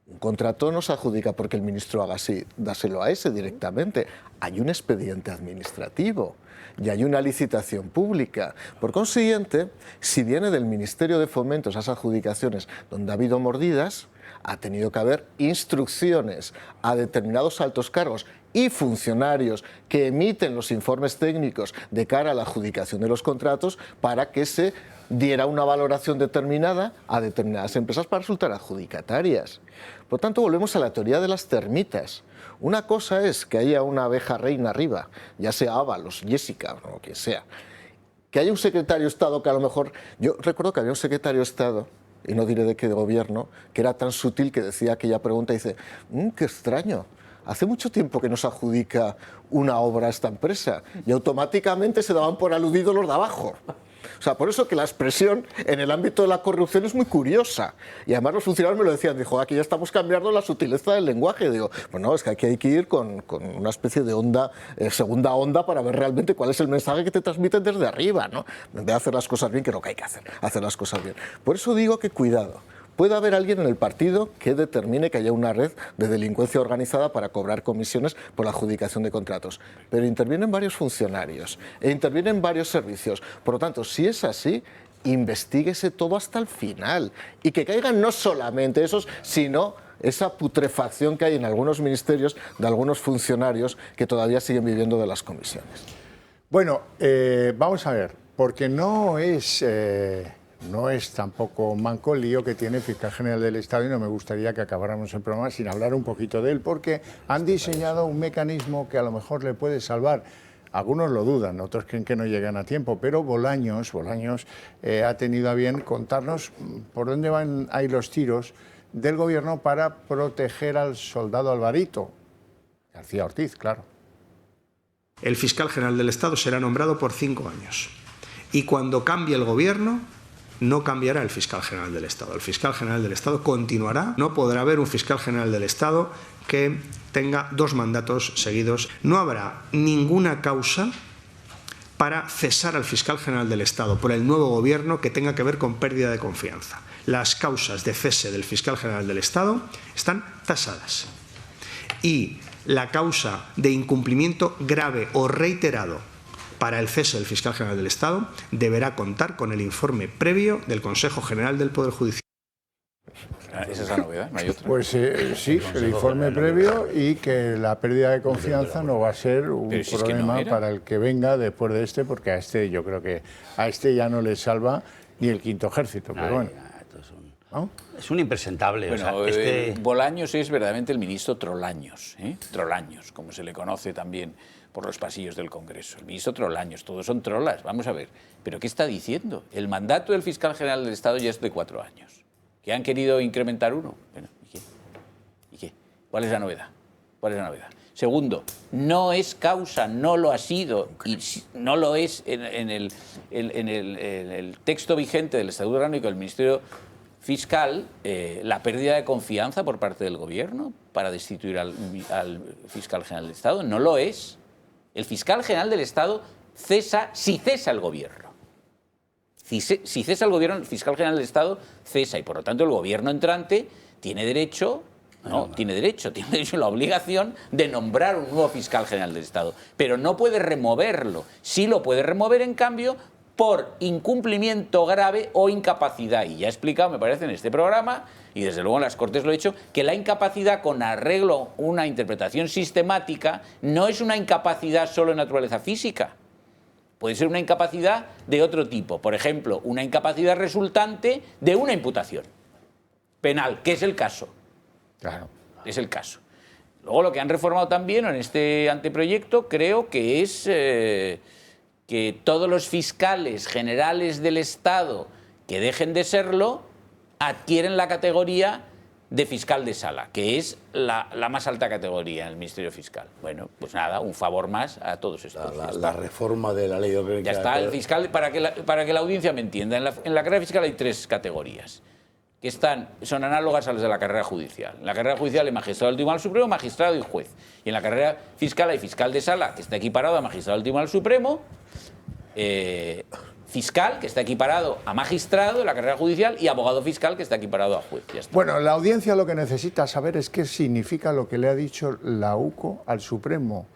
Un contrato no se adjudica porque el ministro haga así, dáselo a ese directamente. Hay un expediente administrativo y hay una licitación pública. Por consiguiente, si viene del Ministerio de Fomento esas adjudicaciones donde ha habido mordidas, ha tenido que haber instrucciones a determinados altos cargos y funcionarios que emiten los informes técnicos de cara a la adjudicación de los contratos para que se diera una valoración determinada a determinadas empresas para resultar adjudicatarias. Por tanto, volvemos a la teoría de las termitas. Una cosa es que haya una abeja reina arriba, ya sea Ábalos, Jessica o quien sea, Que haya un secretario de Estado que a lo mejor... Yo recuerdo que había un secretario de Estado, y no diré de qué gobierno, que era tan sutil que decía aquella pregunta y dice, qué extraño, hace mucho tiempo que nos adjudica una obra a esta empresa, y automáticamente se daban por aludidos los de abajo. O sea, por eso que la expresión en el ámbito de la corrupción es muy curiosa. Y además los funcionarios me lo decían, dijo, aquí ya estamos cambiando la sutileza del lenguaje. Digo, pues no, es que aquí hay que ir con una especie de onda, segunda onda, para ver realmente cuál es el mensaje que te transmiten desde arriba, ¿no? En vez de hacer las cosas bien, que es lo que hay que hacer las cosas bien. Por eso digo que cuidado. Puede haber alguien en el partido que determine que haya una red de delincuencia organizada para cobrar comisiones por la adjudicación de contratos, pero intervienen varios funcionarios e intervienen varios servicios. Por lo tanto, si es así, investíguese todo hasta el final y que caigan no solamente esos, sino esa putrefacción que hay en algunos ministerios de algunos funcionarios que todavía siguen viviendo de las comisiones.
Bueno, vamos a ver, porque no es tampoco manco el lío que tiene el Fiscal General del Estado, y no me gustaría que acabáramos el programa sin hablar un poquito de él, porque han diseñado un mecanismo que a lo mejor le puede salvar. Algunos lo dudan, otros creen que no llegan a tiempo, pero Bolaños ha tenido a bien contarnos por dónde van a ir los tiros del gobierno para proteger al soldado Alvarito. García Ortiz, claro.
El Fiscal General del Estado será nombrado por 5 años. Y cuando cambie el gobierno, no cambiará el Fiscal General del Estado. El Fiscal General del Estado continuará. No podrá haber un Fiscal General del Estado que tenga 2 mandatos seguidos. No habrá ninguna causa para cesar al Fiscal General del Estado por el nuevo gobierno que tenga que ver con pérdida de confianza. Las causas de cese del Fiscal General del Estado están tasadas. Y la causa de incumplimiento grave o reiterado para el cese del Fiscal General del Estado deberá contar con el informe previo del Consejo General del Poder Judicial.
Esa es la novedad, no hay otra.
Pues sí, el informe previo, y que la pérdida de confianza no va a ser un problema para el que venga después de este, porque a este yo creo que a este ya no le salva ni el quinto ejército, pero bueno.
¿No? Es un impresentable.
Bueno,
o sea,
Bolaños es verdaderamente el ministro Trolaños, Trolaños, como se le conoce también por los pasillos del Congreso. El ministro Trolaños, todos son trolas, vamos a ver. ¿Pero qué está diciendo? El mandato del Fiscal General del Estado ya es de 4 años. ¿Que han querido incrementar 1? Bueno, ¿y qué? ¿Cuál es la novedad? Segundo, no es causa, no lo ha sido, y no lo es en el texto vigente del Estatuto Orgánico del Ministerio Fiscal, la pérdida de confianza por parte del Gobierno para destituir al Fiscal General del Estado. No lo es. El Fiscal General del Estado cesa si cesa el Gobierno. Si cesa el Gobierno, el Fiscal General del Estado cesa, y por lo tanto el Gobierno entrante tiene derecho, tiene la obligación de nombrar un nuevo Fiscal General del Estado, pero no puede removerlo. Sí lo puede remover, en cambio, por incumplimiento grave o incapacidad. Y ya he explicado, me parece, en este programa, y desde luego en las Cortes lo he hecho, que la incapacidad con arreglo, una interpretación sistemática, no es una incapacidad solo en naturaleza física. Puede ser una incapacidad de otro tipo. Por ejemplo, una incapacidad resultante de una imputación penal, que es el caso.
Claro.
Es el caso. Luego lo que han reformado también en este anteproyecto creo que es que todos los fiscales generales del Estado que dejen de serlo adquieren la categoría de fiscal de sala, que es la más alta categoría en el Ministerio Fiscal. Bueno, pues nada, un favor más a todos estos.
La reforma de la ley orgánica.
Ya está, el fiscal, para que la audiencia me entienda, en la carrera fiscal hay 3 categorías, que son análogas a las de la carrera judicial. En la carrera judicial hay magistrado del Tribunal Supremo, magistrado y juez. Y en la carrera fiscal hay fiscal de sala, que está equiparado a magistrado del Tribunal Supremo, fiscal, que está equiparado a magistrado en la carrera judicial, y abogado fiscal, que está equiparado a juez. Ya está.
Bueno, la audiencia lo que necesita saber es qué significa lo que le ha dicho la UCO al Supremo,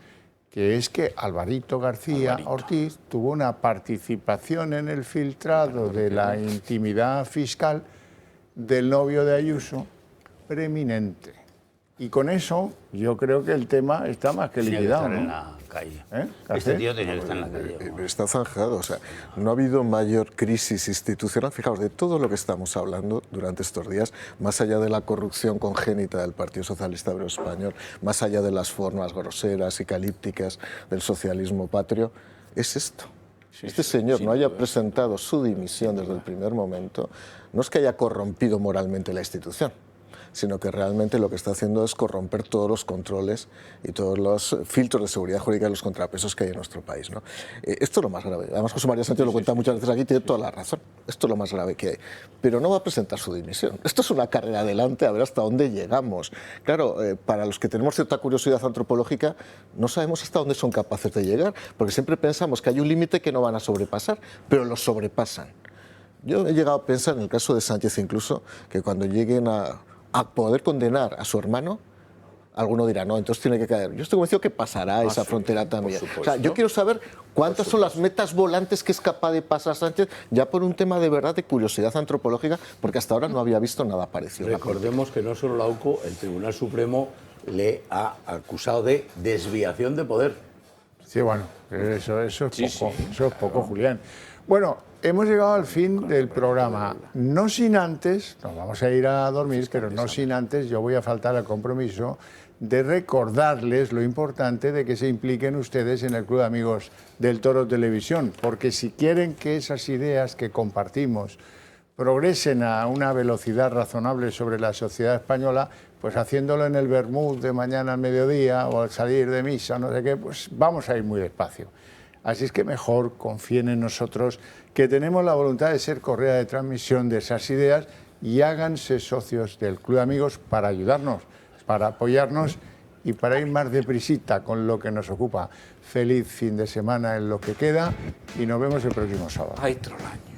que es que Alvarito García Ortiz tuvo una participación en el filtrado de la intimidad fiscal del novio de Ayuso preeminente. Y con eso yo creo que el tema está más que liquidado, ¿no?
En la calle. Este tío tenía que estar en la calle.
Está zanjado, o sea, no ha habido mayor crisis institucional, fijaos, de todo lo que estamos hablando durante estos días, más allá de la corrupción congénita del Partido Socialista Obrero Español, más allá de las formas groseras y calípticas del socialismo patrio, es esto. este señor no haya presentado su dimisión desde el primer momento, no es que haya corrompido moralmente la institución, sino que realmente lo que está haciendo es corromper todos los controles y todos los filtros de seguridad jurídica y los contrapesos que hay en nuestro país, ¿no? Esto es lo más grave. Además, José María Sánchez lo cuenta muchas veces aquí, tiene toda la razón. Esto es lo más grave que hay. Pero no va a presentar su dimisión. Esto es una carrera adelante a ver hasta dónde llegamos. Claro, para los que tenemos cierta curiosidad antropológica, no sabemos hasta dónde son capaces de llegar, porque siempre pensamos que hay un límite que no van a sobrepasar, pero lo sobrepasan. Yo he llegado a pensar, en el caso de Sánchez incluso, que cuando lleguen a poder condenar a su hermano, alguno dirá, no, entonces tiene que caer. Yo estoy convencido que pasará esa frontera también. O sea, yo quiero saber cuántas son las metas volantes que es capaz de pasar Sánchez, ya por un tema de verdad de curiosidad antropológica, porque hasta ahora no había visto nada parecido.
Recordemos que no solo la AUCO, el Tribunal Supremo le ha acusado de desviación de poder.
Sí, bueno, eso es poco, Julián. Bueno, hemos llegado al fin del programa. No sin antes, nos vamos a ir a dormir, pero no sin antes, yo voy a faltar al compromiso de recordarles lo importante de que se impliquen ustedes en el Club de Amigos del Toro Televisión, porque si quieren que esas ideas que compartimos progresen a una velocidad razonable sobre la sociedad española, pues haciéndolo en el vermut de mañana al mediodía o al salir de misa, no sé qué, pues vamos a ir muy despacio. Así es que mejor confíen en nosotros, que tenemos la voluntad de ser correa de transmisión de esas ideas, y háganse socios del Club de Amigos para ayudarnos, para apoyarnos y para ir más deprisita con lo que nos ocupa. Feliz fin de semana en lo que queda y nos vemos el próximo sábado.
Ay, Trolaño.